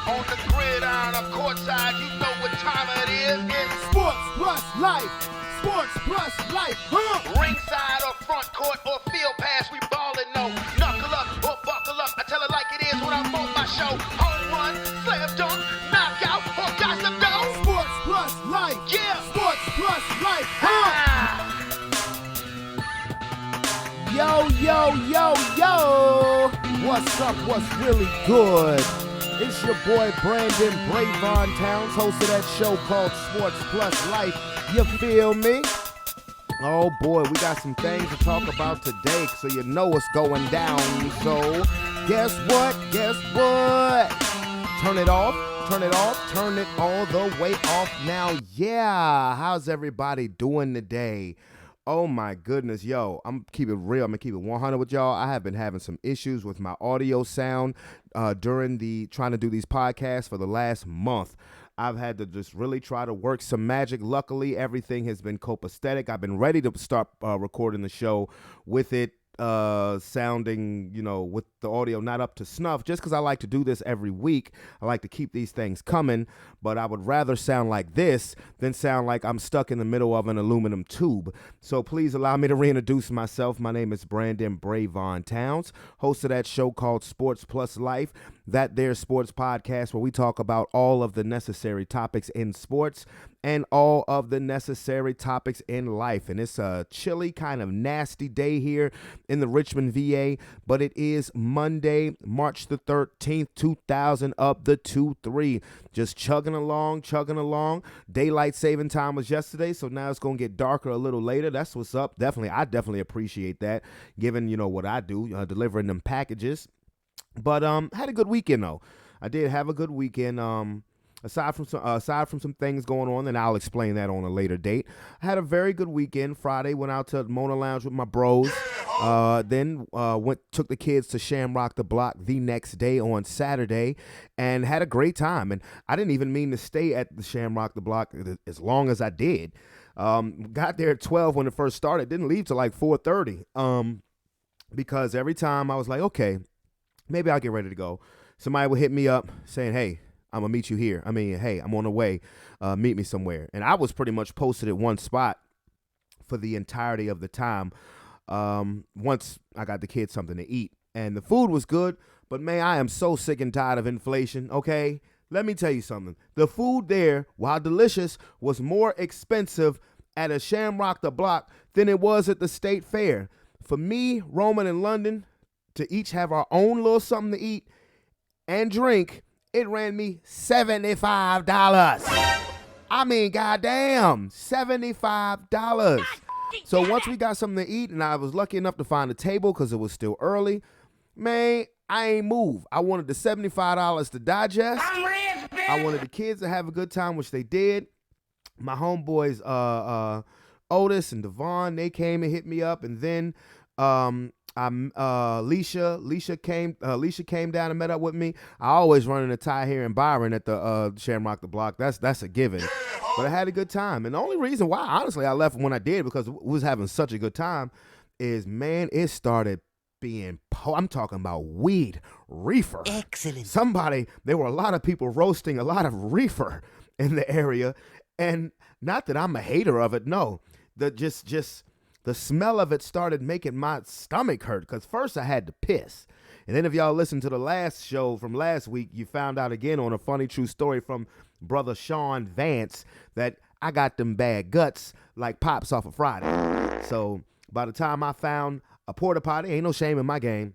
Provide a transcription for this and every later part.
On the gridiron or courtside, you know what time it is. It's Sports plus life. Sports plus life. ringside or front court or field pass, we ballin' no. Knuckle up or buckle up. I tell it like it is when I'm on my show. Home run, slam dunk, knockout, or got some dough. Sports plus life. Yeah. Sports plus life. Ah. Yo, yo, yo, yo. What's up? What's really good? It's your boy Brandon Brevon Towns, host of that show called Sports Plus Life. You feel me? Oh boy, we got some things to talk about today, so you know what's going down. So, guess what? Guess what? Turn it off, turn it off, turn it all the way off now. Yeah, how's everybody doing today? Oh my goodness, yo, I'm keep it real. I'm gonna keep it 100 with y'all. I have been having some issues with my audio sound during trying to do these podcasts for the last month. I've had to just really try to work some magic. Luckily, everything has been copacetic. I've been ready to start recording the show with it sounding, with the audio not up to snuff, just because I like to do this every week. I like to keep these things coming, but I would rather sound like this than sound like I'm stuck in the middle of an aluminum tube. So please allow me to reintroduce myself. My name is Brandon Brevon Towns, host of that show called Sports Plus Life, that there sports podcast where we talk about all of the necessary topics in sports and all of the necessary topics in life. And it's a chilly, kind of nasty day here in the Richmond, VA, but it is Monday, March the 13th, 2000, up the 2-3. Just chugging along. Daylight saving time was yesterday, so now it's going to get darker a little later. That's what's up. I definitely appreciate that, given, what I do, delivering them packages. But had a good weekend, though. I did have a good weekend. Aside from some things going on, and I'll explain that on a later date. I had a very good weekend. Friday, went out to Mona Lounge with my bros. Then took the kids to Shamrock the Block the next day on Saturday, and had a great time. And I didn't even mean to stay at the Shamrock the Block as long as I did. Got there at 12 when it first started. Didn't leave till like 4:30. Because every time I was like, okay, maybe I'll get ready to go, somebody would hit me up saying, hey, I'm going to meet you here. Hey, I'm on the way. Meet me somewhere. And I was pretty much posted at one spot for the entirety of the time. Once I got the kids something to eat. And the food was good, but man, I am so sick and tired of inflation, okay? Let me tell you something. The food there, while delicious, was more expensive at a Shamrock the Block than it was at the State Fair. For me, Roman, and London, to each have our own little something to eat and drink, it ran me $75. Goddamn, $75. So once we got something to eat, and I was lucky enough to find a table because it was still early, man, I ain't move. I wanted the $75 to digest. I wanted the kids to have a good time, which they did. My homeboys, Otis and Devon, they came and hit me up, and then Leisha came down and met up with me. I always run into Ty here in Byron at the Shamrock the Block. That's a given. But I had a good time. And the only reason why, honestly, I left when I did, because we was having such a good time, is, man, it started being, I'm talking about weed, reefer. Excellent. There were a lot of people roasting a lot of reefer in the area. And not that I'm a hater of it, no. The smell of it started making my stomach hurt, because first I had to piss. And then if y'all listened to the last show from last week, you found out again on a funny true story from brother Sean Vance that I got them bad guts like Pops off of Friday. So by the time I found a porta potty, ain't no shame in my game,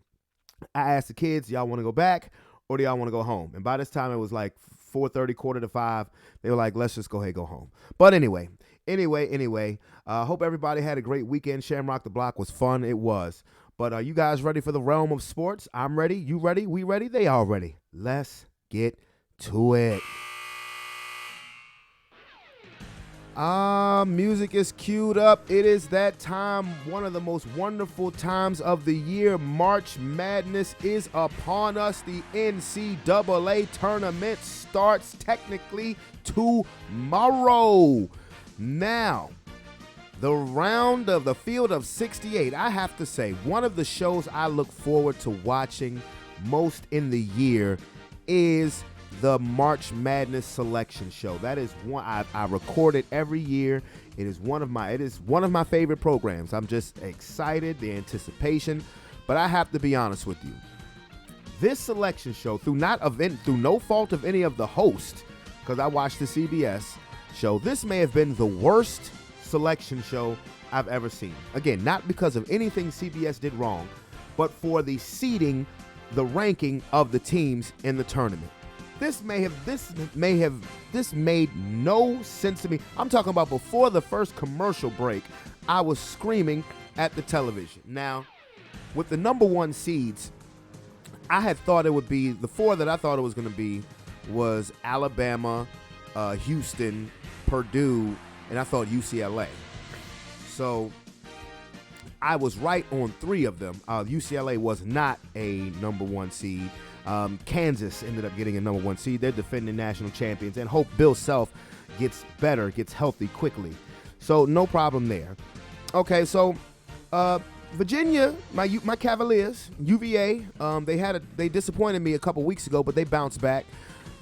I asked the kids, y'all want to go back or do y'all want to go home? And by this time it was like 4:30, 4:45. They were like, let's just go ahead, go home. But anyway, hope everybody had a great weekend. Shamrock the Block was fun. It was. But are you guys ready for the realm of sports? I'm ready. You ready? We ready? They all ready. Let's get to it. Music is queued up. It is that time, one of the most wonderful times of the year. March Madness is upon us. The NCAA tournament starts technically tomorrow. Now, the round of the field of 68, I have to say, one of the shows I look forward to watching most in the year is the March Madness selection show. That is one I record it every year. It is one of my favorite programs. I'm just excited, the anticipation. But I have to be honest with you. This selection show, through no fault of any of the hosts, because I watched the CBS show, this may have been the worst selection show I've ever seen. Again, not because of anything CBS did wrong, but for the seeding, the ranking of the teams in the tournament. This made no sense to me. I'm talking about before the first commercial break, I was screaming at the television. Now, with the number one seeds, I had thought it would be, the four that I thought it was going to be was Alabama, Houston, Purdue, and I thought UCLA. So I was right on three of them. UCLA was not a number one seed. Kansas ended up getting a number one seed. They're defending national champions, and hope Bill Self gets better, gets healthy quickly. So no problem there. Okay, so Virginia, my Cavaliers, UVA, they disappointed me a couple weeks ago, but they bounced back.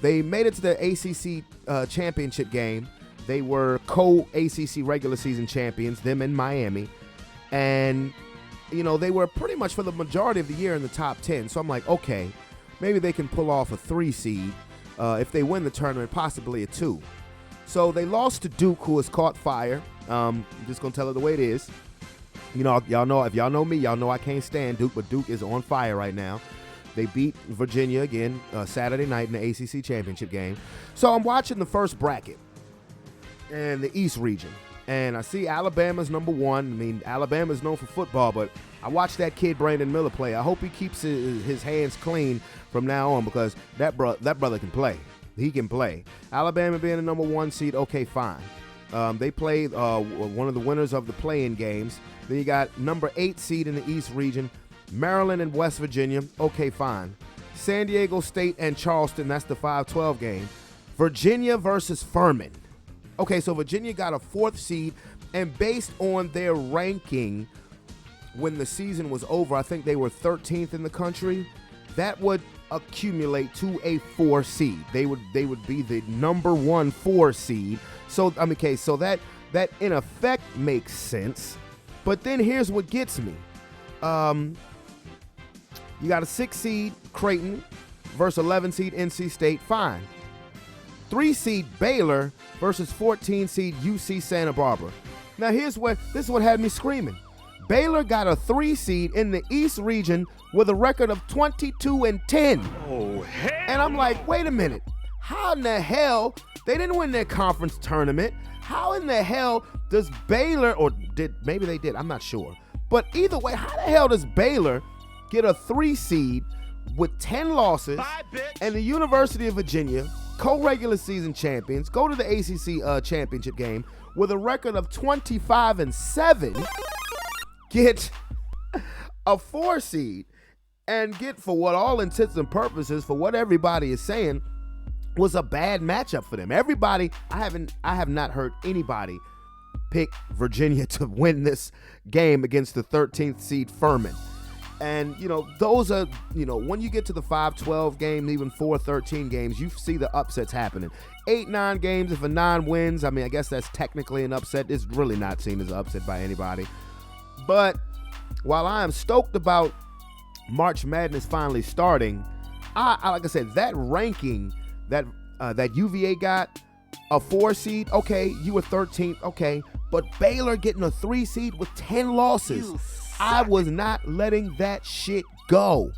They made it to the ACC championship game. They were co-ACC regular season champions, them in Miami. And, they were pretty much for the majority of the year in the top 10. So I'm like, okay, maybe they can pull off a 3 seed if they win the tournament, possibly a 2. So they lost to Duke, who has caught fire. I'm just going to tell it the way it is. Y'all know, if y'all know me, y'all know I can't stand Duke, but Duke is on fire right now. They beat Virginia again Saturday night in the ACC championship game. So I'm watching the first bracket in the East region, and I see Alabama's number one. I mean, Alabama's known for football, but I watched that kid Brandon Miller play. I hope he keeps his hands clean from now on, because that brother can play. He can play. Alabama being the number one seed, okay, fine. They played one of the winners of the play-in games. Then you got number 8 seed in the East region, Maryland and West Virginia. Okay, fine. San Diego State and Charleston, that's the 5-12 game. Virginia versus Furman. Okay, so Virginia got a 4th seed, and based on their ranking when the season was over, I think they were 13th in the country. That would accumulate to a 4 seed. They would be the number 1 4 seed. So so that in effect makes sense. But then here's what gets me. You got a 6 seed Creighton versus 11 seed NC State. Fine. 3 seed Baylor versus 14 seed UC Santa Barbara. Now this is what had me screaming. Baylor got a 3 seed in the East region with a record of 22-10. Oh, hell. And I'm like, wait a minute. How in the hell, they didn't win their conference tournament. How in the hell does Baylor, maybe they did, I'm not sure. But either way, how the hell does Baylor get a 3 seed with 10 losses, and the University of Virginia, co-regular season champions, go to the ACC championship game with a record of 25-7, get a 4 seed, and get, for what all intents and purposes, for what everybody is saying, was a bad matchup for them. Everybody, I have not heard anybody pick Virginia to win this game against the 13th seed Furman. And, those are, when you get to the 5-12 game, even 4-13 games, you see the upsets happening. 8-9 games, if a 9 wins, I guess that's technically an upset. It's really not seen as an upset by anybody. But while I am stoked about March Madness finally starting, like I said, that ranking that UVA got, a 4 seed, okay, you were 13th, okay, but Baylor getting a 3 seed with 10 losses. I was not letting that shit go.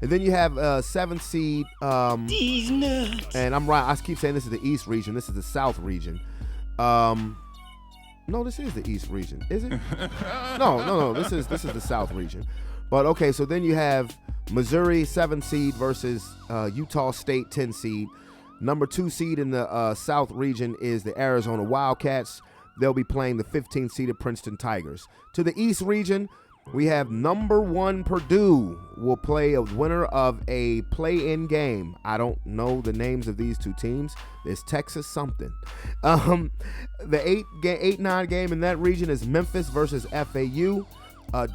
And then you have 7th seed. These nuts. And I'm right. I keep saying this is the East region. This is the South region. No, this is the East region. Is it? No. This is the South region. But okay, so then you have Missouri 7th seed versus Utah State 10 seed. Number 2 seed in the South region is the Arizona Wildcats. They'll be playing the 15th seeded Princeton Tigers. To the East region, we have number 1 Purdue will play a winner of a play-in game. I don't know the names of these 2 teams. There's Texas something. The 8-9 game in that region is Memphis versus FAU.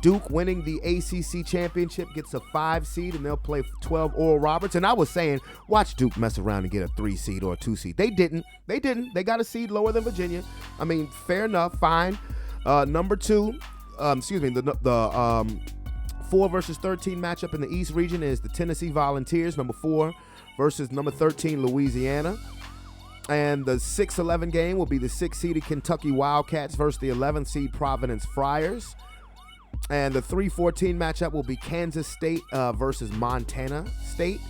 Duke winning the ACC championship gets a 5 seed, and they'll play 12 Oral Roberts. And I was saying, watch Duke mess around and get a 3 seed or a 2 seed. They didn't. They got a seed lower than Virginia. I mean, fair enough, fine. Number 2, the 4 versus 13 matchup in the East region is the Tennessee Volunteers, number 4 versus number 13 Louisiana. And the 6-11 game will be the 6-seeded Kentucky Wildcats versus the 11th seed Providence Friars. And the 3-14 matchup will be Kansas State versus Montana State.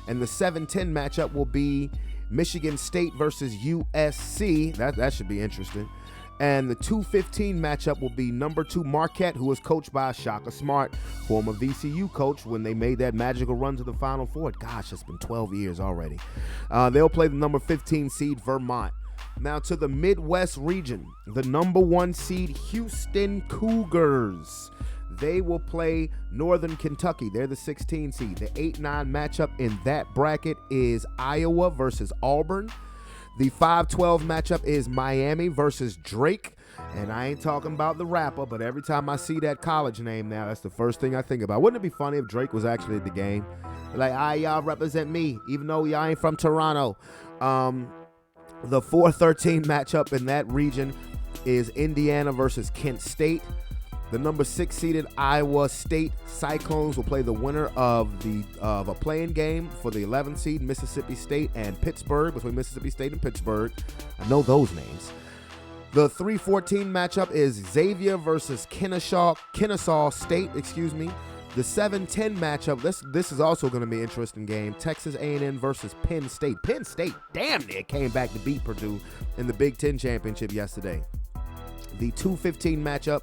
And the 7-10 matchup will be Michigan State versus USC. That should be interesting. And the 2-15 matchup will be number 2 Marquette, who was coached by Shaka Smart, former VCU coach, when they made that magical run to the Final Four. Gosh, it's been 12 years already. They'll play the number 15 seed Vermont. Now to the Midwest region, the number 1 seed Houston Cougars. They will play Northern Kentucky. They're the 16 seed. The 8-9 matchup in that bracket is Iowa versus Auburn. The 5-12 matchup is Miami versus Drake. And I ain't talking about the rapper, but every time I see that college name now, that's the first thing I think about. Wouldn't it be funny if Drake was actually at the game? Like, y'all represent me, even though y'all ain't from Toronto. The 4-13 matchup in that region is Indiana versus Kent State. The number 6 seeded Iowa State Cyclones will play the winner of a playing game for the 11th seed Mississippi State and Pittsburgh, between Mississippi State and Pittsburgh. I know those names. The 3-14 matchup is Xavier versus Kennesaw State, The 7-10 matchup, this is also going to be an interesting game. Texas A&M versus Penn State. Penn State damn near came back to beat Purdue in the Big Ten championship yesterday. The 2-15 matchup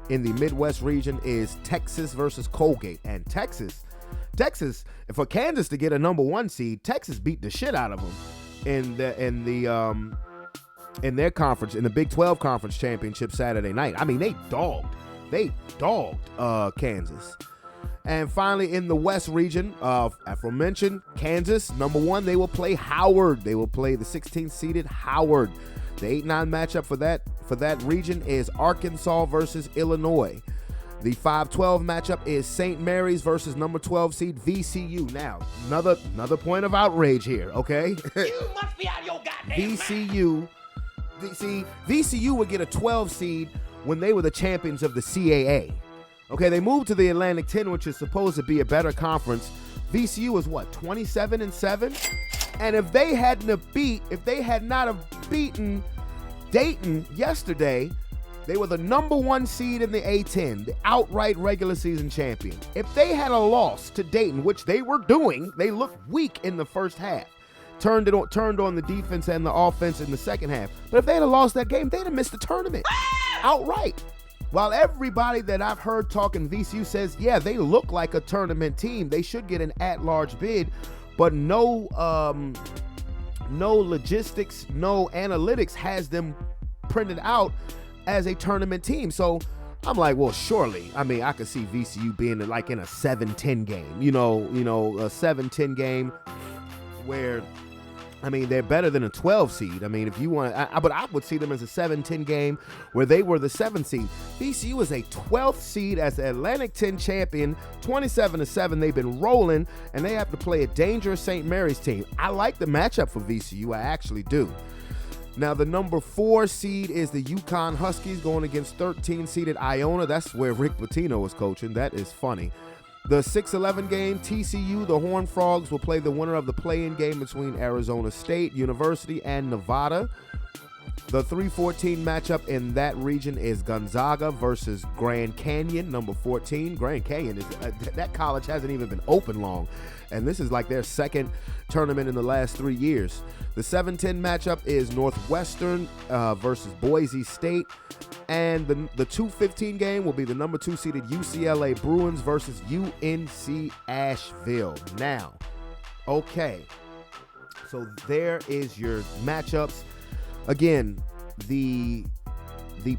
in the Midwest region is Texas versus Colgate. And Texas, for Kansas to get a number 1 seed, Texas beat the shit out of them in their conference, in the Big 12 conference championship Saturday night. I mean, they dogged Kansas. And finally, in the West region, aforementioned Kansas, number 1, they will play Howard. They will play the 16th seeded Howard. The 8-9 matchup for that region is Arkansas versus Illinois. The 5-12 matchup is St. Mary's versus number 12 seed VCU. Now, another point of outrage here, okay? You must be out of your goddamn VCU. See, VCU would get a 12 seed when they were the champions of the CAA. Okay, they moved to the Atlantic 10, which is supposed to be a better conference. VCU is what, 27-7? And if they had not have beaten Dayton yesterday, they were the number 1 seed in the A10, the outright regular season champion. If they had a loss to Dayton, which they were doing, they looked weak in the first half. Turned on the defense and the offense in the second half. But if they had lost that game, they'd have missed the tournament outright. While everybody that I've heard talking VCU says, yeah, they look like a tournament team, they should get an at-large bid, but no logistics, no analytics has them printed out as a tournament team. So I'm like, well, surely, I mean, I could see VCU being like in a 7-10 game, a 7-10 game where, I mean, they're better than a 12 seed. I mean, if you want, but I would see them as a 7-10 game where they were the 7th seed. VCU is a 12th seed as the Atlantic 10 champion, 27-7. They've been rolling, and they have to play a dangerous St. Mary's team. I like the matchup for VCU. I actually do. Now, the number 4 seed is the UConn Huskies going against 13-seeded Iona. That's where Rick Pitino is coaching. That is funny. The 6-11 game, TCU, the Horned Frogs, will play the winner of the play-in game between Arizona State University and Nevada. The 3-14 matchup in that region is Gonzaga versus Grand Canyon, number 14. Grand Canyon, that college hasn't even been open long, and this is like their second tournament in the last 3 years. The 7-10 matchup is Northwestern versus Boise State. And the 2-15 game will be the number 2 seeded UCLA Bruins versus UNC Asheville. Now, okay, so there is your matchups. Again, the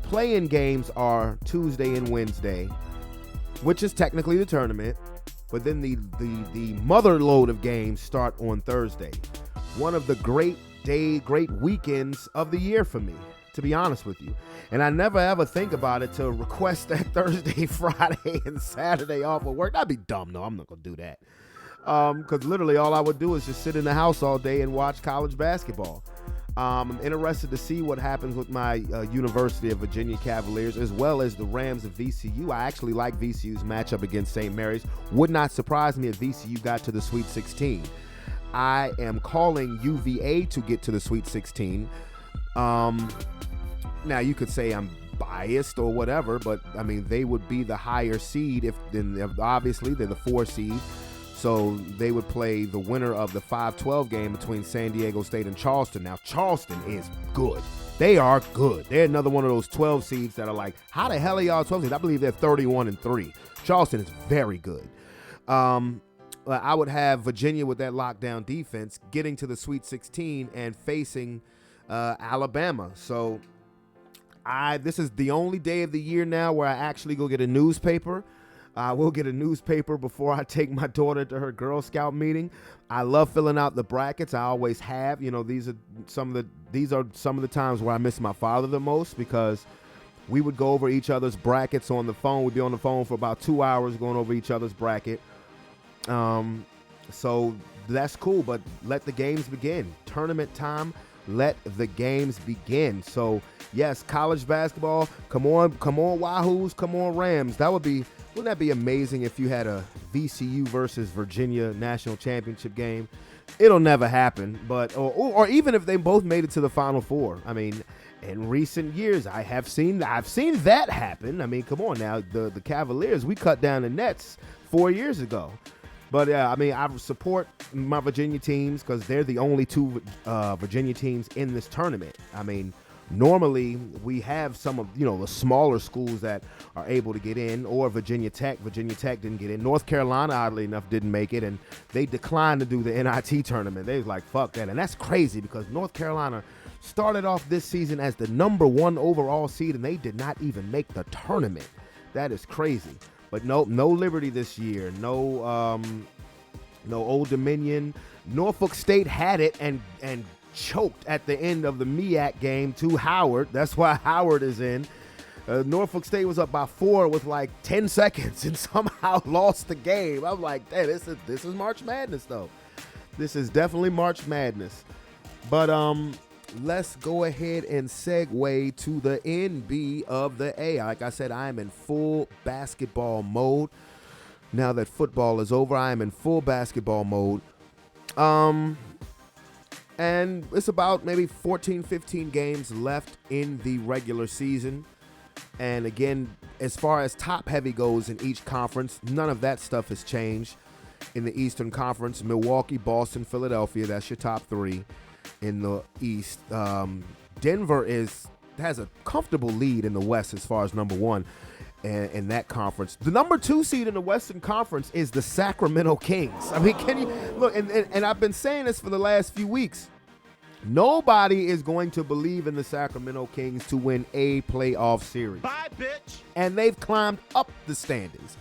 play-in games are Tuesday and Wednesday, which is technically the tournament. But then the mother load of games start on Thursday. One of the great weekends of the year for me. to be honest with you. And I never ever think about it to request that Thursday, Friday, and Saturday off of work. That'd be dumb. No, I'm not going to do that. Because literally all I would do is just sit in the house all day and watch college basketball. I'm interested to see what happens with my University of Virginia Cavaliers, as well as the Rams of VCU. I actually like VCU's matchup against St. Mary's. Would not surprise me if VCU got to the Sweet 16. I am calling UVA to get to the Sweet 16. Now, you could say I'm biased or whatever, but, I mean, they would be the higher seed. Obviously, they're the 4 seed. So they would play the winner of the 5-12 game between San Diego State and Charleston. Now, Charleston is good. They are good. They're another one of those 12 seeds that are like, how the hell are y'all 12 seeds? I believe they're 31-3. Charleston is very good. I would have Virginia with that lockdown defense getting to the Sweet 16 and facing Alabama. So this is the only day of the year now where I actually go get a newspaper. I will get a newspaper before I take my daughter to her Girl Scout meeting. I love filling out the brackets. I always have. You know, these are some of the times where I miss my father the most, because we would go over each other's brackets on the phone. We'd be on the phone for about 2 hours going over each other's bracket. So that's cool, but let the games begin. Tournament time. Let the games begin. So yes, college basketball. Come on, Wahoos. Come on, Rams. Wouldn't that be amazing if you had a VCU versus Virginia national championship game? It'll never happen, but or even if they both made it to the Final Four. I mean, in recent years, I've seen that happen. I mean, come on now, the Cavaliers, we cut down the nets 4 years ago. But yeah, I mean, I support my Virginia teams because they're the only 2 Virginia teams in this tournament. I mean, normally we have some of, the smaller schools that are able to get in, or Virginia Tech. Virginia Tech didn't get in. North Carolina, oddly enough, didn't make it, and they declined to do the NIT tournament. They was like, fuck that. And that's crazy because North Carolina started off this season as the number 1 overall seed, and they did not even make the tournament. That is crazy. But no Liberty this year. No Old Dominion. Norfolk State had it and choked at the end of the MEAC game to Howard. That's why Howard is in. Norfolk State was up by 4 with like 10 seconds and somehow lost the game. I'm like, hey, this is March Madness, though. This is definitely March Madness. But let's go ahead and segue to the NB of the A. Like I said, I am in full basketball mode. Now that football is over, I am in full basketball mode. And it's about maybe 14, 15 games left in the regular season. And again, as far as top heavy goes in each conference, none of that stuff has changed. In the Eastern Conference, Milwaukee, Boston, Philadelphia, that's your top 3 in the East. Denver has a comfortable lead in the West as far as number 1 in that conference. The number 2 seed in the Western Conference is the Sacramento Kings. I mean, can you look? And I've been saying this for the last few weeks. Nobody is going to believe in the Sacramento Kings to win a playoff series. Bye, bitch. And they've climbed up the standings.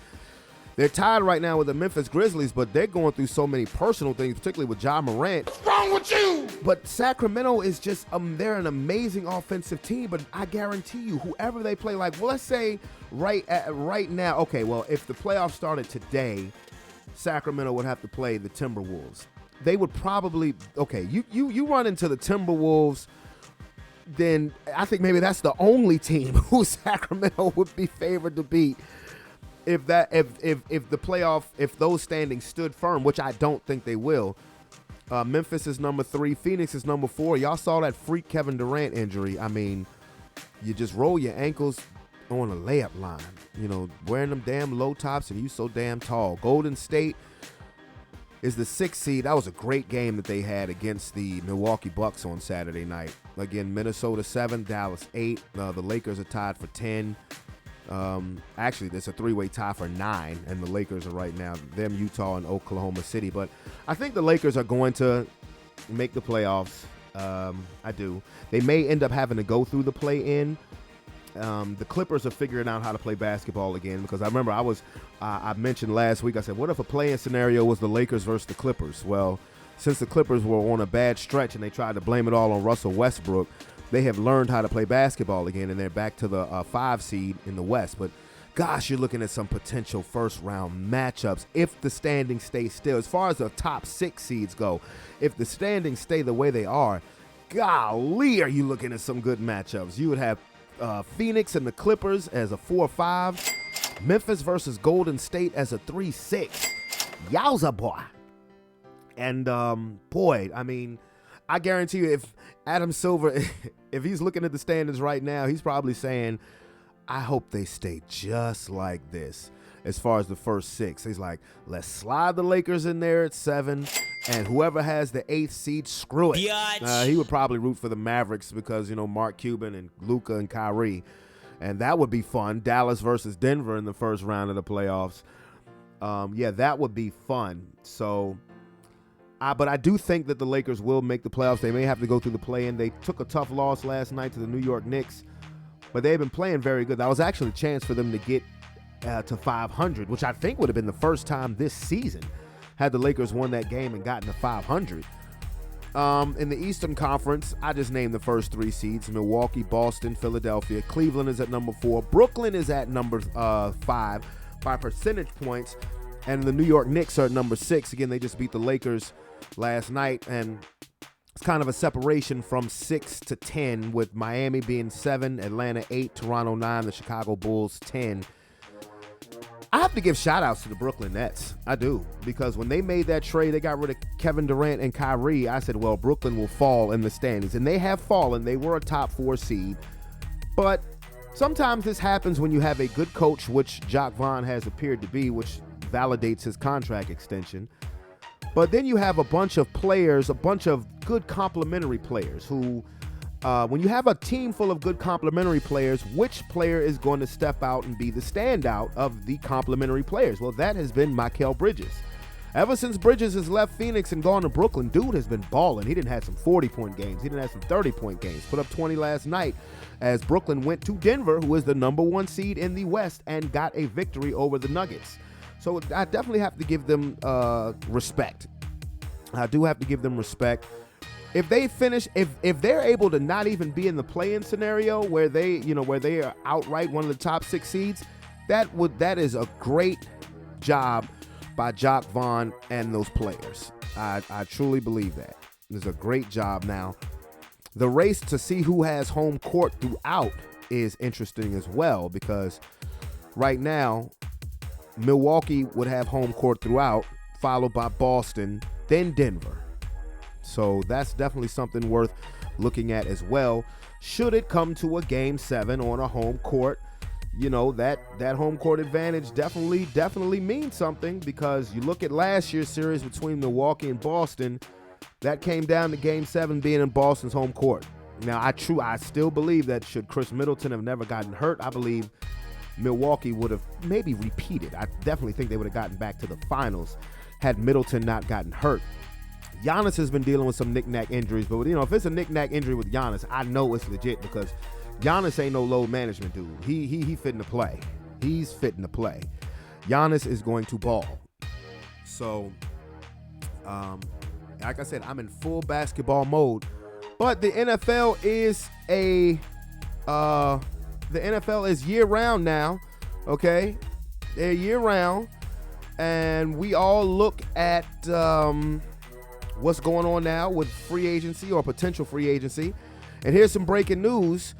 They're tied right now with the Memphis Grizzlies, but they're going through so many personal things, particularly with Ja Morant. What's wrong with you? But Sacramento is just, they're an amazing offensive team, but I guarantee you, whoever they play, like, well, let's say right now, okay, well, if the playoffs started today, Sacramento would have to play the Timberwolves. They would probably, okay, you run into the Timberwolves, then I think maybe that's the only team who Sacramento would be favored to beat. If the playoff, if those standings stood firm, which I don't think they will. Memphis is number 3, Phoenix is number 4. Y'all saw that freak Kevin Durant injury. I mean, you just roll your ankles on a layup line, wearing them damn low tops and you so damn tall. Golden State is the 6th seed. That was a great game that they had against the Milwaukee Bucks on Saturday night. Again, Minnesota 7, Dallas 8. The Lakers are tied for 10. Actually, there's a 3-way tie for 9, and the Lakers are right now, them, Utah, and Oklahoma City. But I think the Lakers are going to make the playoffs. I do. They may end up having to go through the play-in. The Clippers are figuring out how to play basketball again, because I remember I mentioned last week, I said, what if a play-in scenario was the Lakers versus the Clippers? Well, since the Clippers were on a bad stretch and they tried to blame it all on Russell Westbrook, they have learned how to play basketball again, and they're back to the 5 seed in the West. But gosh, you're looking at some potential first-round matchups if the standings stay still. As far as the top 6 seeds go, if the standings stay the way they are, golly, are you looking at some good matchups. You would have Phoenix and the Clippers as a 4-5, Memphis versus Golden State as a 3-6. Yowza, boy. And, boy, I mean, I guarantee you if Adam Silver, if he's looking at the standings right now, he's probably saying, I hope they stay just like this as far as the first 6. He's like, let's slide the Lakers in there at 7, and whoever has the 8th seed, screw it. He would probably root for the Mavericks because, you know, Mark Cuban and Luka and Kyrie, and that would be fun. Dallas versus Denver in the first round of the playoffs. Yeah, that would be fun. So, but I do think that the Lakers will make the playoffs. They may have to go through the play-in. They took a tough loss last night to the New York Knicks, but they've been playing very good. That was actually a chance for them to get to 500, which I think would have been the first time this season had the Lakers won that game and gotten to 500. In the Eastern Conference, I just named the first 3 seeds: Milwaukee, Boston, Philadelphia. Cleveland is at number 4. Brooklyn is at number 5 by percentage points. And the New York Knicks are at number 6. Again, they just beat the Lakers last night, and it's kind of a separation from 6 to 10, with Miami being 7, Atlanta 8, Toronto 9, the Chicago Bulls 10. I have to give shout-outs to the Brooklyn Nets. I do, because when they made that trade, they got rid of Kevin Durant and Kyrie. I said, well, Brooklyn will fall in the standings, and they have fallen. They were a top 4 seed, but sometimes this happens when you have a good coach, which Jacques Vaughn has appeared to be, which validates his contract extension. But then you have a bunch of players, a bunch of good complementary players who, when you have a team full of good complementary players, which player is going to step out and be the standout of the complementary players? Well, that has been Mikal Bridges. Ever since Bridges has left Phoenix and gone to Brooklyn, dude has been balling. He didn't have some 40-point games. He didn't have some 30-point games. Put up 20 last night as Brooklyn went to Denver, who is the number 1 seed in the West, and got a victory over the Nuggets. So I definitely have to give them respect. I do have to give them respect. If they finish, if they're able to not even be in the play-in scenario where they are outright one of the top 6 seeds, that is a great job by Jacques Vaughn and those players. I truly believe that. It's a great job. Now, the race to see who has home court throughout is interesting as well, because right now, Milwaukee would have home court throughout, followed by Boston, then Denver. So that's definitely something worth looking at as well. Should it come to a Game 7 on a home court, you know, that home court advantage definitely means something, because you look at last year's series between Milwaukee and Boston, that came down to Game 7 being in Boston's home court. Now, I still believe that should Chris Middleton have never gotten hurt, I believe Milwaukee would have maybe repeated. I definitely think they would have gotten back to the finals had Middleton not gotten hurt. Giannis has been dealing with some knick-knack injuries, but you know, if it's a knick-knack injury with Giannis, I know it's legit, because Giannis ain't no load management dude. He fitting to play. He's fitting to play. Giannis is going to ball. So, like I said, I'm in full basketball mode. But the NFL is year-round now, okay? They're year-round, and we all look at what's going on now with free agency or potential free agency. And here's some breaking news.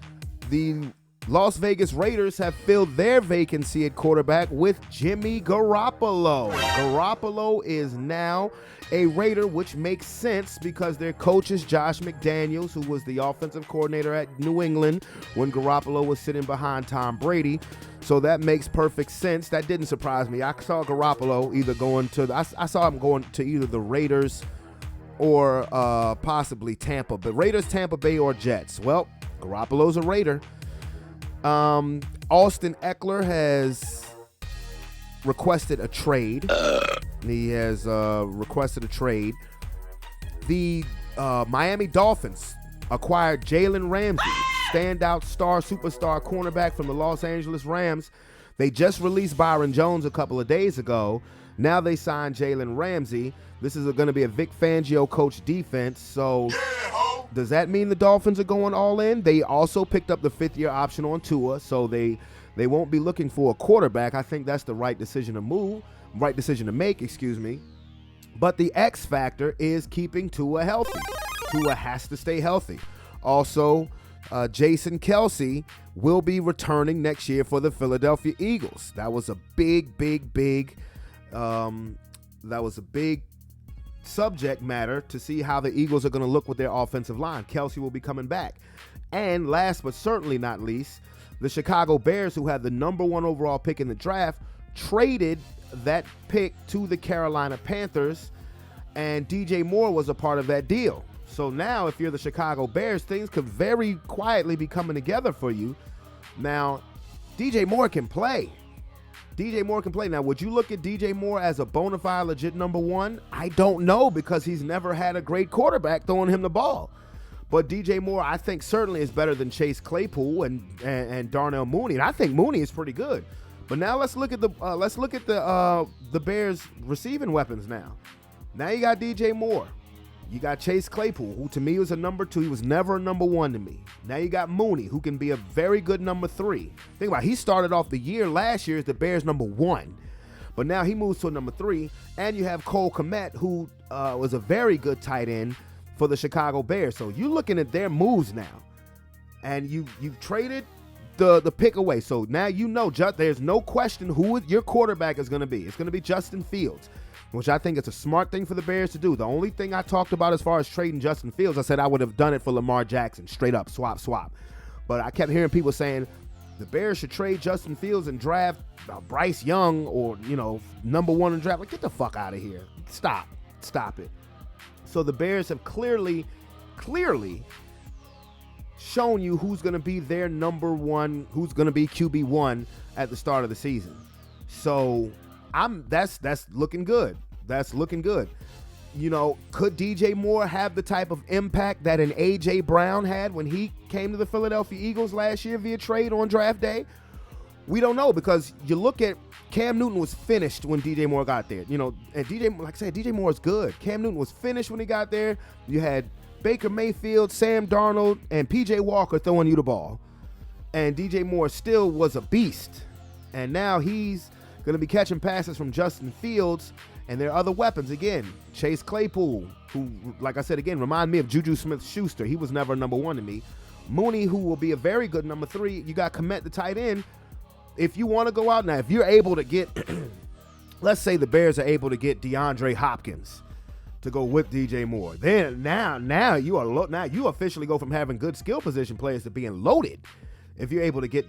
The Las Vegas Raiders have filled their vacancy at quarterback with Jimmy Garoppolo. Garoppolo is now a Raider, which makes sense because their coach is Josh McDaniels, who was the offensive coordinator at New England when Garoppolo was sitting behind Tom Brady. So that makes perfect sense. That didn't surprise me. I saw Garoppolo either going to I saw him going to either the Raiders or possibly Tampa, but Raiders, Tampa Bay, or Jets. Well, Garoppolo's a Raider. Austin Eckler has requested a trade. He has requested a trade. The Miami Dolphins acquired Jalen Ramsey, standout superstar cornerback from the Los Angeles Rams. They just released Byron Jones a couple of days ago. Now they signed Jalen Ramsey. This is going to be a Vic Fangio coach defense. So Does that mean the Dolphins are going all in? They also picked up the 5th-year option on Tua, so they won't be looking for a quarterback. I think that's the right decision to make, excuse me. But the X factor is keeping Tua healthy. Tua has to stay healthy. Also, Jason Kelce will be returning next year for the Philadelphia Eagles. That was a big subject matter to see how the Eagles are going to look with their offensive line. Kelce will be coming back. And last but certainly not least, the Chicago Bears, who had the number 1 overall pick in the draft, traded that pick to the Carolina Panthers, and DJ Moore was a part of that deal. So now if you're the Chicago Bears, things could very quietly be coming together for you. Now, DJ Moore can play. Now, would you look at DJ Moore as a bona fide legit number 1? I don't know, because he's never had a great quarterback throwing him the ball. But DJ Moore, I think, certainly is better than Chase Claypool and Darnell Mooney. And I think Mooney is pretty good. But now let's look at the Bears receiving weapons now. Now you got DJ Moore. You got Chase Claypool, who to me was a number 2. He was never a number 1 to me. Now you got Mooney, who can be a very good number 3. Think about it. He started off the year last year as the Bears number 1. But now he moves to a number 3. And you have Cole Kmet, who was a very good tight end for the Chicago Bears. So you're looking at their moves now. And you've traded the pick away. So now you know there's no question who your quarterback is going to be. It's going to be Justin Fields, which I think is a smart thing for the Bears to do. The only thing I talked about as far as trading Justin Fields, I said I would have done it for Lamar Jackson, straight up, swap. But I kept hearing people saying the Bears should trade Justin Fields and draft Bryce Young or, number 1 in the draft. Like, get the fuck out of here. Stop it. So the Bears have clearly shown you who's going to be their number 1, who's going to be QB1 at the start of the season. So that's looking good. Could DJ Moore have the type of impact that an A.J. Brown had when he came to the Philadelphia Eagles last year via trade on draft day? We don't know, because you look at Cam Newton was finished when DJ Moore got there. And DJ Moore is good. Cam Newton was finished when he got there. You had Baker Mayfield, Sam Darnold, and P.J. Walker throwing you the ball. And DJ Moore still was a beast. And now he's going to be catching passes from Justin Fields, and there are other weapons. Again, Chase Claypool, who, like I said again, remind me of Juju Smith-Schuster. He was never number 1 to me. Mooney, who will be a very good number 3. You got Kmet, the tight end. If you want to go out now, if you're able to get, let's say the Bears are able to get DeAndre Hopkins to go with DJ Moore, then now you officially go from having good skill position players to being loaded. If you're able to get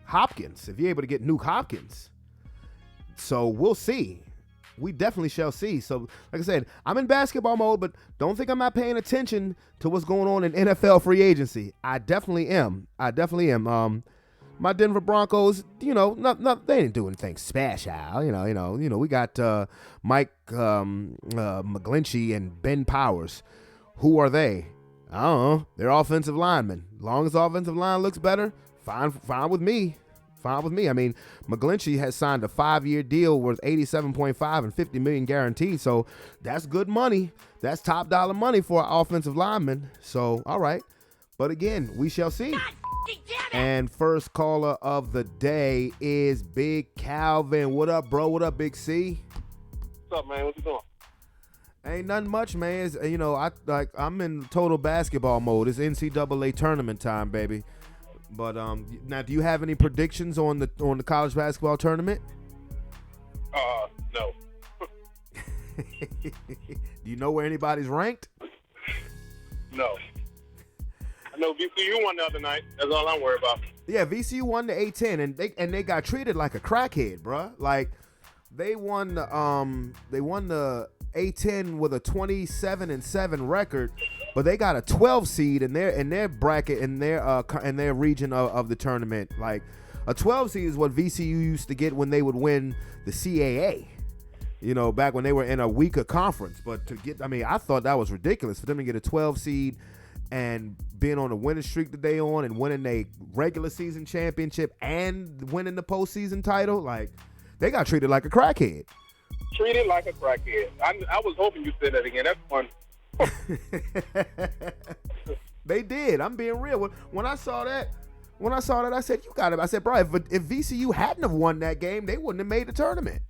Hopkins, if you're able to get Nuke Hopkins. So we'll see. We definitely shall see. So, like I said, I'm in basketball mode, but don't think I'm not paying attention to what's going on in NFL free agency. I definitely am. My Denver Broncos, they ain't doing anything special. We got Mike McGlinchey and Ben Powers. Who are they? I don't know. They're offensive linemen. Long as the offensive line looks better, fine with me. I mean, McGlinchey has signed a 5-year deal worth $87.5 and $50 million guaranteed. So that's good money. That's top dollar money for an offensive lineman. So, all right. But again, we shall see. And first caller of the day is Big Calvin. What up, bro? What up, Big C? What's up, man? What you doing? Ain't nothing much, man. It's, I'm in total basketball mode. It's NCAA tournament time, baby. But now, do you have any predictions on the college basketball tournament? No. Do you know where anybody's ranked? No. I know VCU won the other night. That's all I'm worried about. Yeah, VCU won the A-10, and they got treated like a crackhead, bruh. Like they won the A-10 with a 27-7 record. But they got a 12 seed in their bracket in their region of the tournament. Like a 12 seed is what VCU used to get when they would win the CAA. Back when they were in a weaker conference. But I thought that was ridiculous for them to get a 12 seed and being on a winning streak that they on and winning a regular season championship and winning the postseason title. Like they got treated like a crackhead. Treated like a crackhead. I was hoping you said that again. That's fun. They did. I'm being real. When I saw that, I said, "You got it." I said, "Bro, if VCU hadn't have won that game, they wouldn't have made the tournament."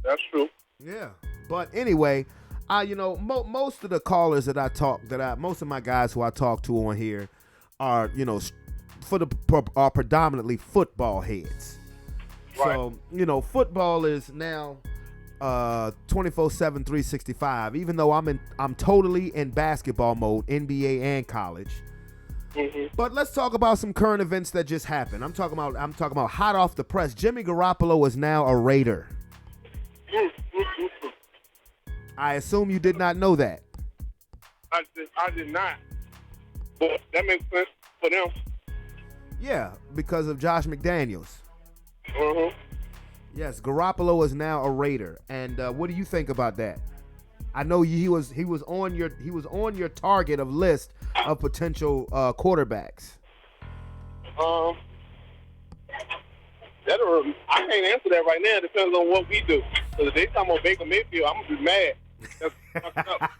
That's true. Yeah. But anyway, most of the callers most of my guys who I talk to on here are, are predominantly football heads. Right. So, football is now 24/7, 365. Even though I'm totally in basketball mode, NBA and college. Mm-hmm. But let's talk about some current events that just happened. I'm talking about hot off the press. Jimmy Garoppolo is now a Raider. I assume you did not know that. I did not. But that makes sense for them. Yeah, because of Josh McDaniels. Mm-hmm. Yes, Garoppolo is now a Raider. And what do you think about that? I know he was on your target of list of potential quarterbacks. I can't answer that right now. It depends on what we do. Because if they talking about Baker Mayfield, I'm gonna be mad. That's fucked up.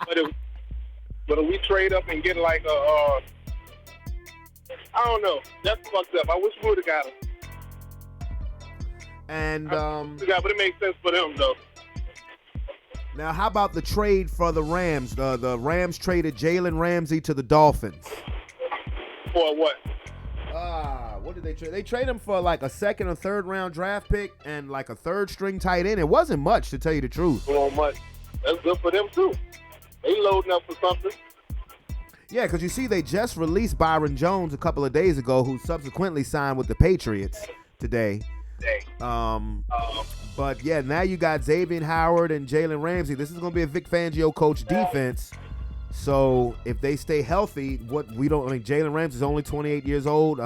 But if we trade up and get like I don't know. That's fucked up. I wish we would have got him. And but it makes sense for them though. Now, how about the trade for the Rams? The Rams traded Jalen Ramsey to the Dolphins. For what? What did they trade? They traded him for like a second or third round draft pick and like a third string tight end. It wasn't much, to tell you the truth. Well, much. That's good for them too. They loading up for something. Yeah, because you see, they just released Byron Jones a couple of days ago, who subsequently signed with the Patriots today. But yeah, now you got Xavier Howard and Jalen Ramsey. This is going to be a Vic Fangio coach defense. So if they stay healthy, Jalen Ramsey is only 28 years old.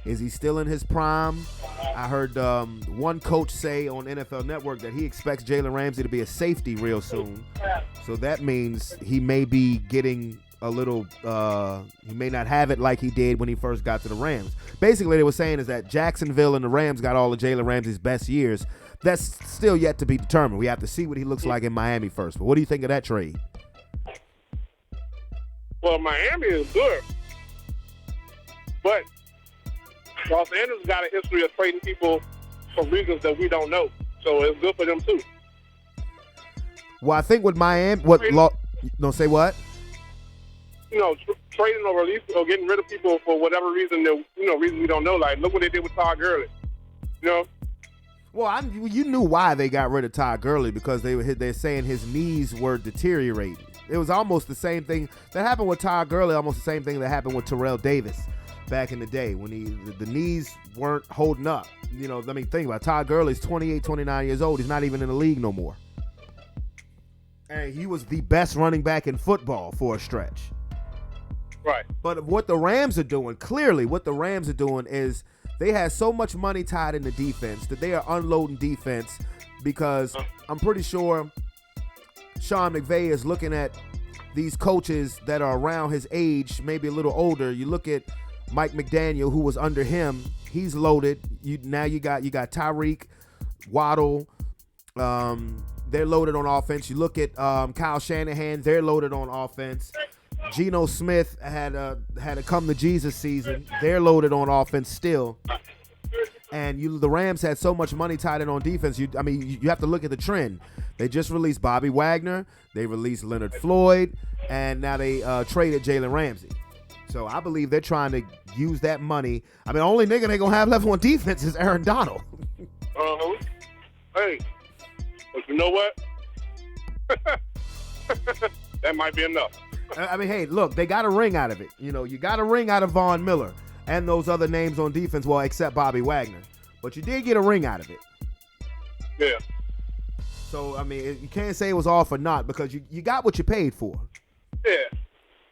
Is he still in his prime? I heard one coach say on NFL Network that he expects Jalen Ramsey to be a safety real soon. So that means he may be getting a little, he may not have it like he did when he first got to the Rams. Basically, they were saying is that Jacksonville and the Rams got all of Jalen Ramsey's best years. That's still yet to be determined. We have to see what he looks like in Miami first. But what do you think of that trade? Well, Miami is good. But Los Angeles got a history of trading people for reasons that we don't know. So it's good for them, too. Well, I think with Miami, say what? Trading or releasing or getting rid of people for whatever reason, reason we don't know. Like, look what they did with Todd Gurley. Well, you knew why they got rid of Todd Gurley, because they're saying his knees were deteriorating. It was almost the same thing that happened with Todd Gurley, almost the same thing that happened with Terrell Davis back in the day when the knees weren't holding up. Think about it. Todd Gurley's 28, 29 years old. He's not even in the league no more. And he was the best running back in football for a stretch. Right. But what the Rams are doing is they had so much money tied in the defense that they are unloading defense, because I'm pretty sure Sean McVay is looking at these coaches that are around his age, maybe a little older. You look at Mike McDaniel, who was under him. He's loaded. You got Tyreek, Waddle. They're loaded on offense. You look at Kyle Shanahan. They're loaded on offense. Geno Smith had a come to Jesus season. They're loaded on offense still. And the Rams had so much money tied in on defense. You have to look at the trend. They just released Bobby Wagner. They released Leonard Floyd. And now they traded Jalen Ramsey. So I believe they're trying to use that money. The only nigga they're going to have left on defense is Aaron Donald. Hey, but you know what? That might be enough. Hey, look, they got a ring out of it. You got a ring out of Von Miller and those other names on defense, well, except Bobby Wagner. But you did get a ring out of it. Yeah. So, you can't say it was all for naught, because you got what you paid for. Yeah.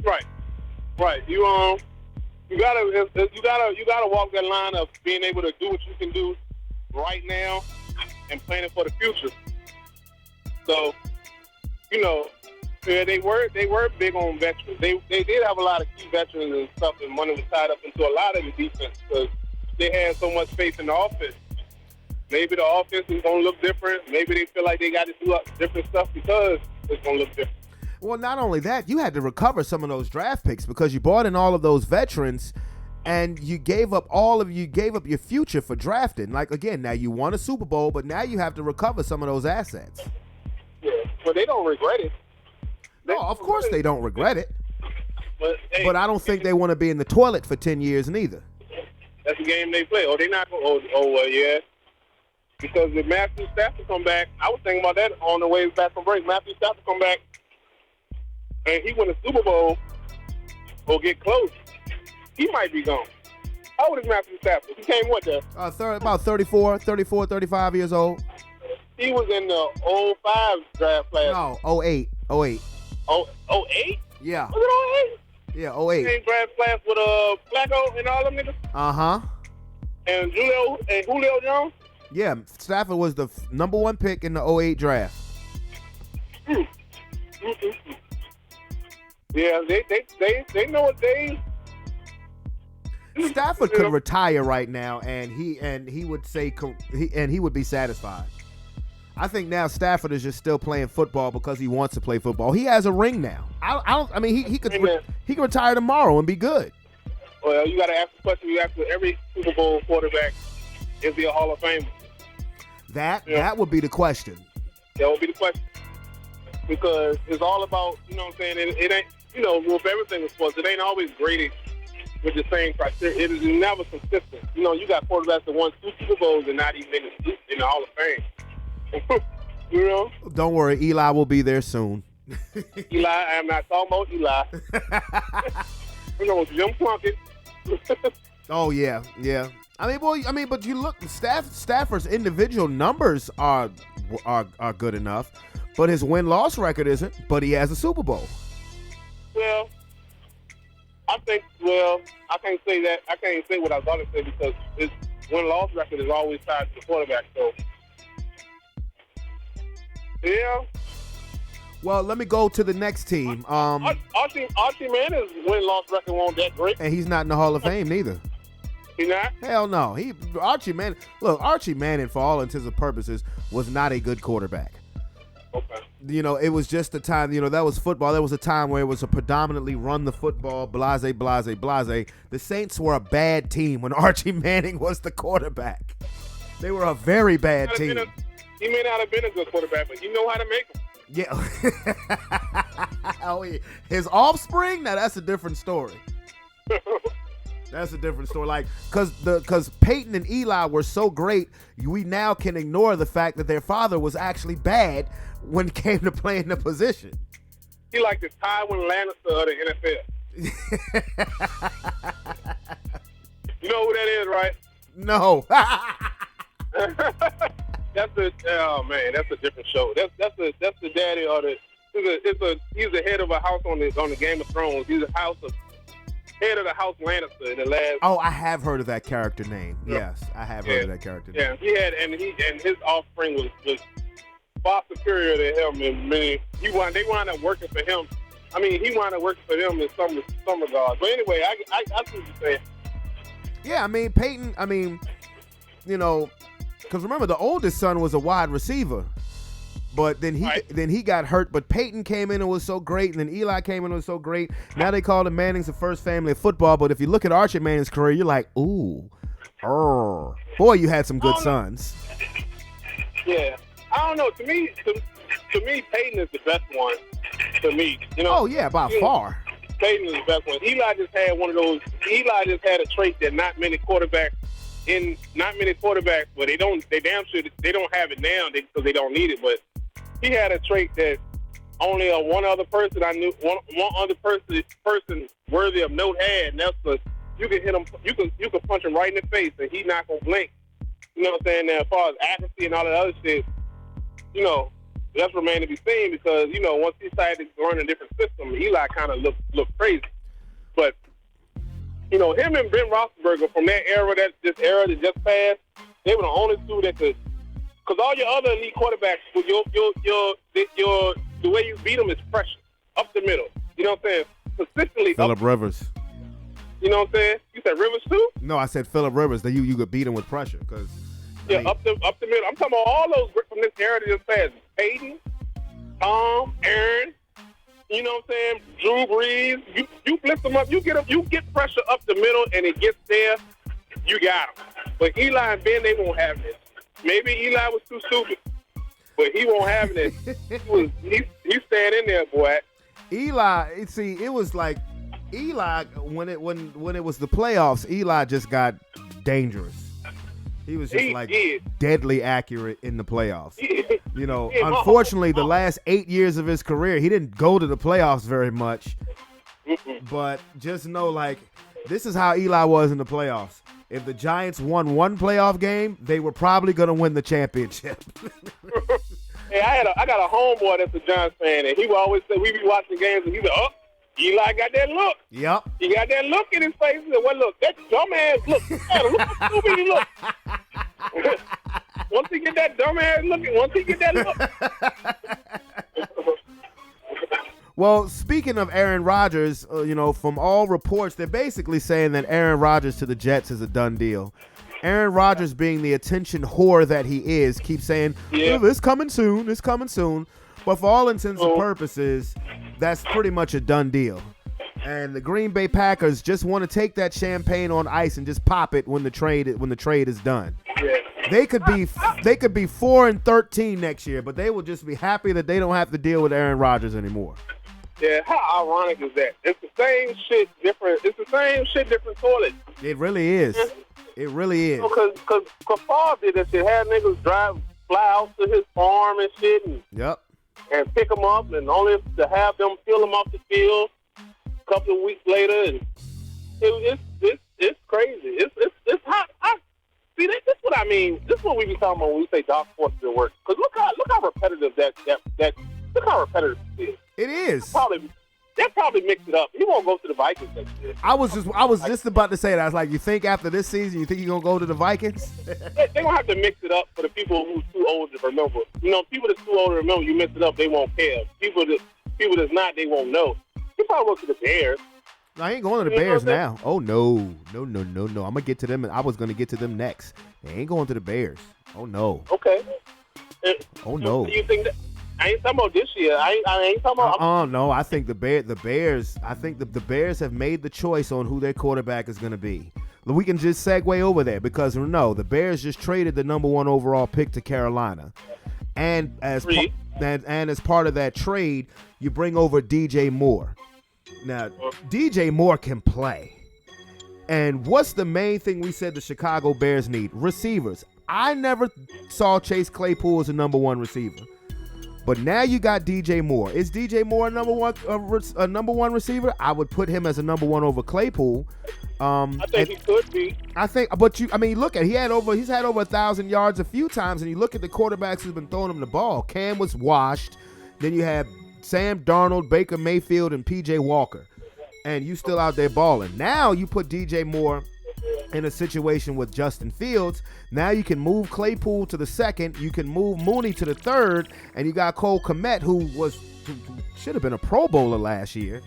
Right. You gotta walk that line of being able to do what you can do right now and planning for the future. So, yeah, they were big on veterans. They did have a lot of key veterans and stuff, and money was tied up into a lot of the defense because they had so much faith in the offense. maybe the offense is going to look different. Maybe they feel like they got to do different stuff because it's going to look different. Well, not only that, you had to recover some of those draft picks because you brought in all of those veterans, and you gave up your future for drafting. Like, again, now you won a Super Bowl, but now you have to recover some of those assets. Yeah, but they don't regret it. No, of course they don't regret it. But, hey, But I don't think they want to be in the toilet for 10 years neither. that's the game they play. Oh, they're not going to, yeah. Because if Matthew Stafford come back, I was thinking about that on the way back from break. Matthew Stafford come back, and he win a Super Bowl or get close, he might be gone. How old is Matthew Stafford? He came what, there? About 34, 35 years old. He was in the 05 draft class. No, 08. 08. Oh, 08? Yeah. Was it 08? Yeah, 08. Same draft class with Flacco and all them niggas? Uh-huh. And Julio Jones? Yeah, Stafford was the number 1 pick in the 08 draft. Yeah, they know what they... Stafford could retire right now, and he would say he would be satisfied. I think now Stafford is just still playing football because he wants to play football. He has a ring now. I mean, he could retire tomorrow and be good. Well, you got to ask the question you ask with every Super Bowl quarterback: is he a Hall of Famer? That would be the question. That would be the question, because it's all about, you know what I'm saying. It ain't, you know, with everything in sports, it ain't always graded with the same criteria. It is never consistent. You know, you got quarterbacks that won 2 Super Bowls and not even in the Hall of Fame. You know? Don't worry, Eli will be there soon. Eli, I'm not talking about Eli. You know, Jim Plunkett. Oh yeah. But you look, Stafford's individual numbers are good enough, but his win-loss record isn't. But he has a Super Bowl. Well, I can't say that. I can't say what I was going to say because his win-loss record is always tied to the quarterback. So, yeah. Well, let me go to the next team. Archie Manning's win-loss record wasn't that great. And he's not in the Hall of Fame neither. He not? Hell no. Archie Manning, for all intents and purposes, was not a good quarterback. Okay. You know, it was just a time, you know, that was football. There was a time where it was a predominantly run the football, blase. The Saints were a bad team when Archie Manning was the quarterback. They were a very bad team. He may not have been a good quarterback, but you know how to make them. Yeah. Oh, yeah. His offspring? Now, that's a different story. That's a different story. Like, because Peyton and Eli were so great, we now can ignore the fact that their father was actually bad when it came to playing the position. He like the Tywin Lannister of the NFL. You know who that is, right? No. That's a different show. That's the daddy of the. He's the head of a house on the Game of Thrones. He's head of the House Lannister in the last. Oh, I have heard of that character name. Yes, I have heard of that character name. Yeah, and his offspring was far superior to him, and they wound up working for him. I mean, he wound up working for them in some regards. But anyway, I see what you're saying. Yeah, I mean Peyton. I mean, you know, because remember the oldest son was a wide receiver. But then he got hurt. But Peyton came in and was so great, and then Eli came in and was so great. Now they call the Mannings the first family of football. But if you look at Archie Manning's career, you're like, ooh, boy, you had some good sons. Yeah, I don't know. To me, Peyton is the best one. To me, you know. Oh yeah, by far. Peyton is the best one. Eli just had one of those. Eli just had a trait that not many quarterbacks, but they damn sure they don't have it now because they don't need it. But he had a trait that only one other person I knew, one other person worthy of note had, and that's you can hit him, you can punch him right in the face, and he not gonna blink. You know what I'm saying? Now, as far as accuracy and all that other shit, you know, that's remain to be seen because you know once he started to learn a different system, Eli kind of looked crazy. But you know, him and Ben Roethlisberger from that era that just passed, they were the only two that could. Because all your other elite quarterbacks, the way you beat them is pressure up the middle. You know what I'm saying? Consistently. Phillip Rivers. You know what I'm saying? You said Rivers too? No, I said Phillip Rivers. That you could beat him with pressure because Yeah, up the middle. I'm talking about all those from this era that just passed. Peyton, Tom, Aaron. You know what I'm saying? Drew Brees. You blitz them up. You get pressure up the middle, and it gets there. You got them. But Eli and Ben, they won't have this. Maybe Eli was too stupid, but he won't have this. He's staying in there, boy. Eli, see, it was like Eli when it was the playoffs. Eli just got dangerous. He was just deadly accurate in the playoffs. You know, unfortunately, the last 8 years of his career, he didn't go to the playoffs very much. But just know, like, this is how Eli was in the playoffs. If the Giants won one playoff game, they were probably going to win the championship. Hey, I got a homeboy that's a Giants fan, and he would always say, we be watching games, and he's like, oh, Eli got that look. Yep. He got that look in his face. He said, well, look, that dumbass look. Look how stupid he look. Once he get that dumbass look. Well, speaking of Aaron Rodgers, from all reports, they're basically saying that Aaron Rodgers to the Jets is a done deal. Aaron Rodgers, being the attention whore that he is, keeps saying, it's coming soon, it's coming soon. But for all intents and purposes, that's pretty much a done deal. And the Green Bay Packers just want to take that champagne on ice and just pop it when the trade is done. Yeah. They could be 4-13 next year, but they will just be happy that they don't have to deal with Aaron Rodgers anymore. Yeah, how ironic is that? It's the same shit, different. It's the same shit, different toilet. It really is. It really is. Because Favre did that shit. Had niggas fly out to his farm and shit, and pick them up, and only to have them fill them off the field a couple of weeks later. And it's crazy. It's hot. See, this is what I mean. This is what we be talking about when we say dark forces at work. Because look how repetitive that. Look how repetitive it is. It is. They'll probably mix it up. He won't go to the Vikings next year. I was just about to say that. I was like, you think after this season, you think you're gonna go to the Vikings? They're gonna have to mix it up for the people who's too old to remember. People that's too old to remember, you mix it up, they won't care. People that's not, they won't know. He probably go to the Bears. No, I ain't going to the Bears now. Oh no. I'm gonna get to them. I was gonna get to them next. They ain't going to the Bears. Oh no. Okay. Oh no. You think that? I ain't talking about this year. I ain't talking about. No. I think the Bears. I think the Bears have made the choice on who their quarterback is going to be. We can just segue over there because the Bears just traded the number 1 overall pick to Carolina, and as part of that trade, you bring over DJ Moore. Now, DJ Moore can play, and what's the main thing we said the Chicago Bears need? Receivers. I never saw Chase Claypool as a number 1 receiver. But now you got DJ Moore. Is DJ Moore a number one receiver? I would put him as a number 1 over Claypool. I think he could be. Look at he's had over 1,000 yards a few times, and you look at the quarterbacks who've been throwing him the ball. Cam was washed. Then you have Sam Darnold, Baker Mayfield, and PJ Walker, and you still out there balling. Now you put DJ Moore in a situation with Justin Fields. Now you can move Claypool to the 2nd, you can move Mooney to the 3rd, and you got Cole Kmet, who should have been a Pro Bowler last year.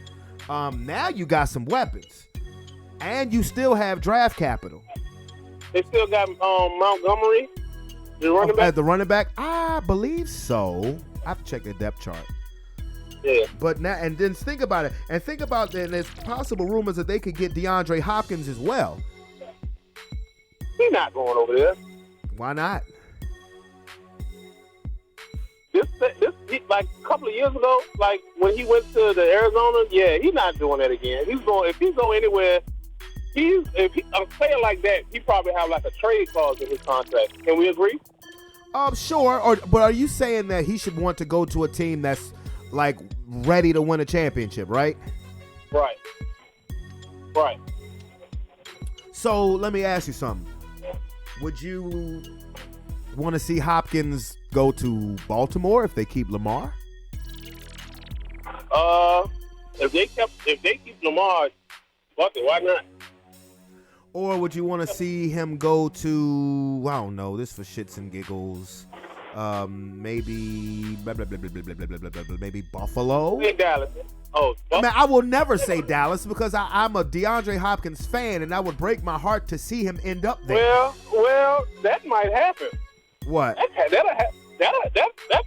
Now you got some weapons, and you still have draft capital. They still got Montgomery, the running back. At the running back, I believe so. I have to check the depth chart. Yeah. But now, and then think about it, and there's possible rumors that they could get DeAndre Hopkins as well. He's not going over there. Why not? This like a couple of years ago, like when he went to the Arizona, he's not doing that again. If he's going anywhere, a player like that, he probably have like a trade clause in his contract. Can we agree? Sure. But are you saying that he should want to go to a team that's like ready to win a championship, right? Right. So let me ask you something. Would you want to see Hopkins go to Baltimore if they keep Lamar? If they keep Lamar, fuck it, why not? Or would you want to see him go to, I don't know, this for shits and giggles, maybe maybe Buffalo? Hey, Dallas. Oh, I will never say Dallas because I'm a DeAndre Hopkins fan, and that would break my heart to see him end up there. Well, that might happen. What? That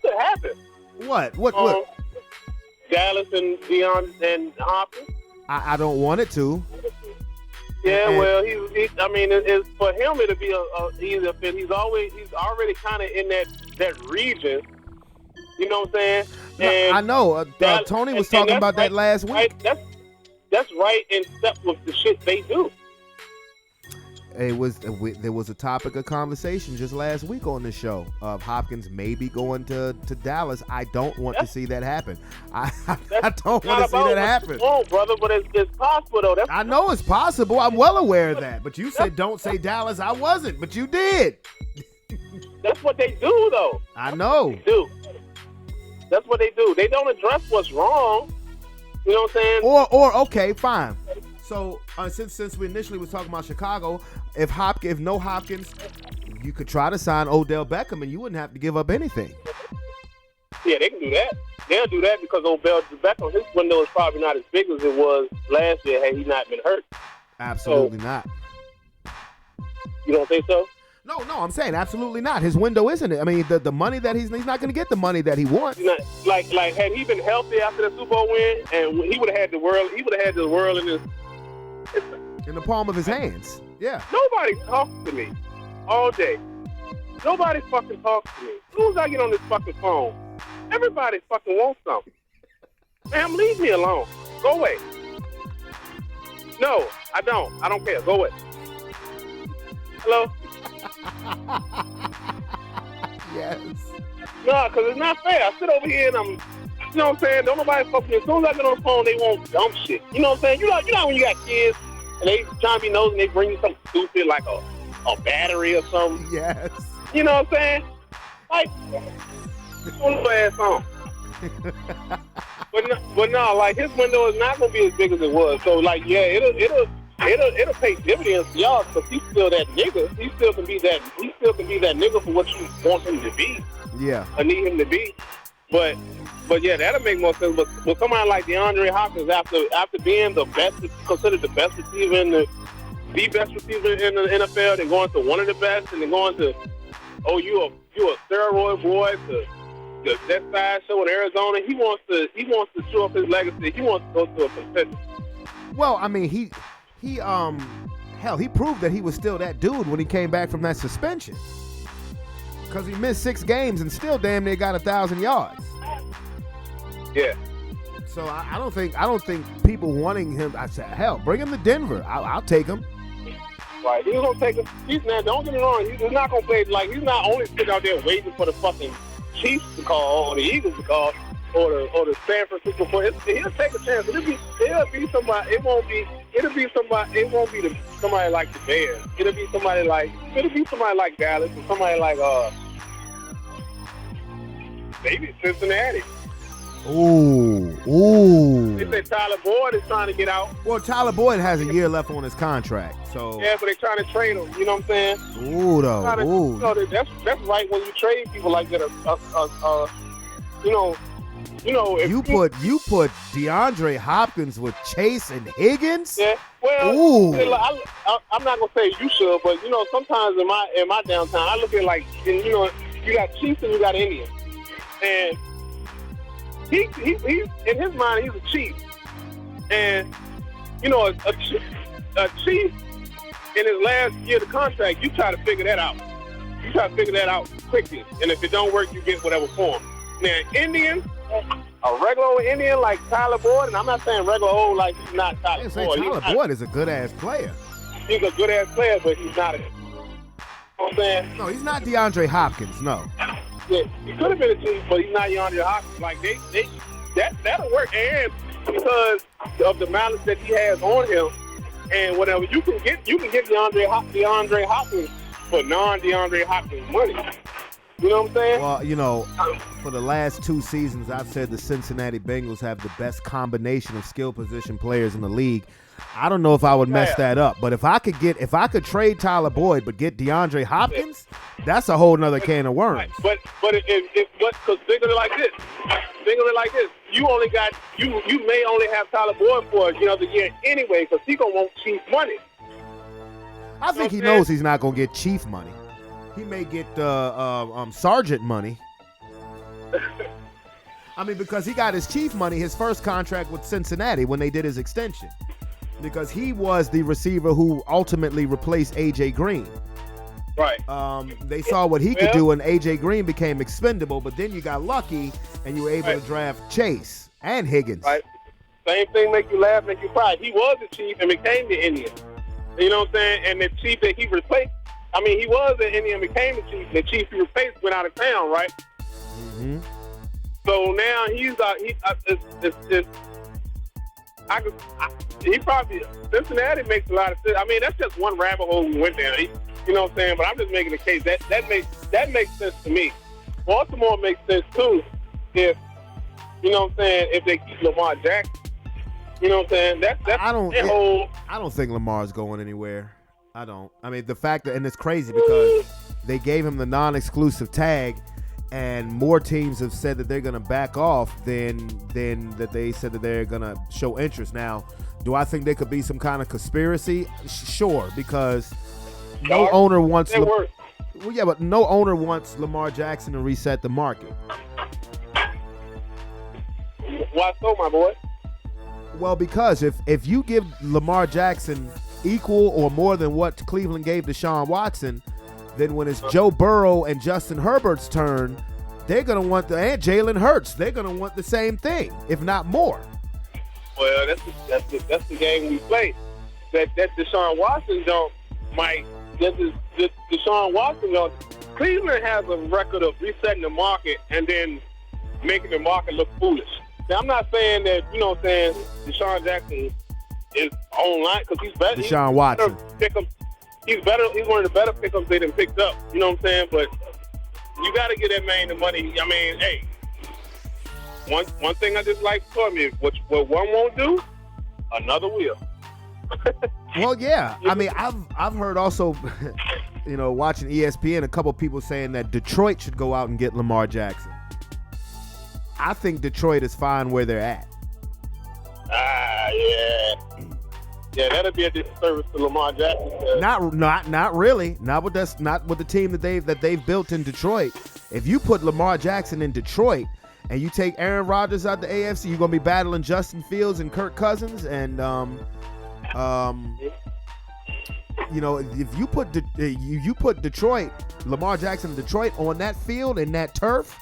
could happen. What? Dallas and Deion and Hopkins. I don't want it to. Yeah, And- well, it's for him. It'll be a easier fit. He's already kind of in that region. You know what I'm saying? No, And I know. Tony was talking that's about that right- last week. Right, that's right in step with the shit they do. There was a topic of conversation just last week on the show of Hopkins maybe going to Dallas. I don't want to see that happen. I don't want to see that happen. Oh, brother, but it's possible though. I know it's possible. I'm well aware of that. But you said don't say Dallas. I wasn't, but you did. That's what they do though. I know. They do. That's what they do. They don't address what's wrong. You know what I'm saying? Or okay, fine. So since we initially was talking about Chicago, if no Hopkins, you could try to sign Odell Beckham and you wouldn't have to give up anything. Yeah, they can do that. They'll do that because Odell Beckham, his window is probably not as big as it was last year had he not been hurt. Absolutely not. You don't think so? No, I'm saying absolutely not. His window isn't it. I mean, the money that he's not going to get the money that he wants. Not, like had he been healthy after the Super Bowl win, and he would have had the world. He would have had the world in the palm of his hands. Yeah. Nobody talks to me all day. Nobody fucking talks to me. As soon as I get on this fucking phone, everybody fucking wants something. Man, leave me alone. Go away. No, I don't. I don't care. Go away. Hello? Yes. No, because it's not fair. I sit over here and I'm, you know what I'm saying? Don't nobody fuck me. As soon as I get on the phone, they want dumb shit. You know what I'm saying? You know when you got kids and they trying to be nosy and they bring you something stupid like a battery or something. Yes. You know what I'm saying? Like, pull your ass on. But no, like his window is not gonna be as big as it was. So like, yeah, it'll pay dividends to y'all because he's still that nigga. He still can be that nigga for what you want him to be. Yeah. Or need him to be. But yeah, that'll make more sense. But somebody like DeAndre Hopkins, after being the best, considered the best receiver in the best receiver in the NFL, they're going to one of the best, and they're going to, you a steroid boy to that side show in Arizona. He wants to show up his legacy. He wants to go to a contender. Well, I mean, he proved that he was still that dude when he came back from that suspension. Because he missed 6 games and still damn near got 1,000 yards. Yeah. So I don't think people wanting him. I said, hell, bring him to Denver. I'll take him. Right. He's gonna take him. Don't get me wrong. He's not gonna play like he's not only sitting out there waiting for the fucking Chiefs to call or the Eagles to call or the San Francisco 49ers. He'll take a chance. It'll be somebody. It won't be somebody like the Bears. It'll be somebody like Dallas or somebody like maybe Cincinnati. Ooh. They say Tyler Boyd is trying to get out. Well, Tyler Boyd has a year left on his contract, so. Yeah, but they're trying to trade him. You know what I'm saying? Ooh, though. Ooh. That's right when you trade people like that. If you put DeAndre Hopkins with Chase and Higgins. Yeah. Well, ooh. I'm not gonna say you should, but sometimes in my downtown, I look at like, you got Chiefs and you got Indians, and he in his mind he's a Chief, and a Chief in his last year of the contract, you try to figure that out. You try to figure that out quickly, and if it don't work, you get whatever form. Now, Indian, a regular old Indian like Tyler Boyd, and I'm not saying regular old like he's not Tyler Boyd. Tyler Boyd is a good-ass player. He's a good-ass player, but he's not you know what I'm saying? No, he's not DeAndre Hopkins, no. Yeah, he could have been a Chief, but he's not DeAndre Hopkins. Like, that'll work, and because of the malice that he has on him, and whatever, you can get DeAndre Hopkins for non-DeAndre Hopkins money. You know what I'm saying? Well, for the last 2 seasons, I've said the Cincinnati Bengals have the best combination of skill position players in the league. I don't know if I would mess that up, but if I could trade Tyler Boyd but get DeAndre Hopkins, that's a whole nother can of worms. But because think of it like this, you may only have Tyler Boyd for the year anyway, because he gonna want Chief money. I think he knows he's not gonna get Chief money. He may get sergeant money. I mean, because he got his chief money, his first contract with Cincinnati when they did his extension. Because he was the receiver who ultimately replaced A.J. Green. Right. They saw what he could do, and A.J. Green became expendable, but then you got lucky, and you were able to draft Chase and Higgins. Right. Same thing make you laugh, make you cry. He was the chief and became the Indian. You know what I'm saying? And the chief that he replaced, I mean, he was the Indian and became the chief. The chief he replaced went out of town, right? Mm-hmm. So now he probably, Cincinnati makes a lot of sense. I mean, that's just one rabbit hole we went down. You know what I'm saying? But I'm just making the case that makes sense to me. Baltimore makes sense too if, you know what I'm saying, if they keep Lamar Jackson. You know what I'm saying? I don't think Lamar's going anywhere. I don't. I mean, the fact that, and it's crazy because they gave him the non-exclusive tag, and more teams have said that they're going to back off than that they said that they're going to show interest. Now, do I think there could be some kind of conspiracy? Sure, because no owner wants. Well, yeah, but no owner wants Lamar Jackson to reset the market. Why so, my boy? Well, because if you give Lamar Jackson equal or more than what Cleveland gave Deshaun Watson, then when it's Joe Burrow and Justin Herbert's turn, they're going to want and Jalen Hurts, they're going to want the same thing, if not more. Well, that's the game we play. That Deshaun Watson Deshaun Watson don't. Cleveland has a record of resetting the market and then making the market look foolish. Now, I'm not saying that, you know what I'm saying, Deshaun Jackson is online because he's better. Deshaun Watson. He's better. He's one of the better pickups they done picked up. You know what I'm saying? But you got to get that man the money. I mean, hey, one thing I just like for me, what one won't do, another will. Well, yeah. I mean, I've heard also, you know, watching ESPN, a couple people saying that Detroit should go out and get Lamar Jackson. I think Detroit is fine where they're at. Yeah. Yeah, that'd be a disservice to Lamar Jackson. Not really. Not with the team that they've built in Detroit. If you put Lamar Jackson in Detroit and you take Aaron Rodgers out the AFC, you're gonna be battling Justin Fields and Kirk Cousins, and you know, if you put Detroit, Lamar Jackson in Detroit on that field and that turf.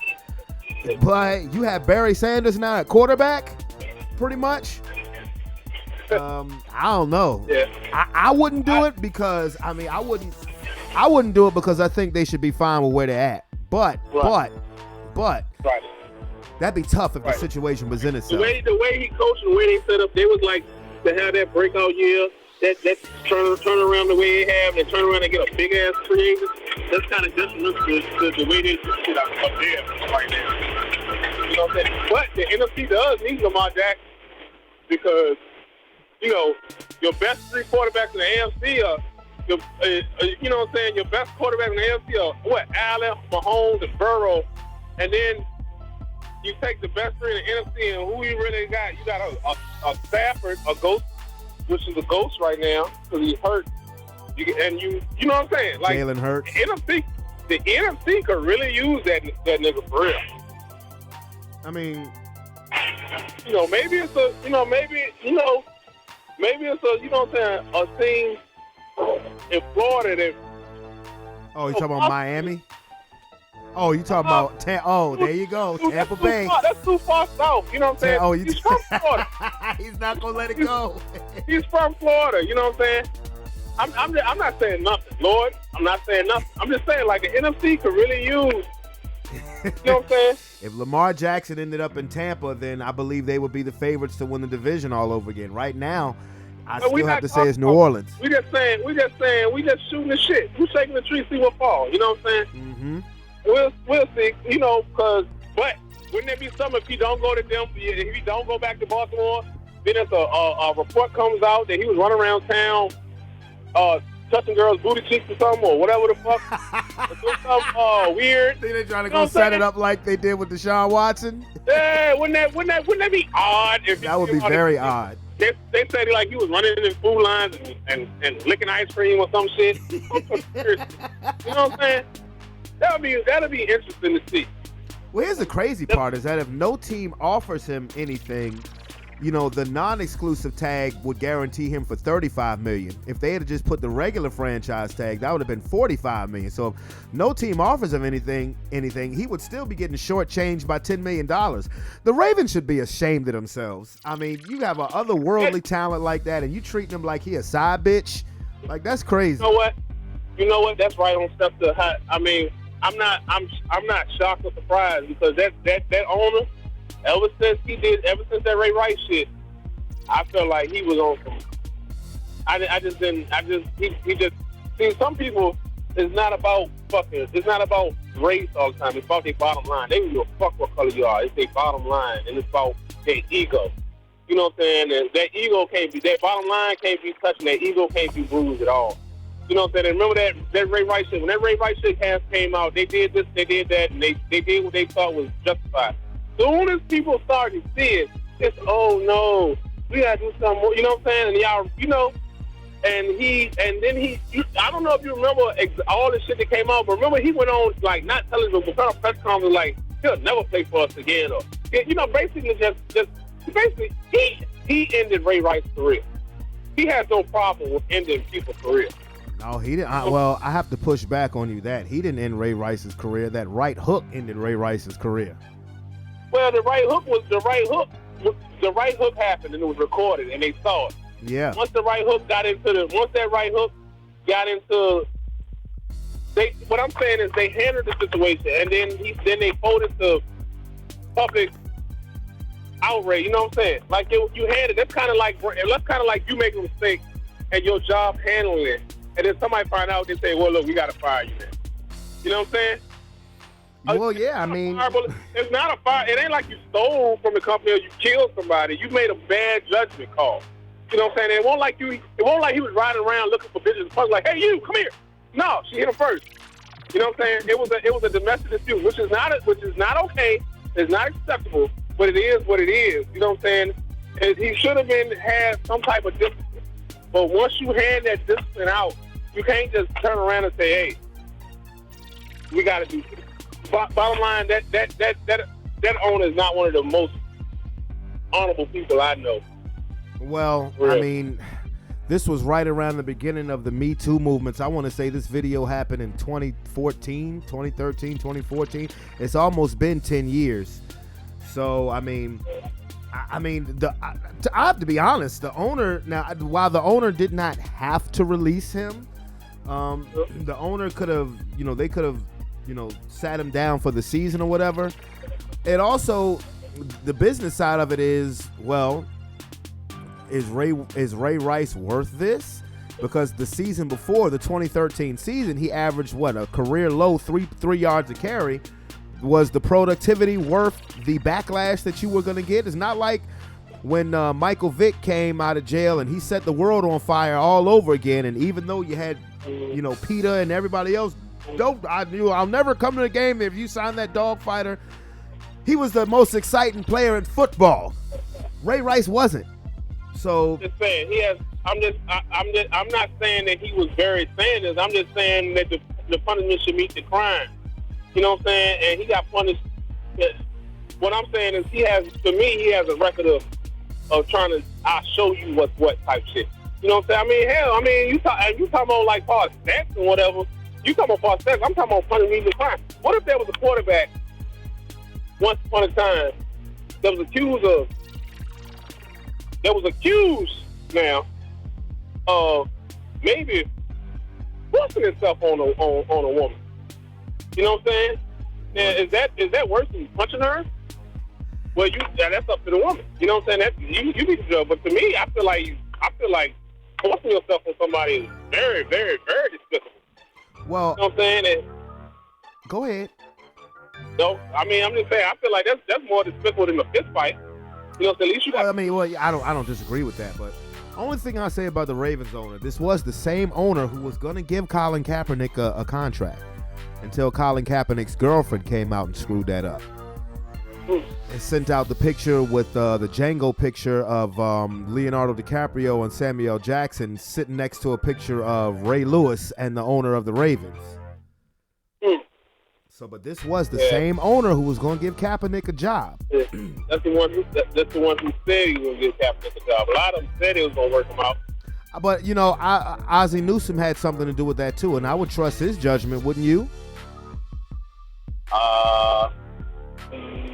But you have Barry Sanders now at quarterback, pretty much. I don't know. Yeah. I wouldn't do it because I wouldn't do it because I think they should be fine with where they're at. But that'd be tough if the situation presented itself. The way he coached and the way they set up, they was like to have that breakout year, that turn around the way they have, and turn around and get a big ass free agent. That's kind of detrimental to the way they do shit up there right now. You know what I'm saying? But the NFC does need Lamar Jackson because, you know, your best three quarterbacks in the AFC are, you know what I'm saying, your best quarterback in the AFC are, Allen, Mahomes, and Burrow. And then you take the best three in the NFC, and who you really got? You got a Stafford, a ghost, which is a ghost right now because he's hurt. You know what I'm saying? Like Jalen Hurts. The NFC could really use that nigga for real. I mean, you know, maybe it's a, you know, maybe it's a, you know what I'm saying, a team in Florida that. Oh, you talking about Miami? Oh, you talking about oh, there you go, Tampa Bay. That's too far south. You know what I'm saying? Oh, he's from Florida. He's not gonna let it go. He's from Florida. You know what I'm saying? I'm not saying nothing, Lord. I'm not saying nothing. I'm just saying, like, the NFC could really use. You know what I'm saying? If Lamar Jackson ended up in Tampa, then I believe they would be the favorites to win the division all over again. Right now, I still have to say it's New Orleans. We just shooting the shit. We're shaking the tree, see what falls. You know what I'm saying? Mm-hmm. We'll see. You know, but wouldn't it be something if he don't go to Denver, if he don't go back to Baltimore, then if a report comes out that he was running around town touching girls' booty cheeks or something, or whatever the fuck. Or something weird. Think they trying to go set it up like they did with Deshaun Watson? Yeah, wouldn't that be odd? That would be very odd. They said like he was running in food lines and licking ice cream or some shit. You know what I'm saying? That'll be interesting to see. Well, here's the crazy part is that if no team offers him anything, you know, the non-exclusive tag would guarantee him for $35 million. If they had just put the regular franchise tag, that would have been $45 million. So if no team offers him anything, he would still be getting shortchanged by $10 million. The Ravens should be ashamed of themselves. I mean, you have a otherworldly talent like that, and you treating him like he a side bitch. Like, that's crazy. You know what? That's right on step to hot. I mean, I'm not shocked or surprised because that owner, ever since that Ray Rice shit, I felt like he was on some. See, some people, it's not about race all the time. It's about their bottom line. They don't give a fuck what color you are. It's their bottom line, and it's about their ego. You know what I'm saying? And that ego that bottom line can't be touched, and that ego can't be bruised at all. You know what I'm saying? And remember that Ray Rice shit? When that Ray Rice shit came out, they did this, they did that, and they did what they thought was justified. Soon as people started to see it, it's, oh no, we gotta do something more. You know what I'm saying? And y'all, you know, and then I don't know if you remember all the shit that came out, but remember he went on, like, not telling them, but kind of press conference like, he'll never play for us again, or, you know, basically he ended Ray Rice's career. He has no problem with ending people's career. No, he didn't. Well, I have to push back on you that he didn't end Ray Rice's career. That right hook ended Ray Rice's career. Well, the right hook happened and it was recorded and they saw it. Yeah. Once that right hook got into, what I'm saying is they handled the situation and then they folded to public outrage. You know what I'm saying? Like you had it. That's kind of like you make a mistake and your job handling it, and then somebody find out and say, "Well, look, we got to fire you now." You know what I'm saying? Well, yeah, I mean, it's not a fire. It ain't like you stole from the company or you killed somebody. You made a bad judgment call. You know what I'm saying? It won't like he was riding around looking for bitches and like, "Hey, you, come here." No, she hit him first. You know what I'm saying? It was a domestic dispute, which is not okay. It's not acceptable, but it is what it is. You know what I'm saying? And he should have had some type of discipline. But once you hand that discipline out, you can't just turn around and say, "Hey, we got to do this." Bottom line, that owner is not one of the most honorable people I know. Well, I mean, this was right around the beginning of the Me Too movements. I want to say this video happened in 2013, 2014. It's almost been 10 years. So, I have to be honest, the owner, now, while the owner did not have to release him, the owner could have, they could have, sat him down for the season or whatever. It also, the business side of it is, well, is Ray Rice worth this? Because the season before, the 2013 season, he averaged a career low 3 yards a carry. Was the productivity worth the backlash that you were going to get? It's not like when Michael Vick came out of jail and he set the world on fire all over again. And even though you had, PETA and everybody else, I'll never come to the game if you sign that dog fighter. He was the most exciting player in football. Ray Rice wasn't. So just saying I'm not saying that he was very saying this. I'm just saying that the punishment should meet the crime. You know what I'm saying? And he got punished. What I'm saying is he has a record of trying to, I'll show you what's what type shit. You know what I'm saying? You talking about like Paul Stacks and whatever. You talking about Paul Stacks. I'm talking about punishment meeting the crime. What if there was a quarterback once upon a time that was accused now of maybe forcing himself on a woman? You know what I'm saying? Now, is that worse than punching her? Well, that's up to the woman. You know what I'm saying? You need to judge. But to me, I feel like forcing yourself on somebody is very, very, very despicable. Well, you know what I'm saying? And, go ahead. No, I'm just saying. I feel like that's more despicable than a fist fight. You know, at least you got. I don't disagree with that, but only thing I say about the Ravens owner, this was the same owner who was going to give Colin Kaepernick a contract until Colin Kaepernick's girlfriend came out and screwed that up. And sent out the picture with the Django picture of Leonardo DiCaprio and Samuel Jackson sitting next to a picture of Ray Lewis and the owner of the Ravens. So, but this was the same owner who was going to give Kaepernick a job. That's the one who said he was going to give Kaepernick a job. A lot of them said it was going to work him out. But, you know, Ozzie Newsome had something to do with that, too, and I would trust his judgment, wouldn't you?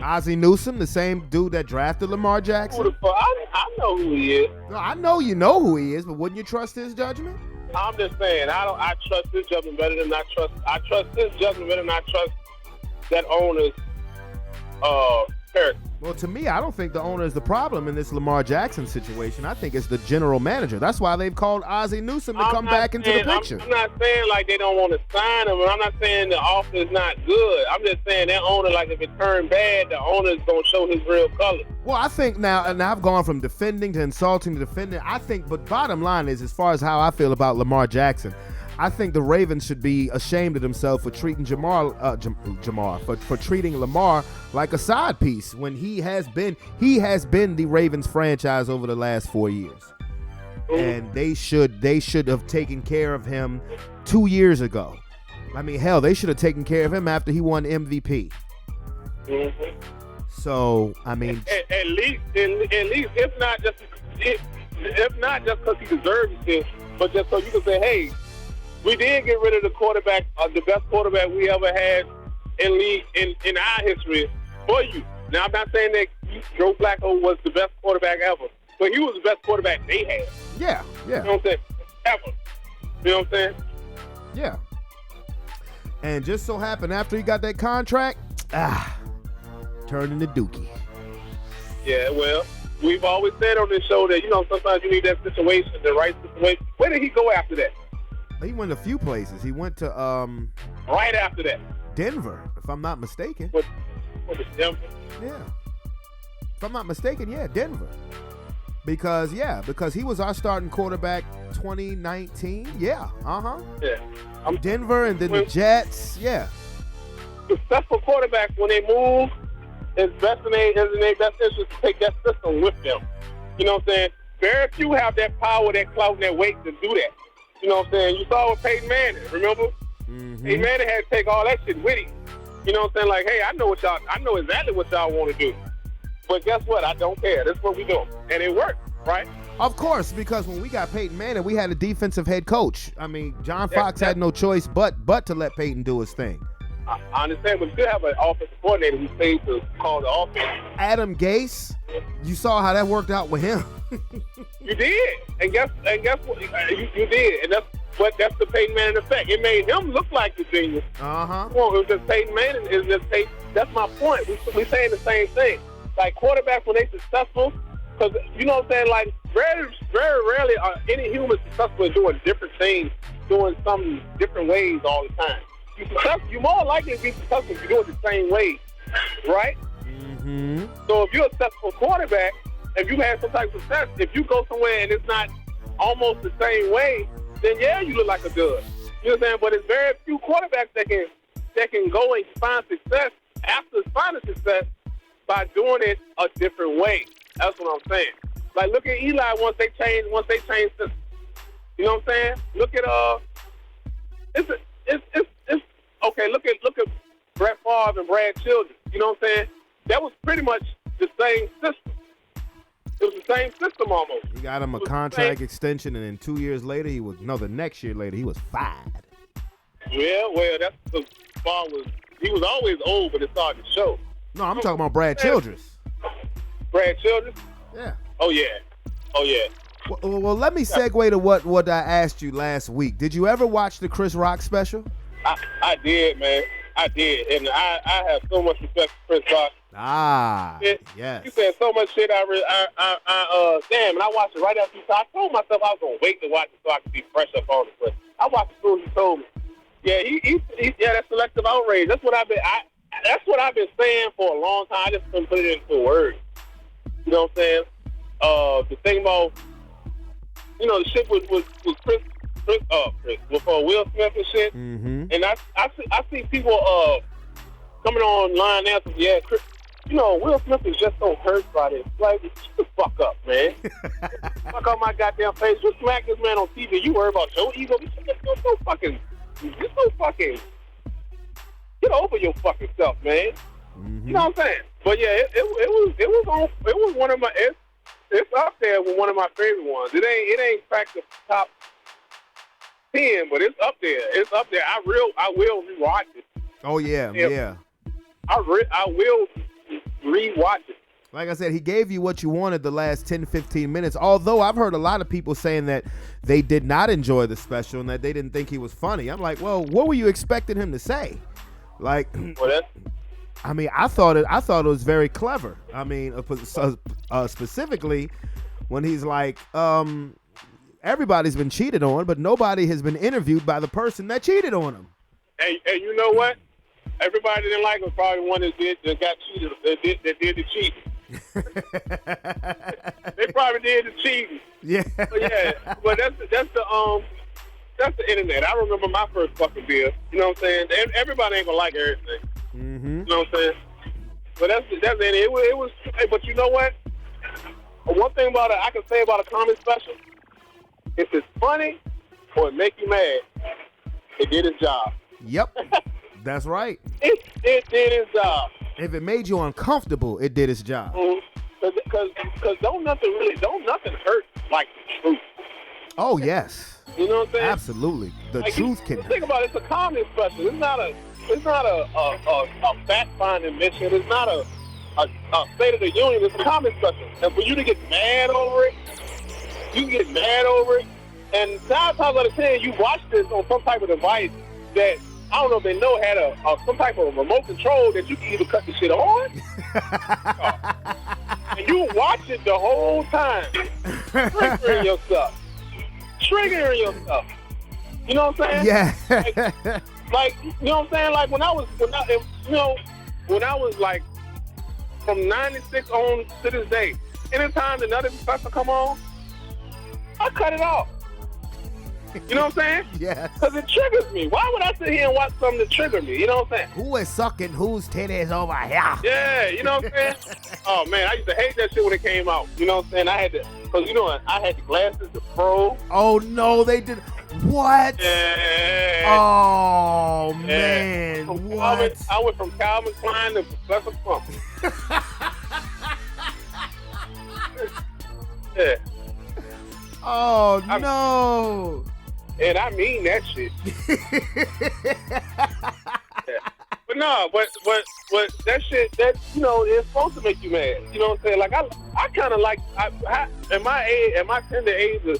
Ozzie Newsome, the same dude that drafted Lamar Jackson? I know who he is. No, I know you know who he is, but wouldn't you trust his judgment? I'm just saying, I trust his judgment better than I trust his judgment better than I trust that owner's character. Well, to me, I don't think the owner is the problem in this Lamar Jackson situation. I think it's the general manager. That's why they've called Ozzie Newsome to come back into the picture. I'm not saying like they don't want to sign him, and I'm not saying the offer is not good. I'm just saying that owner, like if it turned bad, the owner is going to show his real color. Well, I think now, and I've gone from defending to insulting to defending. I think, but bottom line is, as far as how I feel about Lamar Jackson, I think the Ravens should be ashamed of themselves for treating for treating Lamar like a side piece when he has been the Ravens franchise over the last 4 years. And they should have taken care of him 2 years ago. I mean, hell, they should have taken care of him after he won MVP. Mm-hmm. So, I mean, at least, if not just because he deserves it, but just so you can say, hey, we did get rid of the quarterback, the best quarterback we ever had in league in our history for you. Now, I'm not saying that Joe Flacco was the best quarterback ever, but he was the best quarterback they had. Yeah. You know what I'm saying? Ever. You know what I'm saying? Yeah. And just so happened, after he got that contract, turned into Dookie. Yeah, well, we've always said on this show that, you know, sometimes you need that situation, the right situation. Where did he go after that? He went a few places. He went to right after that, Denver, if I'm not mistaken. What was Denver? Yeah. If I'm not mistaken, yeah, Denver. Because he was our starting quarterback 2019. Yeah. Yeah. Denver and then the Jets. Yeah. Successful quarterbacks, when they move, it's best in their best interest to take that system with them. You know what I'm saying? Very few have that power, that clout, and that weight to do that. You know what I'm saying? You saw with Peyton Manning, remember? Mm-hmm. Peyton Manning had to take all that shit with him. You know what I'm saying? Like, hey, I know exactly what y'all want to do. But guess what? I don't care. That's what we do. And it worked, right? Of course, because when we got Peyton Manning, we had a defensive head coach. I mean, John Fox had no choice but to let Peyton do his thing. I understand, but we still have an offensive coordinator who paid to call the offense. Adam Gase, you saw how that worked out with him. You did, and guess what? You did, and that's the Peyton Manning effect. It made him look like the genius. Well, it was just Peyton Manning is just Peyton. That's my point. We saying the same thing. Like quarterbacks when they successful, because you know what I'm saying. Like very, very rarely are any human successful in doing different things, doing some different ways all the time. You're more likely to be successful if you do it the same way, right? Mm-hmm. So if you're a successful quarterback, if you have some type of success, if you go somewhere and it's not almost the same way, then yeah, you look like a dud. You know what I'm saying? But it's very few quarterbacks that can go and find success after finding success by doing it a different way. That's what I'm saying. Like look at Eli once they changed systems. You know what I'm saying? Look at it's okay. Look at Brett Favre and Brad Children. You know what I'm saying? That was pretty much the same system. It was the same system almost. He got him a contract extension, and then 2 years later, the next year later, he was fired. Yeah, well, that's because he was always old, but it started to show. No, I'm talking about Brad Childress. Brad Childress? Yeah. Oh, yeah. Well, let me segue to what I asked you last week. Did you ever watch the Chris Rock special? I did, man. I did, and I have so much respect for Chris Rock. Yes. You said so much shit. And I watched it right after you. So I told myself I was gonna wait to watch it so I could be fresh up on it. But I watched it as soon as he told me. Yeah, that's selective outrage. That's what I've been saying for a long time. I just couldn't put it into words. You know what I'm saying? The thing about the shit with Chris with Will Smith and shit. Mm-hmm. And I see people coming online now saying, yeah, Chris, Will Smith is just so hurt by this. Like, shut the fuck up, man. Fuck on my goddamn face. You smack this man on TV. You worry about your ego. You're so fucking get over your fucking self, man. Mm-hmm. You know what I'm saying? But yeah, it was one of my it's up there with one of my favorite ones. It ain't cracked the top 10, but it's up there. It's up there. I will rewatch it. Oh yeah. I will rewatch it. Like I said, he gave you what you wanted the last 10, 15 minutes. Although I've heard a lot of people saying that they did not enjoy the special and that they didn't think he was funny. I'm like, well, what were you expecting him to say? Like, I mean, I thought it was very clever. I mean, specifically when he's like, everybody's been cheated on, but nobody has been interviewed by the person that cheated on him. Hey, you know what? Everybody didn't like him. Probably one that got cheated. That did the cheating. They probably did the cheating. Yeah. But that's the internet. I remember my first fucking bill. You know what I'm saying? Everybody ain't gonna like everything. Mm-hmm. You know what I'm saying? But that's it. It was. Hey, but you know what? One thing about it, I can say about a comedy special, if it's funny or it make you mad, it did its job. Yep. That's right. It did its job. If it made you uncomfortable, it did its job. Because don't nothing hurt like the truth. Oh yes. You know what I'm saying? Absolutely. The truth can. Think about it. It's a comedy special. It's not a fact finding mission. It's not a State of the Union. It's a comedy special. And for you to get mad over it, you can get mad over it. And 9 times out of 10, you watch this on some type of device that I don't know if they know had some type of remote control that you can either cut the shit on, and you watch it the whole time, triggering yourself. You know what I'm saying? Yeah. like you know what I'm saying? Like when I was like from '96 on to this day, anytime another professor come on, I cut it off. You know what I'm saying? Yes. Because it triggers me. Why would I sit here and watch something that trigger me? You know what I'm saying? Who is sucking whose titties over here? Yeah, you know what I'm saying? Oh, man, I used to hate that shit when it came out. You know what I'm saying? I had the glasses, the Pro. Oh, no, they did. What? Yeah. Oh, Yeah. man. What? I went from Calvin Klein to Professor Plum. Yeah. Oh, no. And I mean that shit. Yeah. But no, but that shit, that, you know, it's supposed to make you mad. You know what I'm saying? Like, I kind of like, at my tender age of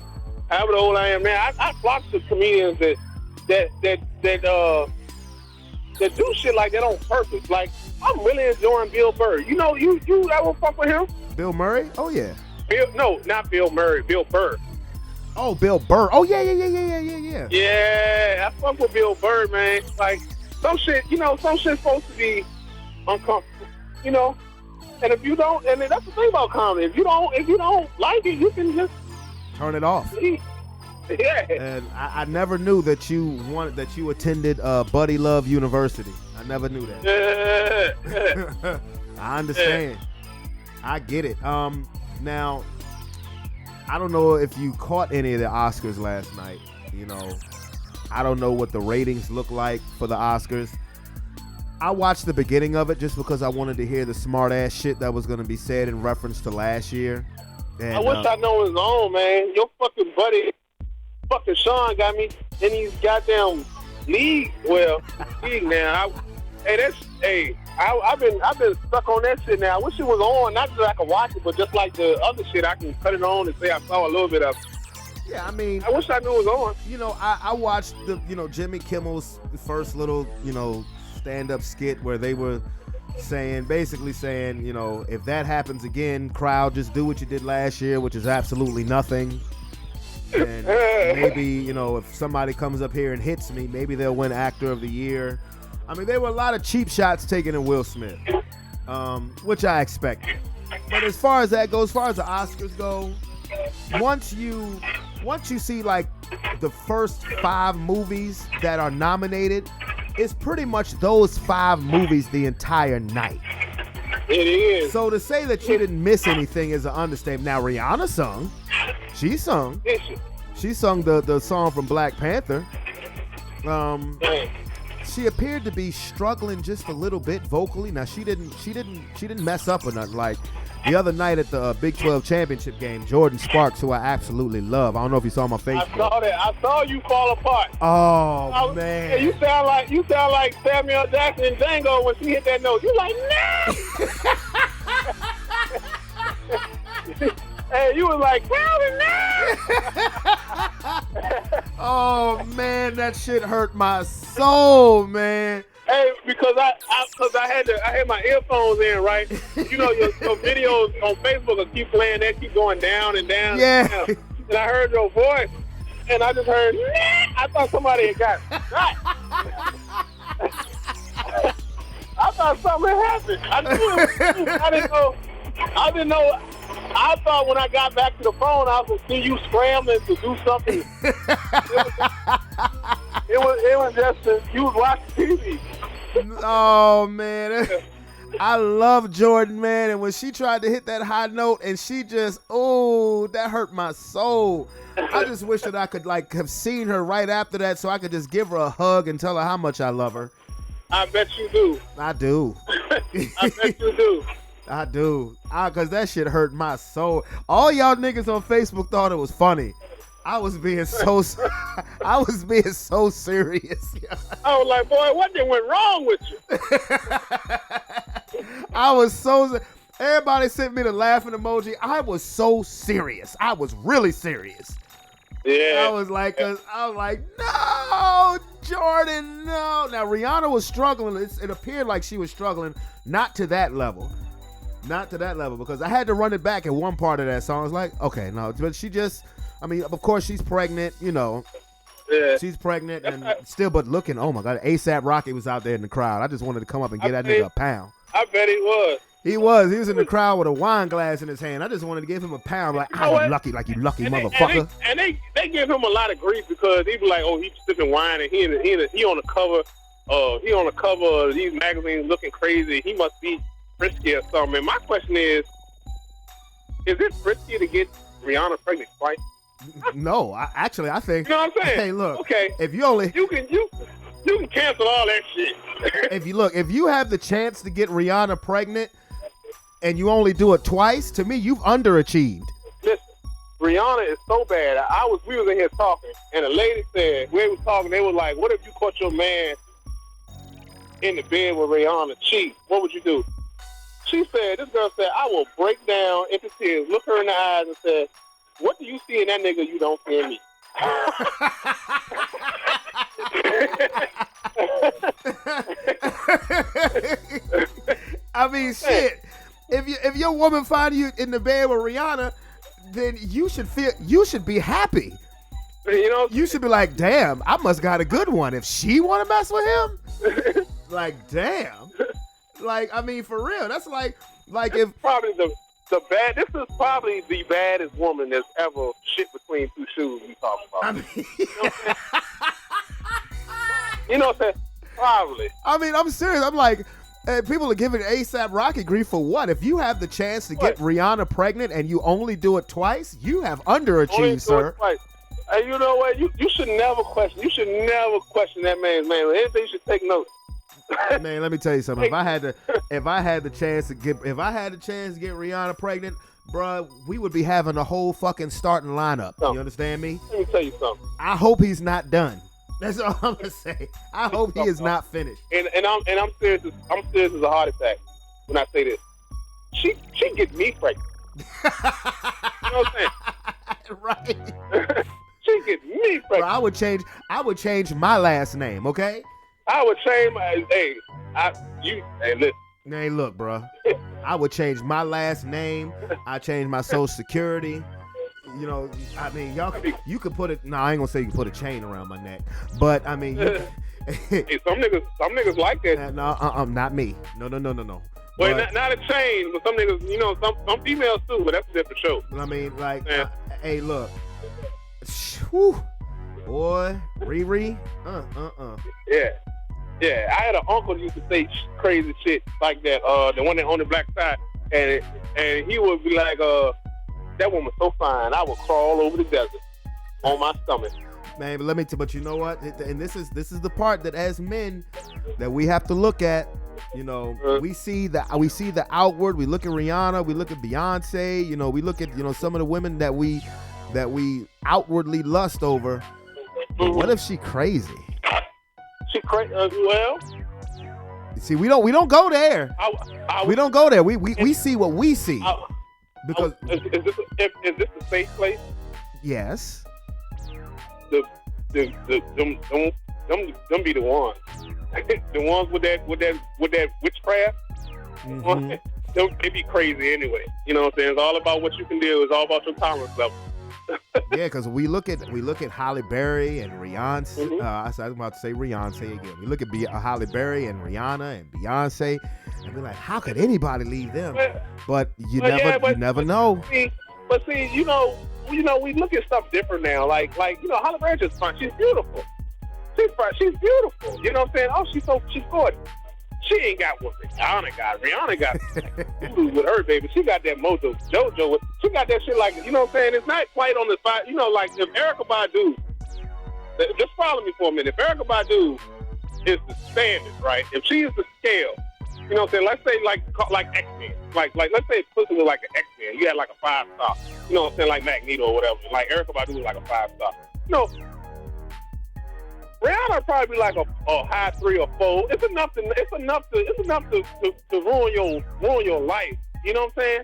however old I am now, I flock to comedians that do shit like that on purpose. Like, I'm really enjoying Bill Burr. You know, you ever fuck with him? Bill Murray? Oh, yeah. No, not Bill Murray, Bill Burr. Oh, Bill Burr. Oh, yeah. Yeah, I fuck with Bill Burr, man. Like, some shit's supposed to be uncomfortable, you know? And if you don't, and that's the thing about comedy, if you don't like it, you can just turn it off. leave. Yeah. And I never knew that you attended Buddy Love University. I never knew that. Yeah. I understand. I get it. Now, I don't know if you caught any of the Oscars last night. You know, I don't know what the ratings look like for the Oscars. I watched the beginning of it just because I wanted to hear the smart ass shit that was going to be said in reference to last year. And, I wish I know his own, man. Your fucking buddy, fucking Sean, got me in these goddamn league. Well, league now. I've been stuck on that shit now. I wish it was on, not just I could watch it, but just like the other shit, I can cut it on and say I saw a little bit of it. Yeah, I mean, I wish I knew it was on. You know, I watched Jimmy Kimmel's first little, stand-up skit where they were basically saying, if that happens again, crowd, just do what you did last year, which is absolutely nothing. And maybe, if somebody comes up here and hits me, maybe they'll win Actor of the Year. I mean, there were a lot of cheap shots taken in Will Smith, which I expected. But as far as that goes, as far as the Oscars go, once you see like the first 5 movies that are nominated, it's pretty much those 5 movies the entire night. It is. So to say that you didn't miss anything is an understatement. Now Rihanna sung. She sung the song from Black Panther. she appeared to be struggling just a little bit vocally. Now she didn't mess up or nothing. Like the other night at the Big 12 championship game, Jordan Sparks, who I absolutely love. I don't know if you saw my Facebook. I saw that. I saw you fall apart. Oh man! Yeah, you sound like Samuel Jackson and Django when she hit that note. You like no. Hey, you was like Calvin no. Oh man, that shit hurt my soul, man. Hey, because I had my earphones in, right? You know your videos on Facebook will keep playing, they keep going down and down. Yeah. And down. And I heard your voice, and I just heard. I thought somebody had got shot. I thought something had happened. I knew it was you. I didn't know. I thought when I got back to the phone, I was going to see you scrambling to do something. It was just you was watching TV. Oh man, I love Jordan, man. And when she tried to hit that high note, and she just, that hurt my soul. I just wish that I could have seen her right after that, so I could just give her a hug and tell her how much I love her. I bet you do. I do. I bet you do. I do. Because that shit hurt my soul. All y'all niggas on Facebook thought it was funny. I was being so serious. I was like, boy, what done went wrong with you? I was so. Everybody sent me the laughing emoji. I was so serious. I was really serious. Yeah. I was like, no, Jordan, no. Now Rihanna was struggling. It appeared like she was struggling, not to that level. Not to that level, because I had to run it back at one part of that song. I was like, okay, no, but she just, of course she's pregnant, Yeah. She's pregnant and still, but looking, oh my God, A$AP Rocky was out there in the crowd. I just wanted to come up and get that nigga a pound. I bet he was. He was in the crowd with a wine glass in his hand. I just wanted to give him a pound, like, you lucky motherfucker. And they give him a lot of grief because he be like, oh, he's sipping wine and he on the cover, he on the cover of these magazines looking crazy. He must be risky or something. And my question is it risky to get Rihanna pregnant twice? No, I think. You know what I'm saying? Hey, look. Okay. If you can cancel all that shit. if you have the chance to get Rihanna pregnant and you only do it twice, to me you've underachieved. Listen, Rihanna is so bad. We was in here talking, and a lady said, we was talking, they were like, what if you caught your man in the bed with Rihanna cheat? What would you do? This girl said, I will break down into tears, look her in the eyes and say, what do you see in that nigga you don't see in me? Shit. If your woman find you in the bed with Rihanna, then you should be happy. You know, you should be like, damn, I must got a good one. If she want to mess with him, like, damn. Like, for real, that's like if probably this is probably the baddest woman that's ever shit between two shoes we talk about. You know what I'm saying? Probably. I'm serious. I'm like, people are giving A$AP Rocky grief for what? If you have the chance to get Rihanna pregnant and you only do it twice, you have underachieved, sir. And you know what? You should never question. You should never question that man's man. Anything, you should take note. Man, let me tell you something. If I had the chance to get Rihanna pregnant, bruh, we would be having the whole fucking starting lineup. You understand me? Let me tell you something. I hope he's not done. That's all I'm gonna say. I hope he is not finished. And I'm serious. I'm serious as a heart attack when I say this. She gets me pregnant. You know what I'm saying? Right. She gets me pregnant. Bro, I would change my last name. Okay. I would change my listen. Hey, look, bro. I would change my last name. I change my social security. You know, you could put it. No, I ain't gonna say you can put a chain around my neck, but hey, some niggas like that. No, not me. No. Well, not a chain, but some niggas, some females too, but that's a different show. Hey, look. Whew. Boy, Riri. Yeah, I had an uncle who used to say crazy shit like that. The one that owned the black side, and he would be like, "That woman's so fine, I would crawl over the desert on my stomach." Man, but but you know what? And this is the part that as men that we have to look at. You know, we see the outward. We look at Rihanna. We look at Beyonce. You know, we look at some of the women that we outwardly lust over. But what if she crazy? She crazy. Well, see, we don't go there. We don't go there. We see what we see. Because is this a safe place? Yes. Them be the ones. The ones with that witchcraft. Mm-hmm. They be crazy anyway. You know what I'm saying? It's all about what you can do. It's all about your tolerance level. Yeah, because we look at Halle Berry and Rihanna. Mm-hmm. I was about to say Beyonce again. We look at Halle Berry and Rihanna and Beyonce, and we're like, how could anybody leave them? But you never know. See, we look at stuff different now. Like Halle Berry just fine. She's beautiful. She's beautiful. You know what I'm saying? Oh, she's gorgeous. She ain't got what Rihanna got. Rihanna got with her, baby. She got that mojo. JoJo, she got that shit like, you know what I'm saying? It's not quite on the spot. You know, like if Erykah Badu, just follow me for a minute. If Erykah Badu is the standard, right? If she is the scale, you know what I'm saying? Let's say like X-Men. Like let's say Pussy was like an X-Men. You had like a 5-star. You know what I'm saying? Like Magneto or whatever. Like Erykah Badu was like a 5-star. You know, Rihanna probably be like a high 3 or 4. It's enough to ruin your life. You know what I'm saying?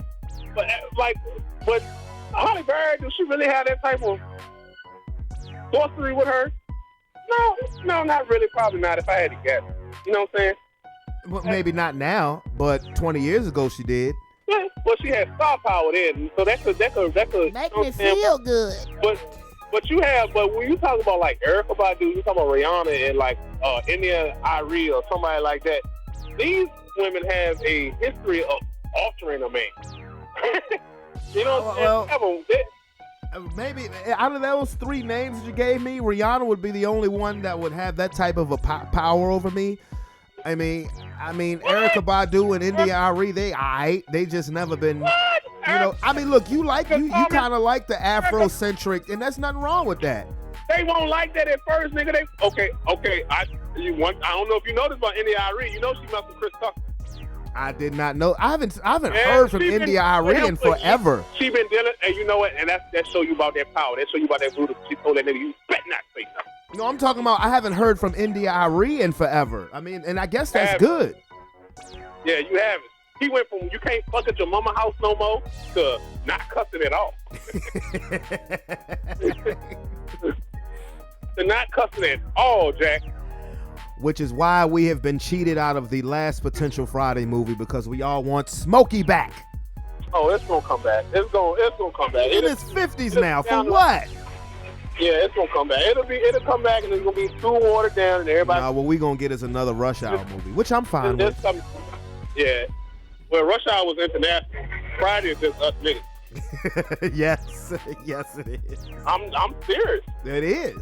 But Halle Berry, does she really have that type of sorcery with her? No, not really. Probably not. If I had to guess, you know what I'm saying? Well, maybe not now, but 20 years ago she did. Yeah, well, she had star power then, so that could make me feel good. But when you talk about like Erykah Badu, you talk about Rihanna and like India Arie or somebody like that. These women have a history of altering a man. You know what I'm saying? Maybe out of those 3 names that you gave me, Rihanna would be the only one that would have that type of a power over me. I mean, Erykah Badu and India Arie, they just never been. You know, I mean, look, you kind of like the Afrocentric, and there's nothing wrong with that. They won't like that at first, nigga. Okay. I don't know if you noticed about India Arie. You know she messed with Chris Tucker. I did not know. I haven't heard from India Arie in forever. She been dealing, and you know what? And that show you about that power. That show you about that voodoo. She told that nigga, you better not say something. No, I'm talking about I haven't heard from India Arie in forever. I mean, and I guess that's good. Yeah, you haven't. He went from you can't fuck at your mama house no more to not cussing at all. To not cussing at all, Jack. Which is why we have been cheated out of the last Potential Friday movie because we all want Smokey back. Oh, it's gonna come back. It's gonna come back. In his 50s now. For what? Yeah, it's gonna come back. It'll come back and it's gonna be too watered down and everybody. Nah, what we gonna get is another Rush Hour movie, which I'm fine with. Yeah. Well, Rush Hour was international. Friday is just us niggas. Yes, it is. I'm serious. It is.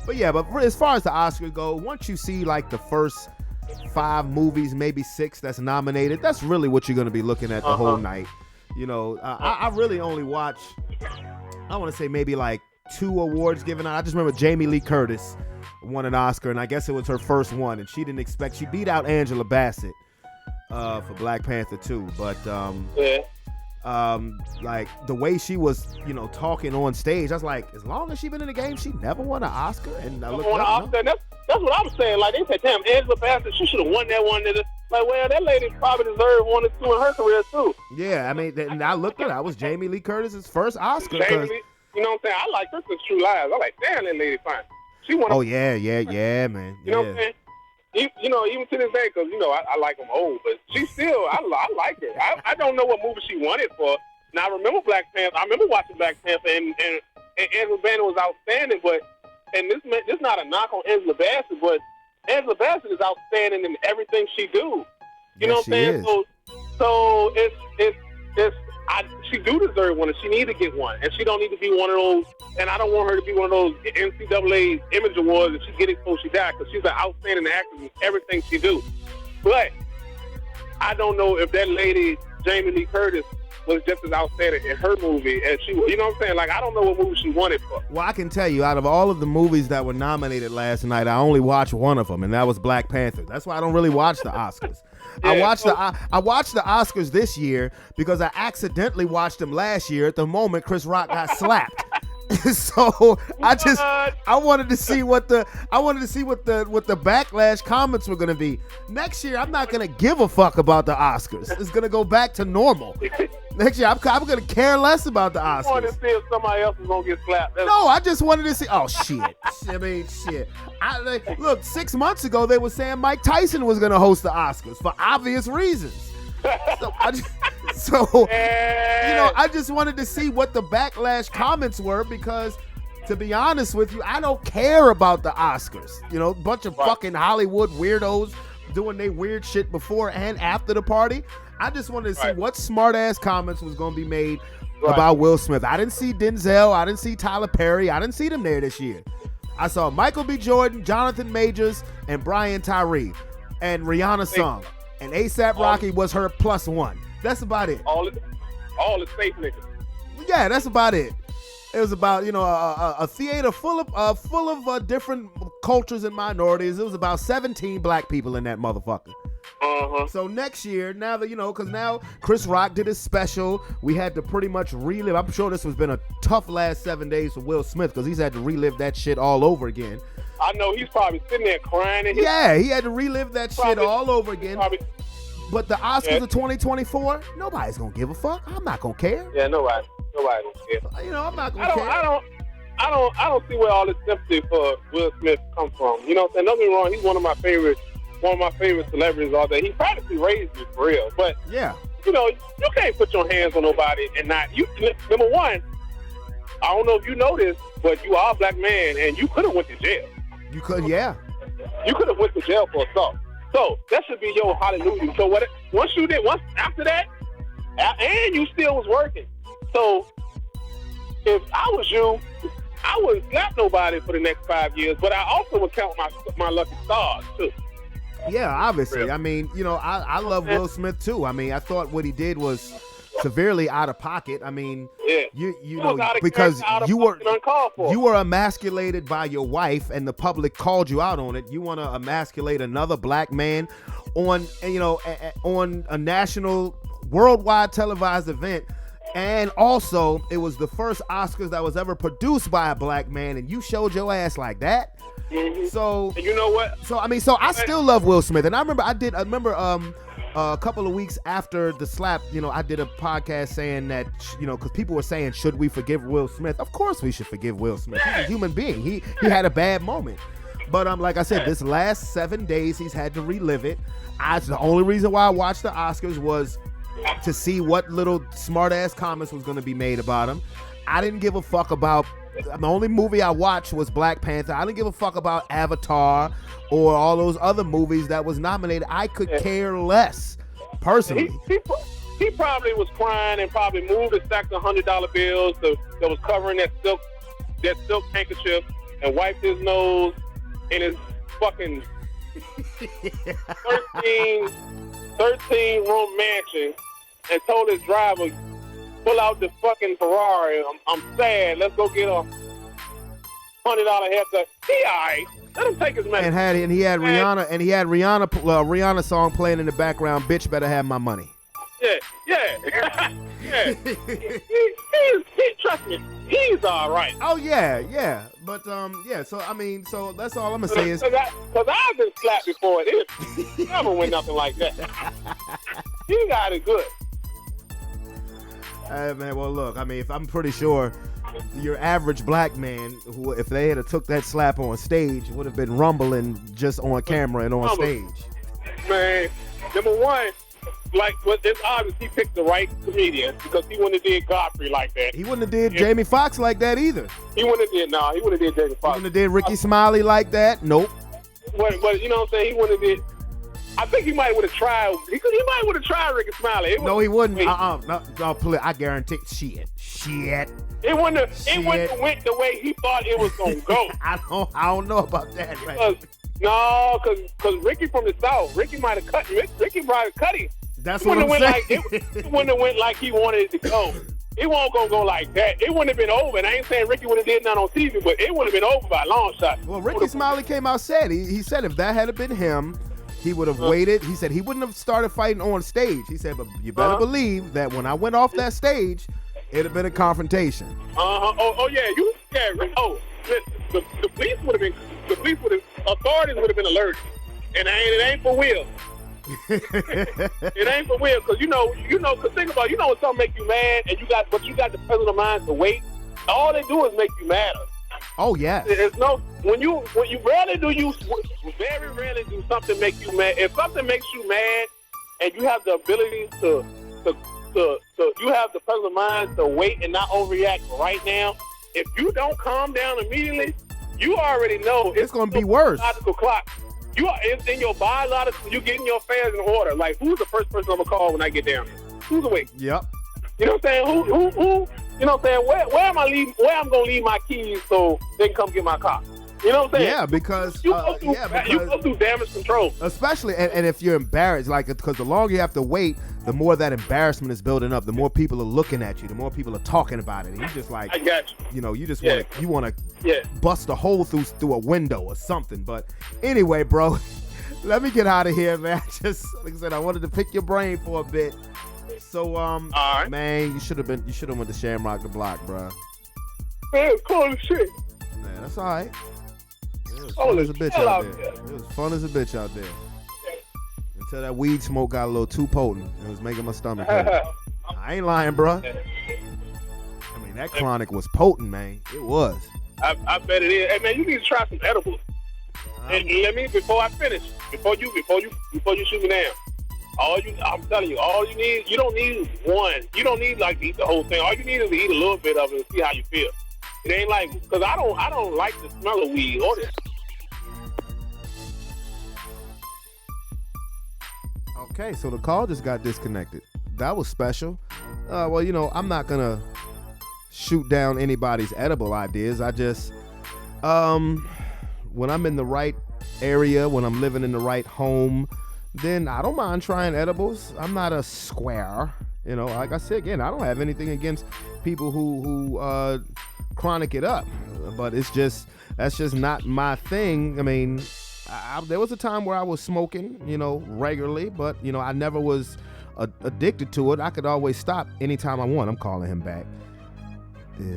But yeah, but as far as the Oscars go, once you see like the first 5 movies, maybe 6 that's nominated, that's really what you're gonna be looking at the whole night. You know, I really only watch. I want to say maybe like 2 awards given out. I just remember Jamie Lee Curtis won an Oscar, and I guess it was her first one, and she didn't expect. She beat out Angela Bassett for Black Panther 2, but like the way she was, talking on stage, I was like, as long as she been in the game, she never won an Oscar. And I looked up, that's what I was saying. Like they said, damn, Angela Bassett, she should have won that one. Like, well, that lady probably deserved 1 or 2 in her career too. Yeah, I mean, and I looked at it. That was Jamie Lee Curtis's first Oscar. You know what I'm saying? I like her since True Lies. I like, damn, that lady fine. She won. Oh yeah, man. You know what I'm saying? Even to this day, because I like them old, but she still, I like her. I don't know what movie she won it for. Now I remember Black Panther. I remember watching Black Panther, and Angela Bassett was outstanding. But this not a knock on Angela Bassett, but Angela Bassett is outstanding in everything she do. You know what I'm saying? So she do deserve one, and she need to get one, and she don't need to be one of those. And I don't want her to be one of those NCAA Image Awards and she get it before she died, because she's an outstanding actress in everything she do. But I don't know if that lady Jamie Lee Curtis was just as outstanding in her movie as she was. You know what I'm saying? Like, I don't know what movie she won it for. Well, I can tell you, out of all of the movies that were nominated last night, I only watched one of them, and that was Black Panther. That's why I don't really watch the Oscars. I watched the Oscars this year because I accidentally watched them last year at the moment Chris Rock got slapped. So I wanted to see what the backlash comments were gonna be. Next year, I'm not gonna give a fuck about the Oscars. It's gonna go back to normal. Next year, I'm gonna care less about the Oscars. I wanted to see if somebody else was gonna get slapped. No, I just wanted to see. Oh shit! Shit. Look, 6 months ago they were saying Mike Tyson was gonna host the Oscars for obvious reasons. I just wanted to see what the backlash comments were because, to be honest with you, I don't care about the Oscars. You know, bunch of fucking Hollywood weirdos doing their weird shit before and after the party. I just wanted to see what smart ass comments was going to be made about Will Smith. I didn't see Denzel. I didn't see Tyler Perry. I didn't see them there this year. I saw Michael B. Jordan, Jonathan Majors, and Brian Tyree, and Rihanna sung. And A$AP Rocky was her +1. That's about it. All the safe niggas. Yeah, that's about it. It was about, a theater full of different cultures and minorities. It was about 17 black people in that motherfucker. Uh-huh. So next year, now that, because now Chris Rock did his special, we had to pretty much relive. I'm sure this has been a tough last 7 days for Will Smith because he's had to relive that shit all over again. I know he's probably sitting there crying. Yeah, he had to relive that shit all over again. But the Oscars of 2024, nobody's gonna give a fuck. I'm not gonna care. Yeah, nobody gonna care. I'm not gonna care. I don't see where all this sympathy for Will Smith comes from. You know what I'm saying? Don't get me wrong, he's one of my favorite celebrities all day. He practically raised me for real. But yeah, you can't put your hands on nobody and not number one, I don't know if you know this, but you are a black man and you could have went to jail. You could, yeah. You could have went to jail for assault. So that should be your hallelujah. So once after that, and you still was working. So if I was you, I wouldn't slap nobody for the next 5 years, but I also would count my lucky stars too. Yeah, obviously. Really? I mean, I love Will Smith too. I mean, I thought what he did was severely out of pocket. I mean, because you were emasculated by your wife and the public called you out on it. You want to emasculate another black man on a national worldwide televised event. And also, it was the first Oscars that was ever produced by a black man, and you showed your ass like that. Mm-hmm. So, and you know what? I still love Will Smith, and I remember a couple of weeks after the slap, I did a podcast saying that, because people were saying, should we forgive Will Smith? Of course we should forgive Will Smith. He's a human being. He had a bad moment. But like I said, this last 7 days, he's had to relive it. The only reason why I watched the Oscars was to see what little smart-ass comments was going to be made about him. I didn't give a fuck about... The only movie I watched was Black Panther. I didn't give a fuck about Avatar or all those other movies that was nominated. I could care less, personally. He probably was crying and probably moved a stack of $100 bills that was covering that silk handkerchief and wiped his nose in his fucking 13-room mansion and told his driver, pull out the fucking Ferrari. I'm sad. Let's go get a $100 haircut. He all right. Let him take his medicine. And he had Rihanna song playing in the background. Bitch better have my money. Yeah. Trust me, he's all right. Oh yeah. But so that's all I'm gonna say is because I've been slapped before. It never went nothing like that. He got it good. Hey, man, well, look, if I'm pretty sure your average black man, who, if they had took that slap on stage, would have been rumbling just on camera and on stage. Man, number one, it's obvious he picked the right comedian because he wouldn't have did Godfrey like that. He wouldn't have did Jamie Foxx like that either. He wouldn't have did Jamie Foxx. He wouldn't have did Ricky Smiley like that. Nope. But you know what I'm saying? He wouldn't have did. I think he might would have tried. He might would have tried Ricky Smiley. No, he wouldn't. No, I guarantee. Shit. It wouldn't have went the way he thought it was gonna go. I don't know about that, right? No, because Ricky from the South. Ricky might have cut him. That's it what I'm wouldn't saying. have went like it wouldn't have went like he wanted it to go. It won't go like that. It wouldn't have been over. And I ain't saying Ricky would have did nothing on TV, but it would have been over by a long shot. Well, Ricky Smiley came out said he said if that had been him, he would have waited. He said he wouldn't have started fighting on stage. He said, but you better believe that when I went off that stage, it'd have been a confrontation. Oh yeah, the police would have been. Authorities would have been alerted, and it ain't for Will. It ain't for Will, because because think about it, when something make you mad, and you got the presence of mind to wait. All they do is make you madder. Oh yeah. There's very rarely do something make you mad. If something makes you mad, and you have the ability to you have the presence of mind to wait and not overreact right now. If you don't calm down immediately, you already know it's going to be worse. Biological clock. You are in your biological. You getting your affairs in order. Like, who's the first person I'm gonna call when I get down? Who's awake? Yep. You know what I'm saying? Who? You know what I'm saying? Where am I leaving? Where I'm gonna leave my keys so they can come get my car? You know what I'm saying? Yeah, because you go through damage control. Especially, and if you're embarrassed, like, because the longer you have to wait, the more that embarrassment is building up. The more people are looking at you. The more people are talking about it. And you just like, I got you. You know, you just want to bust a hole through a window or something. But anyway, bro, let me get out of here, man. Just like I said, I wanted to pick your brain for a bit. So, all right. Man, you should have went to Shamrock the Block, bro. Man, cool as shit. Man, that's all right. It was fun as a bitch out there. It was fun as a bitch out there. Until that weed smoke got a little too potent. It was making my stomach hurt. I ain't lying, bro. I mean, that chronic was potent, man. It was. I bet it is. Hey, man, you need to try some edibles. And let me, before I finish, before you shoot me down, I'm telling you, you don't need one. You don't need like to eat the whole thing. All you need is to eat a little bit of it and see how you feel. It ain't like, because I don't like the smell of weed or this. Okay, so the call just got disconnected. That was special. Well, I'm not going to shoot down anybody's edible ideas. I just, when I'm in the right area, when I'm living in the right home, then I don't mind trying edibles. I'm not a square. Like I said, again, I don't have anything against people who chronic it up. But that's just not my thing. I mean, there was a time where I was smoking, regularly, but, I never was addicted to it. I could always stop anytime I want. I'm calling him back. Yeah.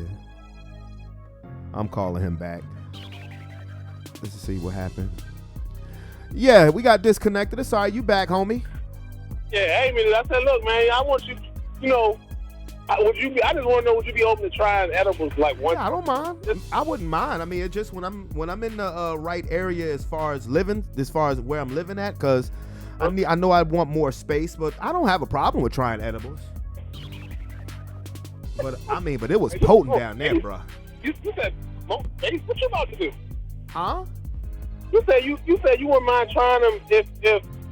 I'm calling him back. Let's see what happened. Yeah, we got disconnected. It's all right. You back, homie. Yeah, hey, man, I said, look, man, I want you, I just want to know, would you be open to trying edibles like once? Yeah, I don't mind. I wouldn't mind. I mean, it's just when I'm in the right area as far as where I'm living at, because I know I want more space, but I don't have a problem with trying edibles. But it was potent down there, bro. You said more space. What you about to do? Huh? You said you wouldn't mind trying them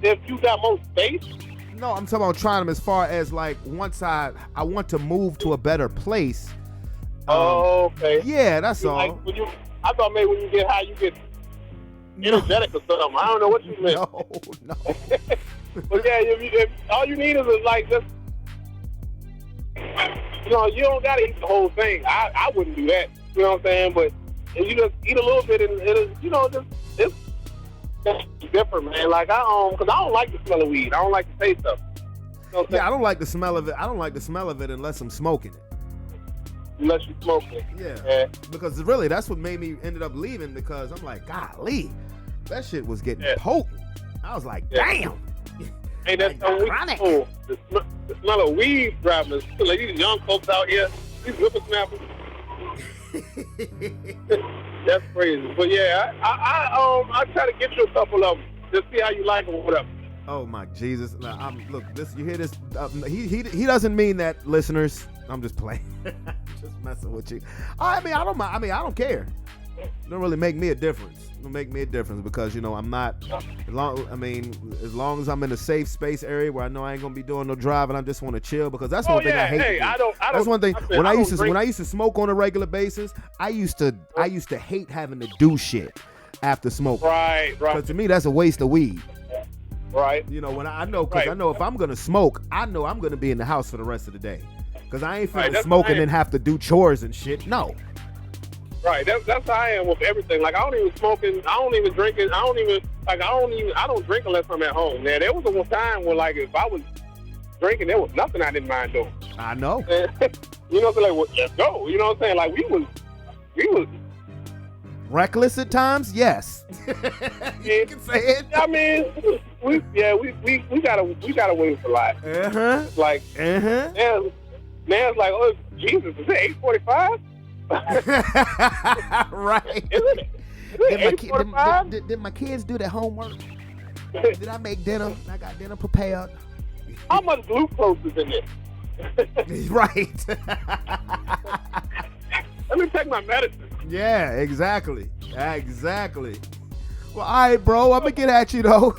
if you got more space. No, I'm talking about trying them as far as like once I want to move to a better place. Okay. Yeah, that's all. Like I thought maybe when you get high, you get energetic or something. I don't know what you meant. No. But yeah, if all you need is like just, you don't gotta eat the whole thing. I wouldn't do that. You know what I'm saying? But if you just eat a little bit, and it's different, man. Like because I don't like the smell of weed. I don't like the taste of it. You know what I'm saying? I don't like the smell of it. I don't like the smell of it unless I'm smoking it. Unless you smoke it. Yeah. Because really, that's what made me ended up leaving, because I'm like, golly, that shit was getting potent. I was like, damn. Hey, that's the smell of weed driving us. Like these young folks out here, these whippersnappers. That's crazy. But yeah, I try to get you a couple of them. Just see how you like them or whatever. Oh my Jesus! Now, look, this, you hear this? He doesn't mean that, listeners. I'm just playing, just messing with you. I mean, I don't mind. I mean, I don't care. It don't really make me a difference. It don't make me a difference because I'm not. As long as I'm in a safe space area where I know I ain't gonna be doing no driving, I just want to chill, because that's one thing I hate. Hey, that's one thing. When I used to smoke on a regular basis, I used to hate having to do shit after smoking. Right. Because to me, that's a waste of weed. Right. You know, when I know, because I know if I'm gonna smoke, I know I'm gonna be in the house for the rest of the day. Because I ain't finna smoke and then have to do chores and shit. No. Right. That's how I am with everything. Like, I don't even smoking. I don't even drinking. I don't drink unless I'm at home. Now, there was a time where, like, if I was drinking, there was nothing I didn't mind doing. I know. You know what I'm saying? Like, well, let's go. You know what I'm saying? Like, we was reckless at times, yes. You can say it. I mean, we gotta wait for life. Like, now it's like, oh Jesus, is it 8:45? Right. Isn't it? Did my kids do their homework? Did I make dinner? I got dinner prepared. How much glucose is in this? Right. Let me take my medicine. Yeah, exactly. Well, all right, bro. I'm gonna get at you though.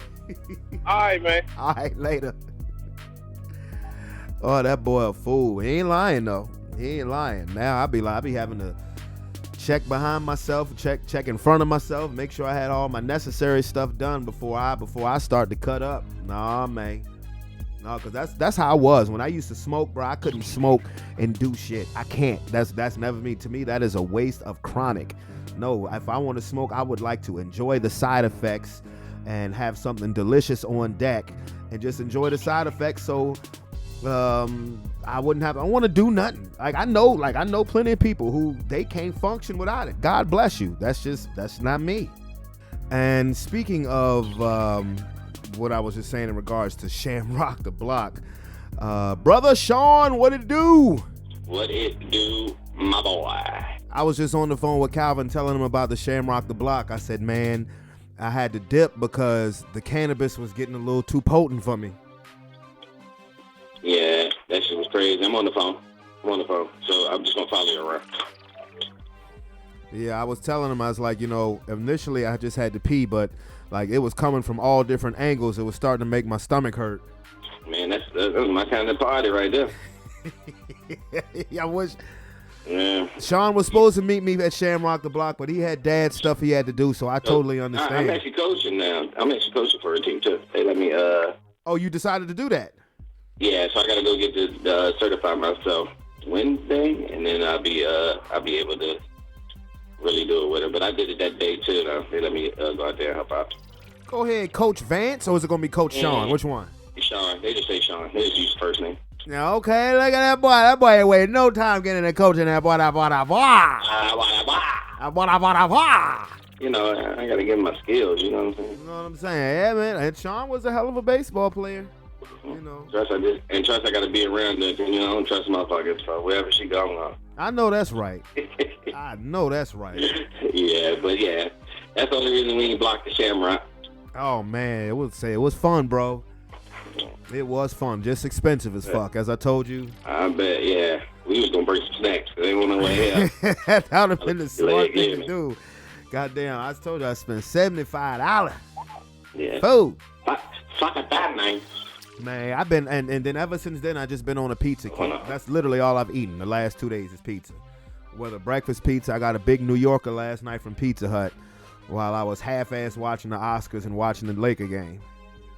All right, man. All right, later. Oh, that boy a fool. He ain't lying though. He ain't lying. Now I be having to check behind myself, check in front of myself, make sure I had all my necessary stuff done before I start to cut up. Nah, man. No, because that's how I was. When I used to smoke, bro, I couldn't smoke and do shit. I can't. That's never me. To me, that is a waste of chronic. No, if I want to smoke, I would like to enjoy the side effects and have something delicious on deck and just enjoy the side effects. So I want to do nothing. I know plenty of people who they can't function without it. God bless you. That's not me. And speaking of what I was just saying in regards to Shamrock the Block, brother Sean, what it do? What it do, my boy? I was just on the phone with Calvin telling him about the Shamrock the Block. I said, man, I had to dip because the cannabis was getting a little too potent for me. Yeah, that shit was crazy. I'm on the phone, so I'm just gonna follow you around. Yeah, I was telling him, I was like, initially I just had to pee, but like it was coming from all different angles. It was starting to make my stomach hurt. Man, that was my kind of party right there. I wish. Yeah. Sean was supposed to meet me at Shamrock the Block, but he had dad stuff he had to do, so I totally understand. I'm actually coaching now. I'm actually coaching for a team too. They let me. Oh, you decided to do that? Yeah, so I gotta go get this certify myself Wednesday, and then I'll be able to really do it with her. But I did it that day too. Though. They let me go out there and help out. Go ahead, Coach Vance, or is it gonna be Coach Sean? Which one? Sean. They just say Sean. They just use first name. Yeah, okay, look at that boy. That boy ain't waiting no time getting a coach in that boy. You know, I gotta give him my skills. You know what I'm saying? You know what I'm saying? Yeah, man. And Sean was a hell of a baseball player. Trust I gotta be around her. I don't trust motherfuckers. So wherever she go, I'm going. I know that's right. I know that's right. Yeah, but yeah, that's the only reason we didn't block the Shamrock. Oh man, it was fun, bro. It was fun, just expensive as fuck, as I told you. I bet, yeah. We was gonna bring some snacks. They won't know what hell. That would have been the smart thing to do. Goddamn, I told you I spent $75. Yeah. Food. Fuck at that, man. Man, I've been, and then ever since then, I just been on a pizza kick. That's literally all I've eaten the last 2 days is pizza. Whether breakfast pizza, I got a big New Yorker last night from Pizza Hut while I was half-ass watching the Oscars and watching the Laker game.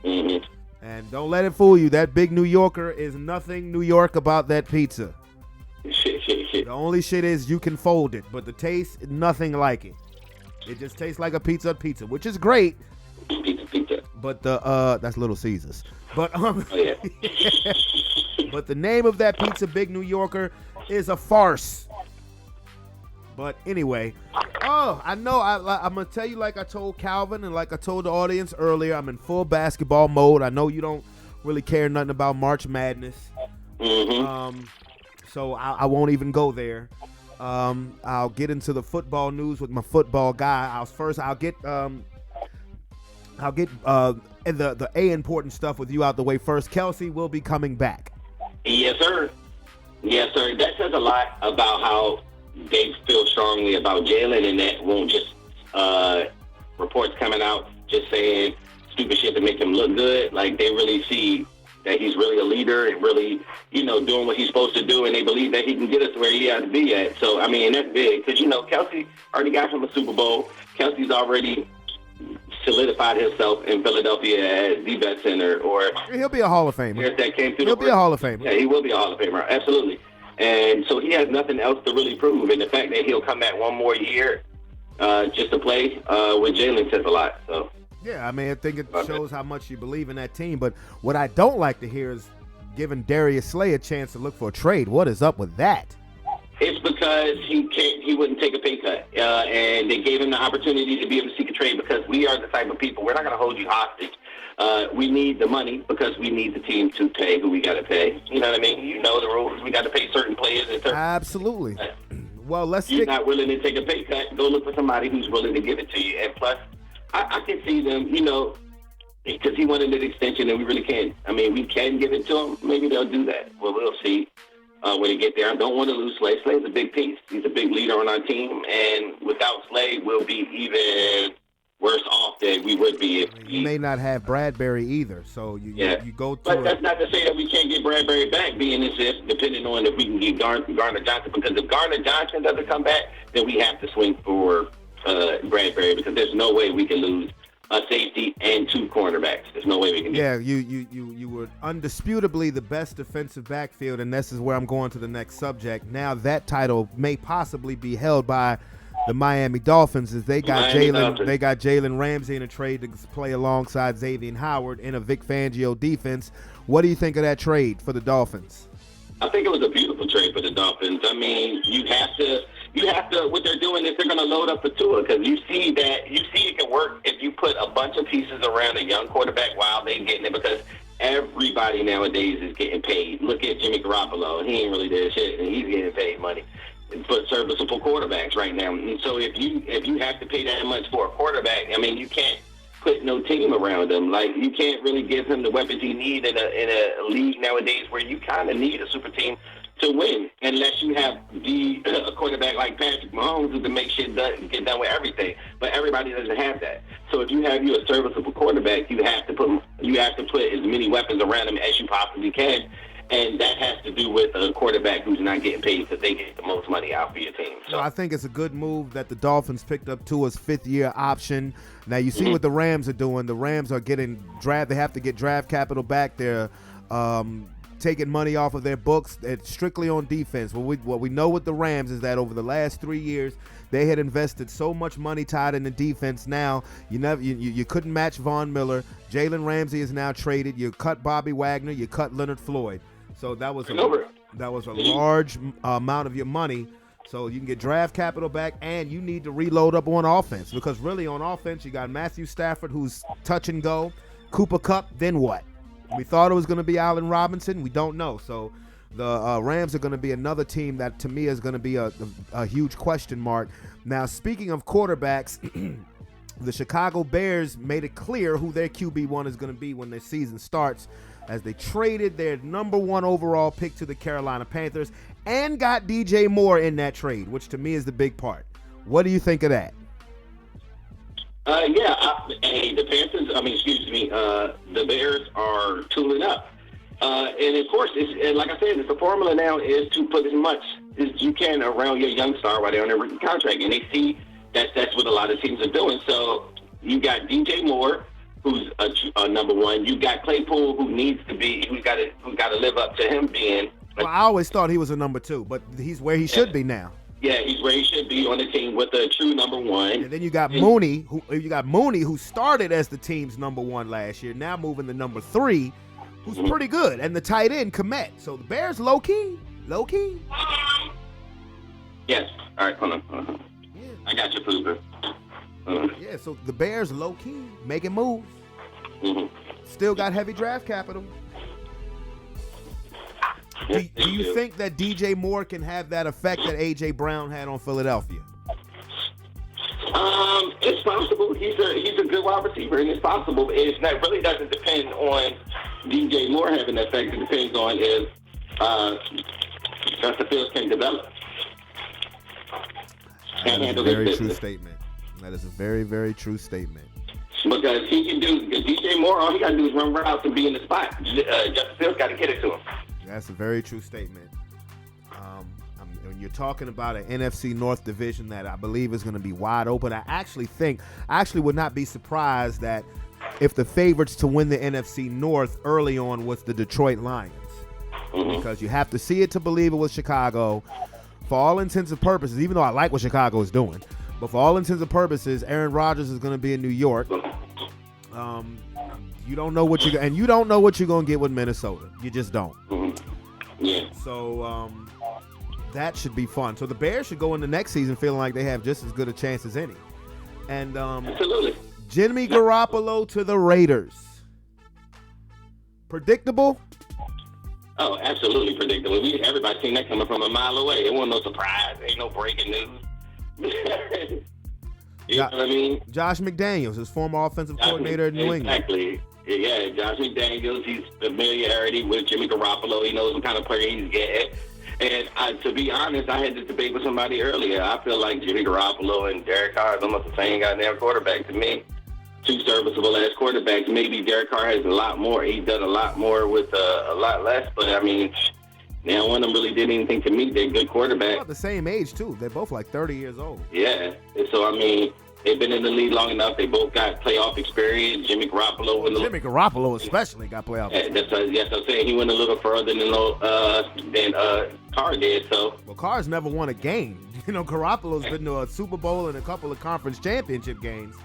Mm-hmm. And don't let it fool you. That big New Yorker is nothing New York about that pizza. The only shit is you can fold it, but the taste, nothing like it. It just tastes like a pizza, which is great. Pizza. But that's Little Caesars. But Oh, yeah. but the name of that pizza, Big New Yorker, is a farce. But anyway, I know I'm going to tell you like I told Calvin and like I told the audience earlier, I'm in full basketball mode. I know you don't really care nothing about March Madness. Mm-hmm. So I won't even go there. I'll get into the football news with my football guy. I'll get the important stuff with you out the way first. Kelsey will be coming back. Yes, sir. That says a lot about how they feel strongly about Jalen, and that won't just reports coming out just saying stupid shit to make him look good. Like, they really see that he's really a leader and really, doing what he's supposed to do, and they believe that he can get us where he has to be at. So, I mean, that's big. Because, Kelsey already got him a Super Bowl. Kelsey's already solidified himself in Philadelphia as the best center, or He'll be a Hall of Famer. that came through. He'll be a Hall of Famer. Yeah, he will be a Hall of Famer, absolutely. And so he has nothing else to really prove. And the fact that he'll come back one more year just to play with Jalen says a lot. So. Yeah, I mean, I think it shows how much you believe in that team. But what I don't like to hear is giving Darius Slay a chance to look for a trade. What is up with that? It's because he wouldn't take a pay cut, and they gave him the opportunity to be able to seek a trade because we are the type of people, we're not going to hold you hostage. We need the money because we need the team to pay who we got to pay. You know what I mean? You know the rules. We got to pay certain players. Absolutely. Well, You're not willing to take a pay cut, go look for somebody who's willing to give it to you. And plus, I can see them, because he wanted an extension and we really can't. I mean, we can give it to him. Maybe they'll do that. Well, we'll see when they get there. I don't want to lose Slay. Slay's a big piece. He's a big leader on our team. And without Slay, we'll be even worse off than we would be if you may not have Bradbury either. So you go through. But that's not to say that we can't get Bradbury back, being as if, depending on if we can get Garner Johnson. Because if Garner Johnson doesn't come back, then we have to swing for Bradbury, because there's no way we can lose a safety and two cornerbacks. There's no way we can do that. You were undisputably the best defensive backfield, and this is where I'm going to the next subject. Now that title may possibly be held by the Miami Dolphins, as they got Jalen Ramsey in a trade to play alongside Xavier Howard in a Vic Fangio defense. What do you think of that trade for the Dolphins? I think it was a beautiful trade for the Dolphins. I mean, you have to. What they're doing is they're going to load up for Tua, because you see it can work if you put a bunch of pieces around a young quarterback while they're getting it, because everybody nowadays is getting paid. Look at Jimmy Garoppolo. He ain't really did shit, and he's getting paid money for serviceable quarterbacks right now. And so if you have to pay that much for a quarterback, I mean, you can't put no team around him. Like, you can't really give him the weapons he needs in a league nowadays where you kind of need a super team to win, unless you have a quarterback like Patrick Mahomes who can make shit get done with everything. But everybody doesn't have that. So if you have a serviceable quarterback, you have to put as many weapons around him as you possibly can, and that has to do with a quarterback who's not getting paid, so they get the most money out for your team. So I think it's a good move that the Dolphins picked up Tua's fifth-year option. Now you see what the Rams are doing. The Rams are getting draft. They have to get draft capital back. They're taking money off of their books. It's strictly on defense. What we know with the Rams is that over the last 3 years, they had invested so much money tied in the defense. Now you couldn't match Von Miller. Jalen Ramsey is now traded. You cut Bobby Wagner. You cut Leonard Floyd. So that was a large amount of your money. So you can get draft capital back, and you need to reload up on offense, because really on offense you got Matthew Stafford, who's touch and go, Cooper Kupp. Then what? We thought it was going to be Allen Robinson. We don't know. So the Rams are going to be another team that, to me, is going to be a huge question mark. Now, speaking of quarterbacks, the Chicago Bears made it clear who their QB1 is going to be when their season starts, as they traded their number 1 overall pick to the Carolina Panthers and got DJ Moore in that trade, which to me is the big part. What do you think of that? The Panthers, the Bears are tooling up. And of course, like I said, the formula now is to put as much as you can around your young star while they're on their rookie contract. And they see that that's what a lot of teams are doing. So you got DJ Moore, who's a number 1. You got Claypool, who's got to live up to him being. Well, I always thought he was a number 2, but he's where he should be now. Yeah, he's where he should be on the team with a true number 1. And then you got Mooney, who started as the team's number 1 last year, now moving to number 3, who's pretty good, and the tight end Komet. So the Bears low key. Yes. All right, hold on. Yeah. I got your Pooper. Yeah, so the Bears low key making moves. Still got heavy draft capital. Do you think that DJ Moore can have that effect that A.J. Brown had on Philadelphia? It's possible. He's a good wide receiver, and it's possible. It really doesn't depend on DJ Moore having that effect. It depends on if Justin Fields can develop. That is a very true statement. That is a very, very true statement. Because he can do DJ Moore, all he got to do is run routes and be in the spot. Justin Fields got to get it to him. That's a very true statement. when you're talking about an NFC North division that I believe is going to be wide open, I actually would not be surprised that if the favorites to win the NFC North early on was the Detroit Lions. Because you have to see it to believe it was Chicago. For all intents and purposes, even though I like what Chicago is doing, but for all intents and purposes, Aaron Rodgers is going to be in New York. You don't know what you're going to get with Minnesota. You just don't. Yeah. So that should be fun. So the Bears should go into next season feeling like they have just as good a chance as any. And Absolutely. Jimmy Garoppolo to the Raiders. Predictable? Oh, absolutely predictable. Everybody seen that coming from a mile away. It wasn't no surprise. Ain't no breaking news. You know what I mean? Josh McDaniels, his former offensive coordinator in New England. Exactly. Yeah, Josh McDaniels, he's familiarity with Jimmy Garoppolo. He knows what kind of player he's getting. And to be honest, I had this debate with somebody earlier. I feel like Jimmy Garoppolo and Derek Carr is almost the same goddamn quarterback to me. Two serviceable-ass quarterbacks. Maybe Derek Carr has a lot more. He's done a lot more with a lot less. But, I mean, now one of them really did anything to me. They're good quarterbacks. About the same age, too. They're both like 30 years old. Yeah. And so, I mean, they've been in the league long enough. They both got playoff experience. Jimmy Garoppolo Especially got playoff experience. That's what I'm saying. He went a little further than Carr did. So, well, Carr's never won a game. You know, Garoppolo's been to a Super Bowl and a couple of conference championship games.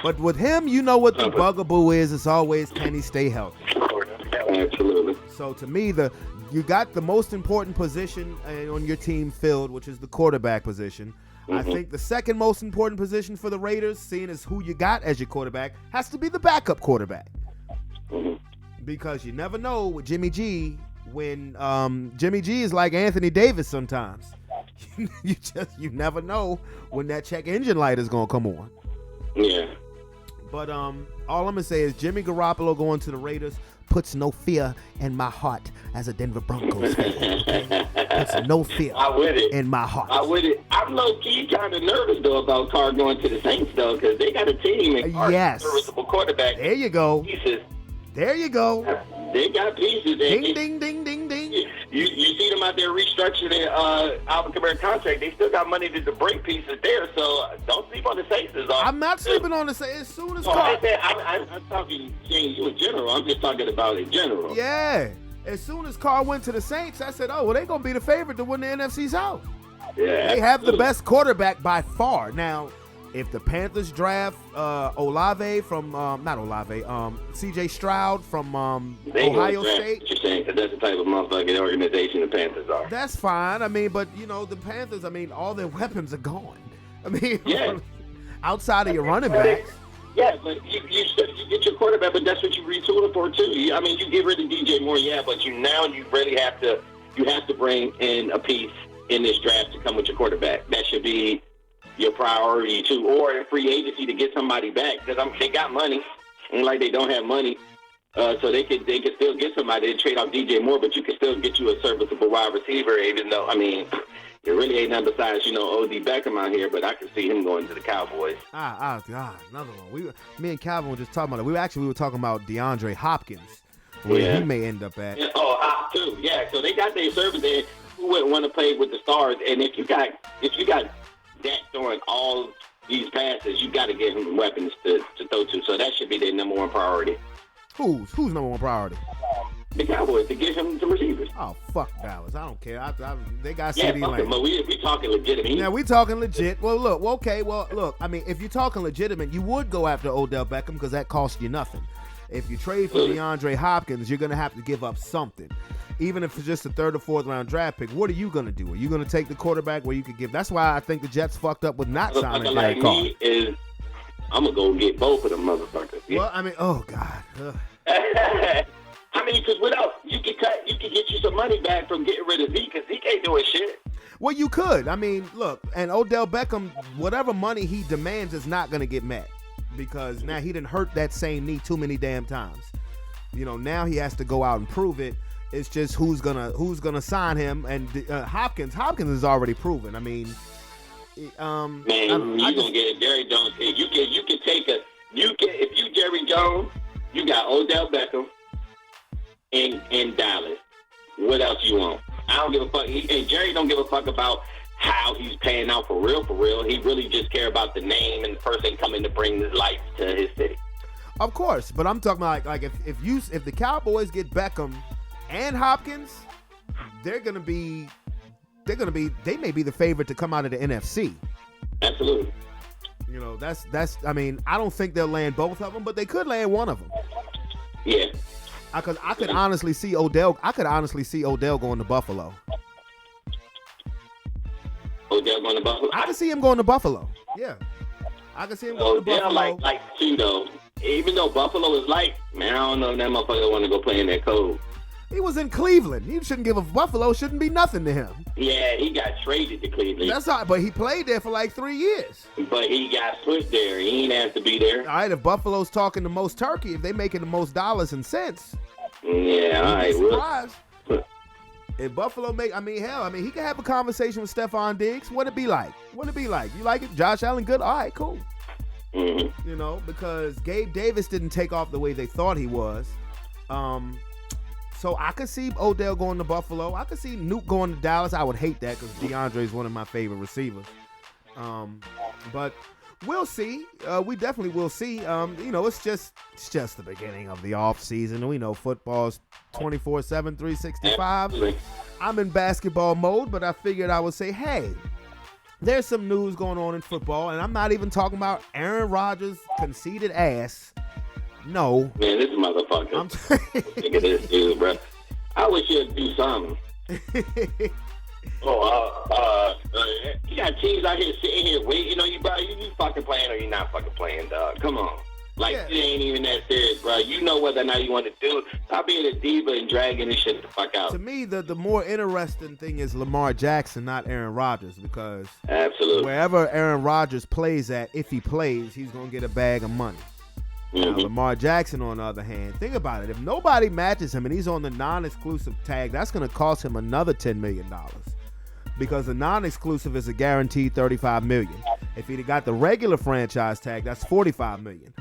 But with him, you know what the bugaboo is. It's always, can he stay healthy? Absolutely. So to me, you got the most important position on your team filled, which is the quarterback position. I think the second most important position for the Raiders, seeing as who you got as your quarterback, has to be the backup quarterback. Because you never know with Jimmy G, when Jimmy G is like Anthony Davis sometimes. You never know when that check engine light is going to come on. Yeah. But all I'm going to say is Jimmy Garoppolo going to the Raiders puts no fear in my heart as a Denver Broncos fan. Okay? Puts no fear in my heart. I'm low-key kind of nervous, though, about Carr going to the Saints, though, because they got a team and Carr's a serviceable quarterback. There you go. Pieces. There you go. They got pieces. Ding, ding, ding, ding, ding. You see them out there restructuring their Alvin Kamara contract. They still got money to break pieces there, so don't sleep on the Saints. I'm not sleeping on the Saints. As soon as Carr... I'm talking you in general. I'm just talking about in general. Yeah. As soon as Carr went to the Saints, I said, well, they're going to be the favorite to win the NFC South. Yeah, they have the best quarterback by far. Now, if the Panthers draft Olave from, C.J. Stroud from Ohio State. You're saying, because that's the type of motherfucking organization the Panthers are. That's fine. I mean, but, you know, the Panthers, I mean, all their weapons are gone. I mean, outside of your running backs. Yeah, but you get your quarterback, but that's what you retool it for, too. I mean, you get rid of DJ Moore, but you really have to bring in a piece in this draft to come with your quarterback. That should be your priority too, or a free agency to get somebody back, because they got money. Ain't like they don't have money, so they could still get somebody to trade off DJ Moore, but you can still get you a serviceable wide receiver. Even though, I mean, it really ain't nothing besides O.D. Beckham out here, but I can see him going to the Cowboys. God, another one. Me and Calvin were just talking about it. We were talking about DeAndre Hopkins, where he may end up at. Hop too. Yeah, so they got their service there. Who wouldn't want to play with the stars? And if you got Dak throwing all these passes, you got to give him weapons to throw to. So that should be their number one priority. Who's number one priority? The Cowboys, to give him some receivers. Oh, fuck Dallas. I don't care. They got CeeDee Lamb. But we talking legitimate. Yeah, we talking legit. Well, look. I mean, if you're talking legitimate, you would go after Odell Beckham because that costs you nothing. If you trade for DeAndre Hopkins, you're going to have to give up something. Even if it's just a third or fourth round draft pick, what are you going to do? Are you going to take the quarterback where you could give? That's why I think the Jets fucked up with not signing Derek Carr. I'm going to go get both of them motherfuckers. Yeah. Well, I mean, oh, God. I mean, because you can get you some money back from getting rid of Zeke, because Zeke ain't doing shit. Well, you could. I mean, look, and Odell Beckham, whatever money he demands is not going to get met, because now he didn't hurt that same knee too many damn times. You know, now he has to go out and prove it. It's just who's gonna sign him, and Hopkins is already proven. I mean, man, you gonna get Jerry Jones. If you Jerry Jones, you got Odell Beckham in Dallas. What else you want? I don't give a fuck. And Jerry don't give a fuck about how he's paying out for real, for real. He really just care about the name and the person coming to bring the lights to his city. Of course, but I'm talking about like if the Cowboys get Beckham and Hopkins, they may be the favorite to come out of the NFC. Absolutely. You know, that's I mean, I don't think they'll land both of them, but they could land one of them. Yeah. I could honestly see Odell. I could honestly see Odell going to Buffalo. Odell going to Buffalo? I can see him going to Buffalo. Yeah. I can see him going to Buffalo. like too, though. Even though Buffalo is like, man, I don't know if that motherfucker want to go play in that cold. He was in Cleveland. He shouldn't give a Buffalo. Shouldn't be nothing to him. Yeah, he got traded to Cleveland. That's all. But he played there for like 3 years. But he got put there. He ain't have to be there. All right, if Buffalo's talking the most turkey, if they making the most dollars and cents, yeah, all right. Surprised. If Buffalo he can have a conversation with Stephon Diggs. What'd it be like? You like it? Josh Allen, good? All right, cool. Mm-hmm. You know, because Gabe Davis didn't take off the way they thought he was. So I could see Odell going to Buffalo. I could see Nuke going to Dallas. I would hate that because DeAndre is one of my favorite receivers. But we'll see. We definitely will see. You know, it's just the beginning of the off season. We know football's 24/7, 365. Absolutely. I'm in basketball mode, but I figured I would say, hey, there's some news going on in football, and I'm not even talking about Aaron Rodgers' conceited ass. No. Man, this motherfucker. Look at this dude, bro. I wish he'd do something. You got teams out here sitting here waiting on you, bro. You fucking playing or you not fucking playing, dog. Come on. It ain't even that serious, bro. You know whether or not you want to do it. Stop being a diva and dragging this shit the fuck out. To me, the more interesting thing is Lamar Jackson, not Aaron Rodgers, because absolutely wherever Aaron Rodgers plays at, if he plays, he's going to get a bag of money. Now, Lamar Jackson, on the other hand, think about it. If nobody matches him and he's on the non-exclusive tag, that's going to cost him another $10 million because the non-exclusive is a guaranteed $35 million. If he'd got the regular franchise tag, that's $45 million.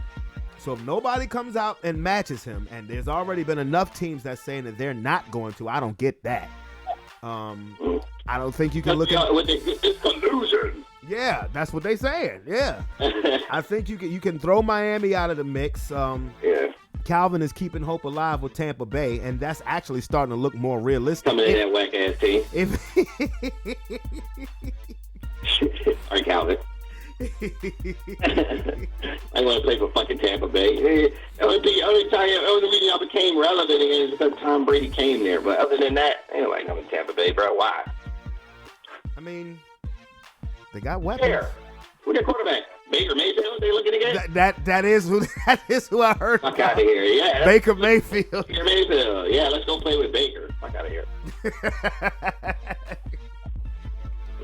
So if nobody comes out and matches him, and there's already been enough teams that's saying that they're not going to, I don't get that. I don't think you can look at it's collusion. Yeah, that's what they saying. Yeah, I think you can throw Miami out of the mix. Calvin is keeping hope alive with Tampa Bay, and that's actually starting to look more realistic. Coming in that whack ass team. All right, Calvin. I want to play for fucking Tampa Bay. The only reason I became relevant is because Tom Brady came there. But other than that, anyway, I'm in Tampa Bay, bro. Why? I mean, they got weapons. There. Who's their quarterback? Baker Mayfield? They looking again? That is who I heard. Fuck out of here. Yeah. Baker Mayfield. Baker Mayfield. Yeah, let's go play with Baker. Fuck out of here.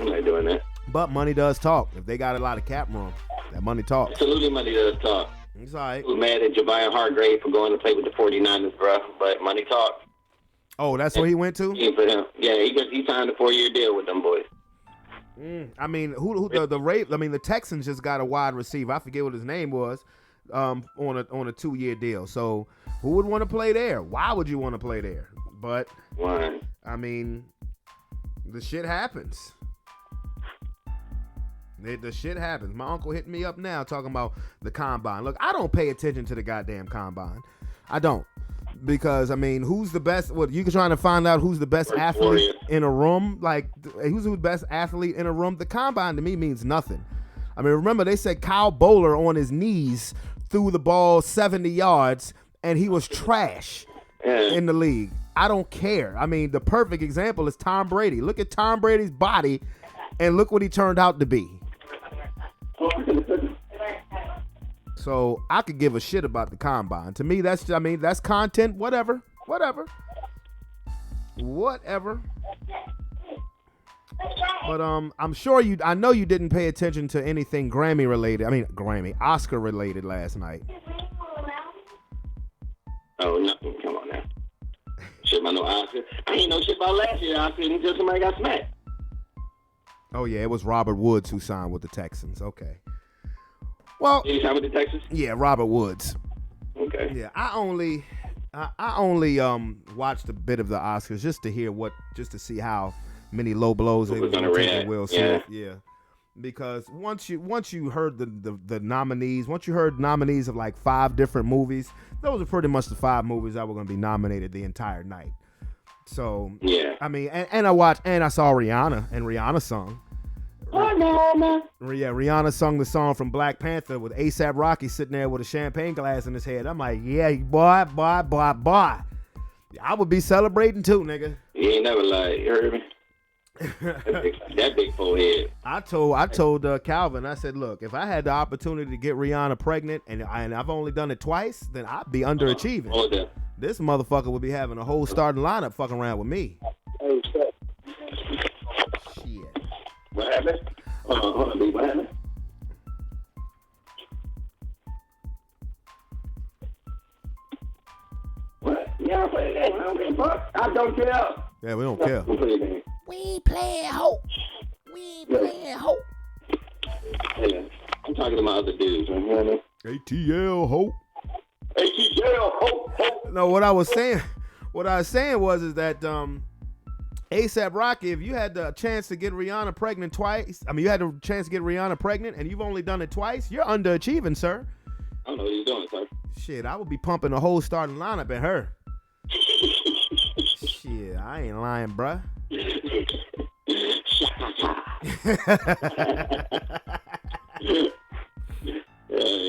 I'm not doing that. But money does talk. If they got a lot of cap room, that money talks. Absolutely, money does talk. It's all right. I was mad at Javon Hargrave for going to play with the 49ers, bro. But money talks. Oh, that's where he went to? For him. Yeah, he signed a 4-year deal with them boys. I mean, the Texans just got a wide receiver. I forget what his name was, on a 2-year deal. So who would want to play there? Why would you want to play there? But why? I mean, the shit happens. The shit happens. My uncle hit me up now talking about the combine. Look, I don't pay attention to the goddamn combine. I don't. Because, I mean, who's the best? What, you trying to find out who's the best athlete in a room? Like, who's the best athlete in a room? The combine to me means nothing. I mean, remember, they said Kyle Bowler on his knees threw the ball 70 yards, and he was trash in the league. I don't care. I mean, the perfect example is Tom Brady. Look at Tom Brady's body, and look what he turned out to be. So I could give a shit about the combine. To me, that's content. Whatever. But I'm sure I know you didn't pay attention to anything Oscar related last night. Oh no! Come on now. Shit about no Oscar. I ain't know shit about last year Oscar until somebody got smacked. Oh yeah, it was Robert Woods who signed with the Texans. Okay. Well, did he sign with the Texans? Yeah, Robert Woods. Okay. Yeah, I only I only watched a bit of the Oscars just to see how many low blows they was gonna take Will Smith. Yeah. Because once you heard the nominees, once you heard nominees of like 5 different movies, those are pretty much the 5 movies that were gonna be nominated the entire night. So yeah, I mean, and I saw Rihanna, and Rihanna sung. Rihanna sung the song from Black Panther with A$AP Rocky sitting there with a champagne glass in his head. I'm like, yeah, boy. I would be celebrating too, nigga. You ain't never lied. You heard me? that big forehead. I told Calvin, I said, look, if I had the opportunity to get Rihanna pregnant and I've only done it twice, then I'd be underachieving. This motherfucker would be having a whole starting lineup fucking around with me. Oh, shit. What happened? Hold on, dude. What happened? What? Yeah, I play a game. I don't give a fuck. I don't care. Yeah, we don't care. We ain't playing hope. We ain't playing hope. Yeah, I'm talking to my other dudes. You know what I mean? ATL hope. ATL hope. No, what I was saying was that A$AP Rocky, if you had the chance to get Rihanna pregnant twice, you had the chance to get Rihanna pregnant and you've only done it twice, you're underachieving, sir. I don't know what you're doing, sir. Shit, I would be pumping the whole starting lineup at her. Shit, I ain't lying, bruh.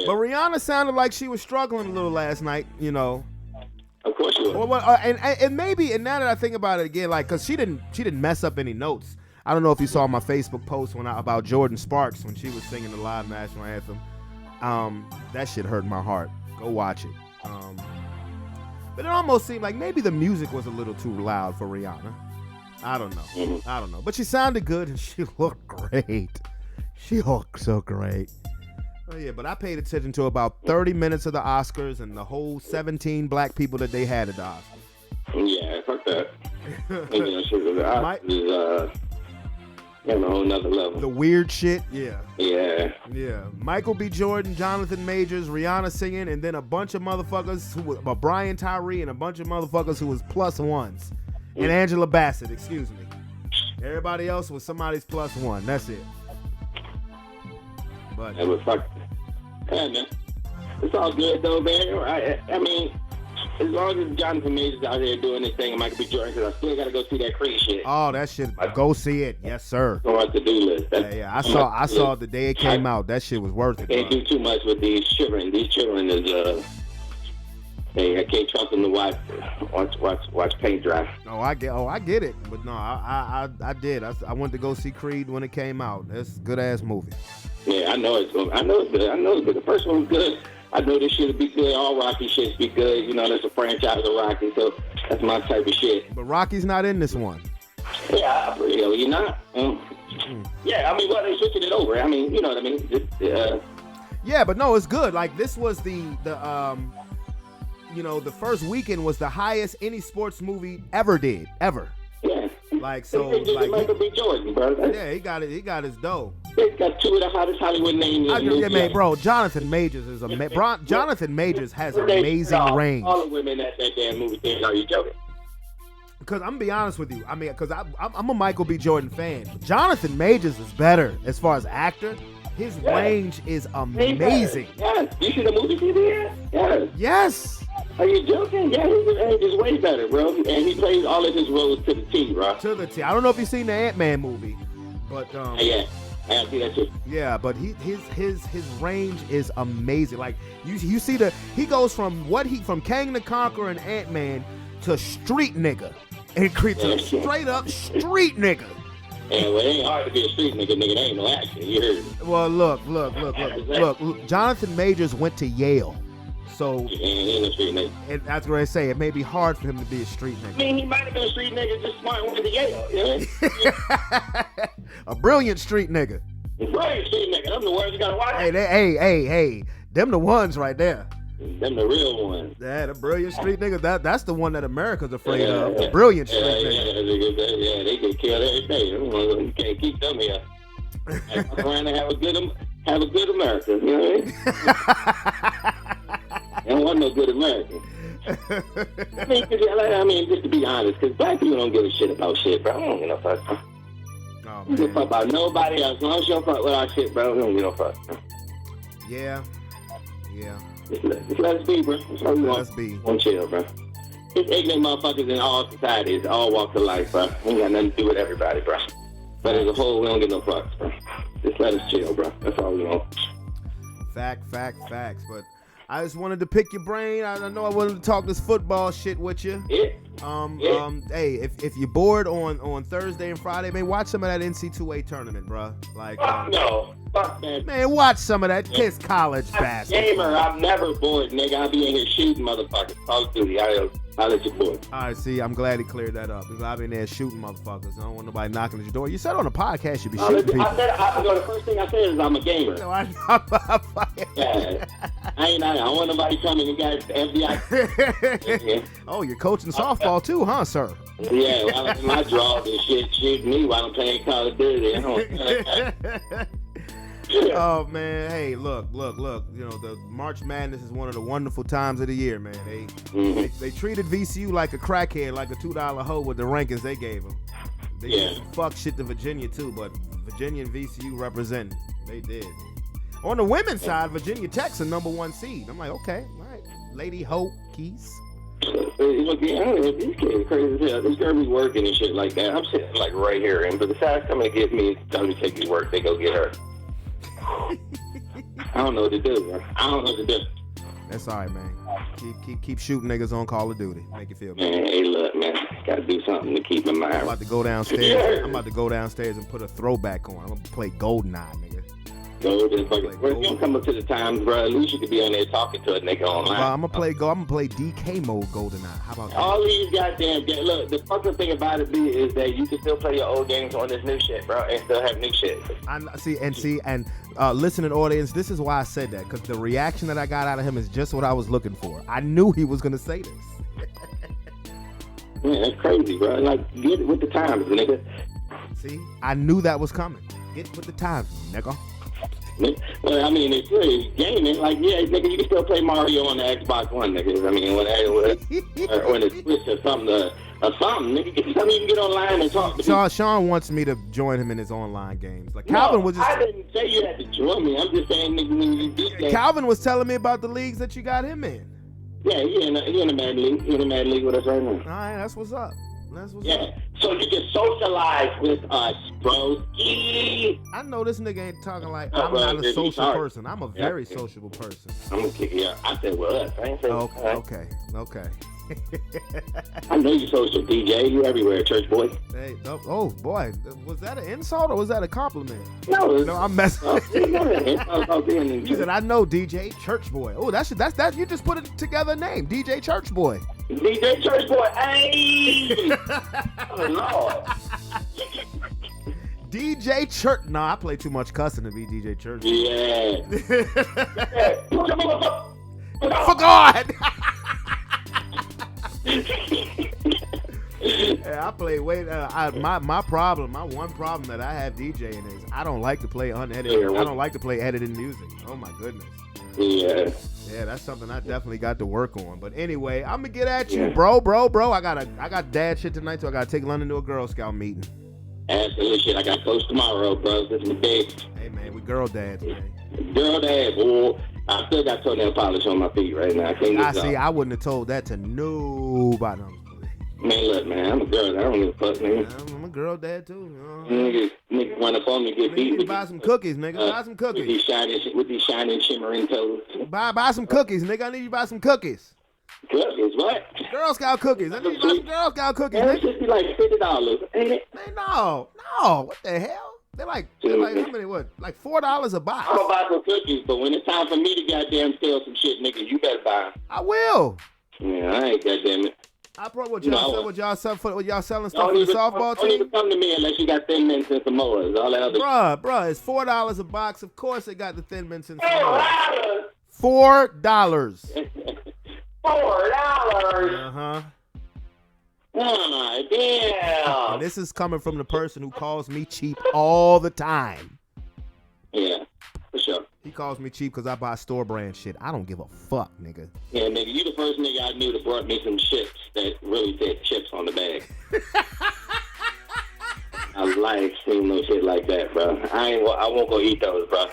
But Rihanna sounded like she was struggling a little last night, you know. Of course you would. And maybe, and now that I think about it again, like, cause she didn't mess up any notes. I don't know if you saw my Facebook post about Jordan Sparks when she was singing the live national anthem. That shit hurt my heart. Go watch it. But it almost seemed like maybe the music was a little too loud for Rihanna. I don't know. Mm-hmm. I don't know. But she sounded good and she looked great. She looked so great. Oh yeah, but I paid attention to about 30 minutes of the Oscars and the whole 17 black people that they had at the Oscars. Yeah, fuck that. The Oscars is on a whole nother level. The weird shit, yeah. Yeah. Yeah. Michael B. Jordan, Jonathan Majors, Rihanna singing, and then a bunch of motherfuckers who were Brian Tyree and a bunch of motherfuckers who was +1s. And Angela Bassett, excuse me. Everybody else was somebody's +1. That's it. But it was fuck. Yeah, man. It's all good though, man. I mean, as long as Jonathan Majors out here doing this thing and Michael B. Jordan, because I still got to go see that Creed shit. Oh, that shit. Go see it. Yes, sir. Go on to-do list. Yeah. I saw it the day it came out. That shit was worth it. Can't do too much with these children. These children is I can't trust them to watch paint dry. I get it. But no, I did. I went to go see Creed when it came out. That's a good ass movie. Yeah, I know it's good. I know it's good. The first one was good. I know this shit will be good. All Rocky shit be good. You know, that's a franchise of Rocky, so that's my type of shit. But Rocky's not in this one. Yeah, you're not. Yeah, I mean, well, they switching it over. I mean, you know what I mean? Yeah, but no, it's good. Like, this was the first weekend was the highest any sports movie ever did. Ever. Yeah. Like, so. Michael B. Jordan, bro. Yeah, he got his dough. They got 2 of the hottest Hollywood names. Yeah, man, bro. Jonathan Majors is Jonathan Majors has amazing range. All the women at that damn movie theater. Are you joking? Because I'm gonna be honest with you. I mean, because I'm a Michael B. Jordan fan. Jonathan Majors is better as far as actor. His range is amazing. Yes. You see the movie theater? Yes. Yes. Are you joking? Yeah, his range is way better, bro. And he plays all of his roles to the T, bro. To the T. I don't know if you've seen the Ant-Man movie, but yeah. I see that too. Yeah, but his range is amazing. Like you see he goes from Kang the Conqueror and Ant-Man to street nigga. And creeps a straight up street nigga. Yeah, well, it ain't hard to be a street nigga. That ain't no action. You heard me. Well, look. Jonathan Majors went to Yale. So, he ain't a street nigga. And that's what I say. It may be hard for him to be a street nigga. I mean, he might have been a street nigga, just smart and went to Yale. You know? A brilliant street nigga. Brilliant street nigga. Them the words you gotta watch. Hey. Them the ones right there. Them the real ones. Yeah, the brilliant street nigga. That's the one that America's afraid of. The brilliant street nigga. Yeah, they get killed every day. You can't keep them here. I'm trying to have a good America. You know what I mean? They don't want no good America. I mean, just to be honest, because black people don't give a shit about shit, bro. I don't give no fuck. Oh, don't give a fuck about nobody else. As long as you don't fuck with our shit, bro, we don't give no fuck. Yeah. Just let us be, bro. That's all we want. Let us be. Don't chill, bro. It's ignorant motherfuckers in all societies, all walks of life, bro. Ain't got nothing to do with everybody, bro. But as a whole, we don't get no fucks, bro. Just let us chill, bro. That's all we want. Facts. But I just wanted to pick your brain. I know I wanted to talk this football shit with you. Yeah. Hey, if you're bored on Thursday and Friday, man, watch some of that NC2A tournament, bro. Like, no. Fuck, man. Man, watch some of that Kiss College basketball. Gamer, I'm never bored, nigga. I'll be in here shooting motherfuckers. Call of Duty. I'll let you bored. All right, see, I'm glad he cleared that up. Because I've been there shooting motherfuckers. I don't want nobody knocking at your door. You said on the podcast you be shooting people. The first thing I said is I'm a gamer. No, I know. Yeah. I don't want nobody coming and got FBI. Yeah. Oh, you're coaching softball too, huh, sir? Yeah, while I'm in my draws and shit, shoot me while I'm playing Call of Duty. Oh man, hey, look. You know, the March Madness is one of the wonderful times of the year, man. They treated VCU like a crackhead, like a $2 hoe with the rankings they gave them. They did some fuck shit to Virginia too, but Virginia and VCU represented. They did. On the women's side, Virginia Tech's the #1 seed. I'm like, okay, all right, Lady Hope Keys. Look, these kids are crazy as hell. This girl be working and shit like that. I'm sitting like right here, and but the side's coming to get me, tell me to take me to work. They go get her. I don't know what to do, bro. That's all right, man. Keep shooting niggas on Call of Duty. Make you feel better. Man, hey, look, man. Gotta do something to keep in mind. I'm about to go downstairs. I'm about to go downstairs and put a throwback on. I'm gonna play GoldenEye, nigga. Golden fucking. Well, if you don't come up to the times, bro, at least you could be on there talking to a nigga online. Well, I'm gonna play DK mode GoldenEye. How about that? All these goddamn look. The fucking thing about it is that you can still play your old games on this new shit, bro, and still have new shit. Listening audience, this is why I said that, because the reaction that I got out of him is just what I was looking for. I knew he was gonna say this. Man, that's crazy, bro. Like, get with the times, nigga. See, I knew that was coming. Get with the times, nigga. Well, I mean, it's really gaming. Like, yeah, nigga, you can still play Mario on the Xbox One, nigga. I mean, when it's Switch or something, nigga. Tell me you can get online and talk to me. Sean wants me to join him in his online games. Like Calvin was just. I didn't say you had to join me. I'm just saying, nigga, when you do that. Calvin was telling me about the leagues that you got him in. Yeah, he in a Mad League. He in a Mad League with us right now. All right, that's what's up. Yeah, so you can socialize with us, bro. I know this nigga ain't talking like I'm not a social person. I'm a very sociable person. I'm gonna kick you out. I said with us. I ain't saying okay. I know you social, DJ. You everywhere, church boy. Hey, oh boy, was that an insult or was that a compliment? No, I'm messing. He said, "I know DJ Church Boy." Oh, that's you just put it together name, DJ Church Boy. DJ Church Boy. Hey, oh Lord. DJ Church. Nah, I play too much cussing to be DJ Church. Yeah. For God. Yeah, I play my one problem that I have DJing is I don't like to play unedited. I don't like to play edited music. Oh my goodness. Yeah, that's something I definitely got to work on. But anyway, I'm gonna get at you, bro. I got dad shit tonight, so I gotta take London to a Girl Scout meeting. Absolutely shit. I got coach tomorrow, bro. This is my day. Hey man, we girl dads, man. Girl dad, boy. I still got toenail polish on my feet right now. I wouldn't have told that to nobody. Man, look, man, I'm a girl. I don't give a fuck, nigga. I'm a girl dad too. Nigga run up on me, get beat. You need to buy some cookies, nigga. Buy some cookies. With these shining, shimmering toes. Buy some cookies, nigga. I need you to buy some cookies. Cookies, what? Girl Scout cookies. I need you to buy some Girl Scout cookies, man, nigga. It should be like $50, ain't it? Man, no. What the hell? They're like how many? What? Like $4 a box. I'm gonna buy some cookies, but when it's time for me to goddamn sell some shit, nigga, you better buy them. I will. Yeah, I ain't goddamn it. I probably what y'all selling stuff for the softball team. Don't even come to me unless you got Thin Mints and Samoas. All that other. Bruh, it's $4 a box. Of course, they got the Thin Mints and Samoas. $4. $4. $4. Oh, damn. And this is coming from the person who calls me cheap all the time. Yeah, for sure. He He calls me cheap because I buy store brand shit. I don't give a fuck, nigga. Yeah, nigga, you the first nigga I knew that brought me some chips that really said chips on the bag. I like seeing no shit like that, bro. I won't go eat those, bro.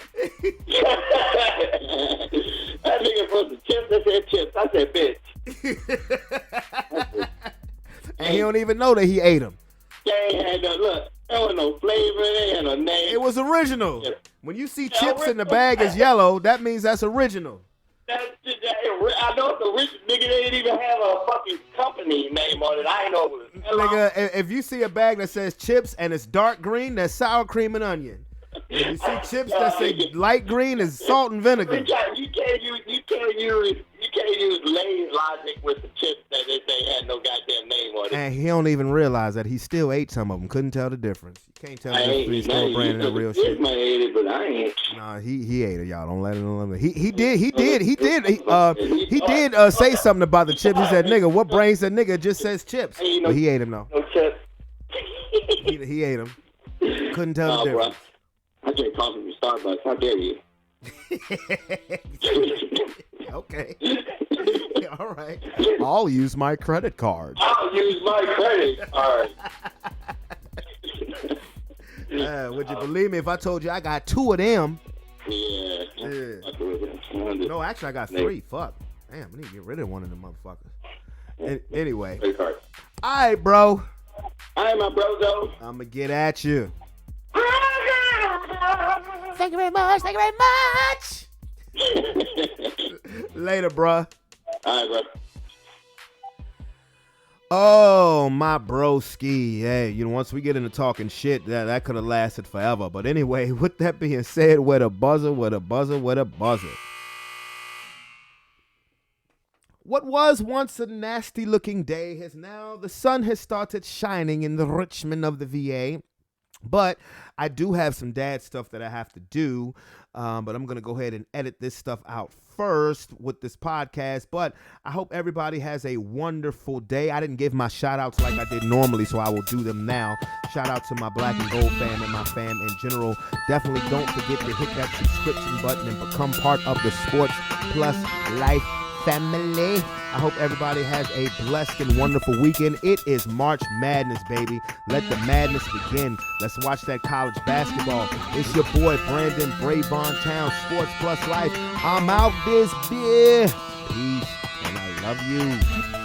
That nigga brought the chips that said chips. I said, bitch. And he don't even know that he ate them. They ain't had no, look, there was no flavor, they ain't had no name. It was original. Yeah. When you see chips in the bag is yellow, that means that's original. I know it's original, nigga. They didn't even have a fucking company name on it. I ain't know it was. Nigga, if you see a bag that says chips and it's dark green, that's sour cream and onion. If you see chips that say light green, it's salt and vinegar. You can't use Lay's logic with the chips that they had no goddamn name on it. And he don't even realize that he still ate some of them. Couldn't tell the difference. You can't tell the difference between store brand and the real shit. I ate it, but I ain't. Nah, he ate it, y'all. Don't let him. He did say something about the chips. He said, "Nigga, what brain said nigga? It just says chips." But he ate them though. No chips. He ate them. Couldn't tell the difference. Bro. I drink coffee from Starbucks. How dare you? Okay. All right. I'll use my credit card. I'll use my credit card. Would you believe me if I told you I got 2 of them? Yeah. No, actually I got 3. Fuck. Damn, I need to get rid of one of them motherfuckers. Anyway. All right, bro. All right, my bro, though. I'm going to get at you. Thank you very much. Thank you very much. Later, bruh. All right, bro. Oh, my broski. Hey, once we get into talking shit, that could have lasted forever. But anyway, with that being said, with a buzzer. What was once a nasty-looking day has now, the sun has started shining in the Richmond of the VA. But I do have some dad stuff that I have to do, but I'm going to go ahead and edit this stuff out first with this podcast. But I hope everybody has a wonderful day. I didn't give my shout-outs like I did normally, so I will do them now. Shout out to my Black and Gold fam and my fam in general. Definitely don't forget to hit that subscription button and become part of the Sports Plus Life family. I hope everybody has a blessed and wonderful weekend. It is March Madness, baby. Let the madness begin. Let's watch that college basketball. It's your boy Brandon Brevon Town, Sports Plus Life. I'm out this beer. Peace, and I love you.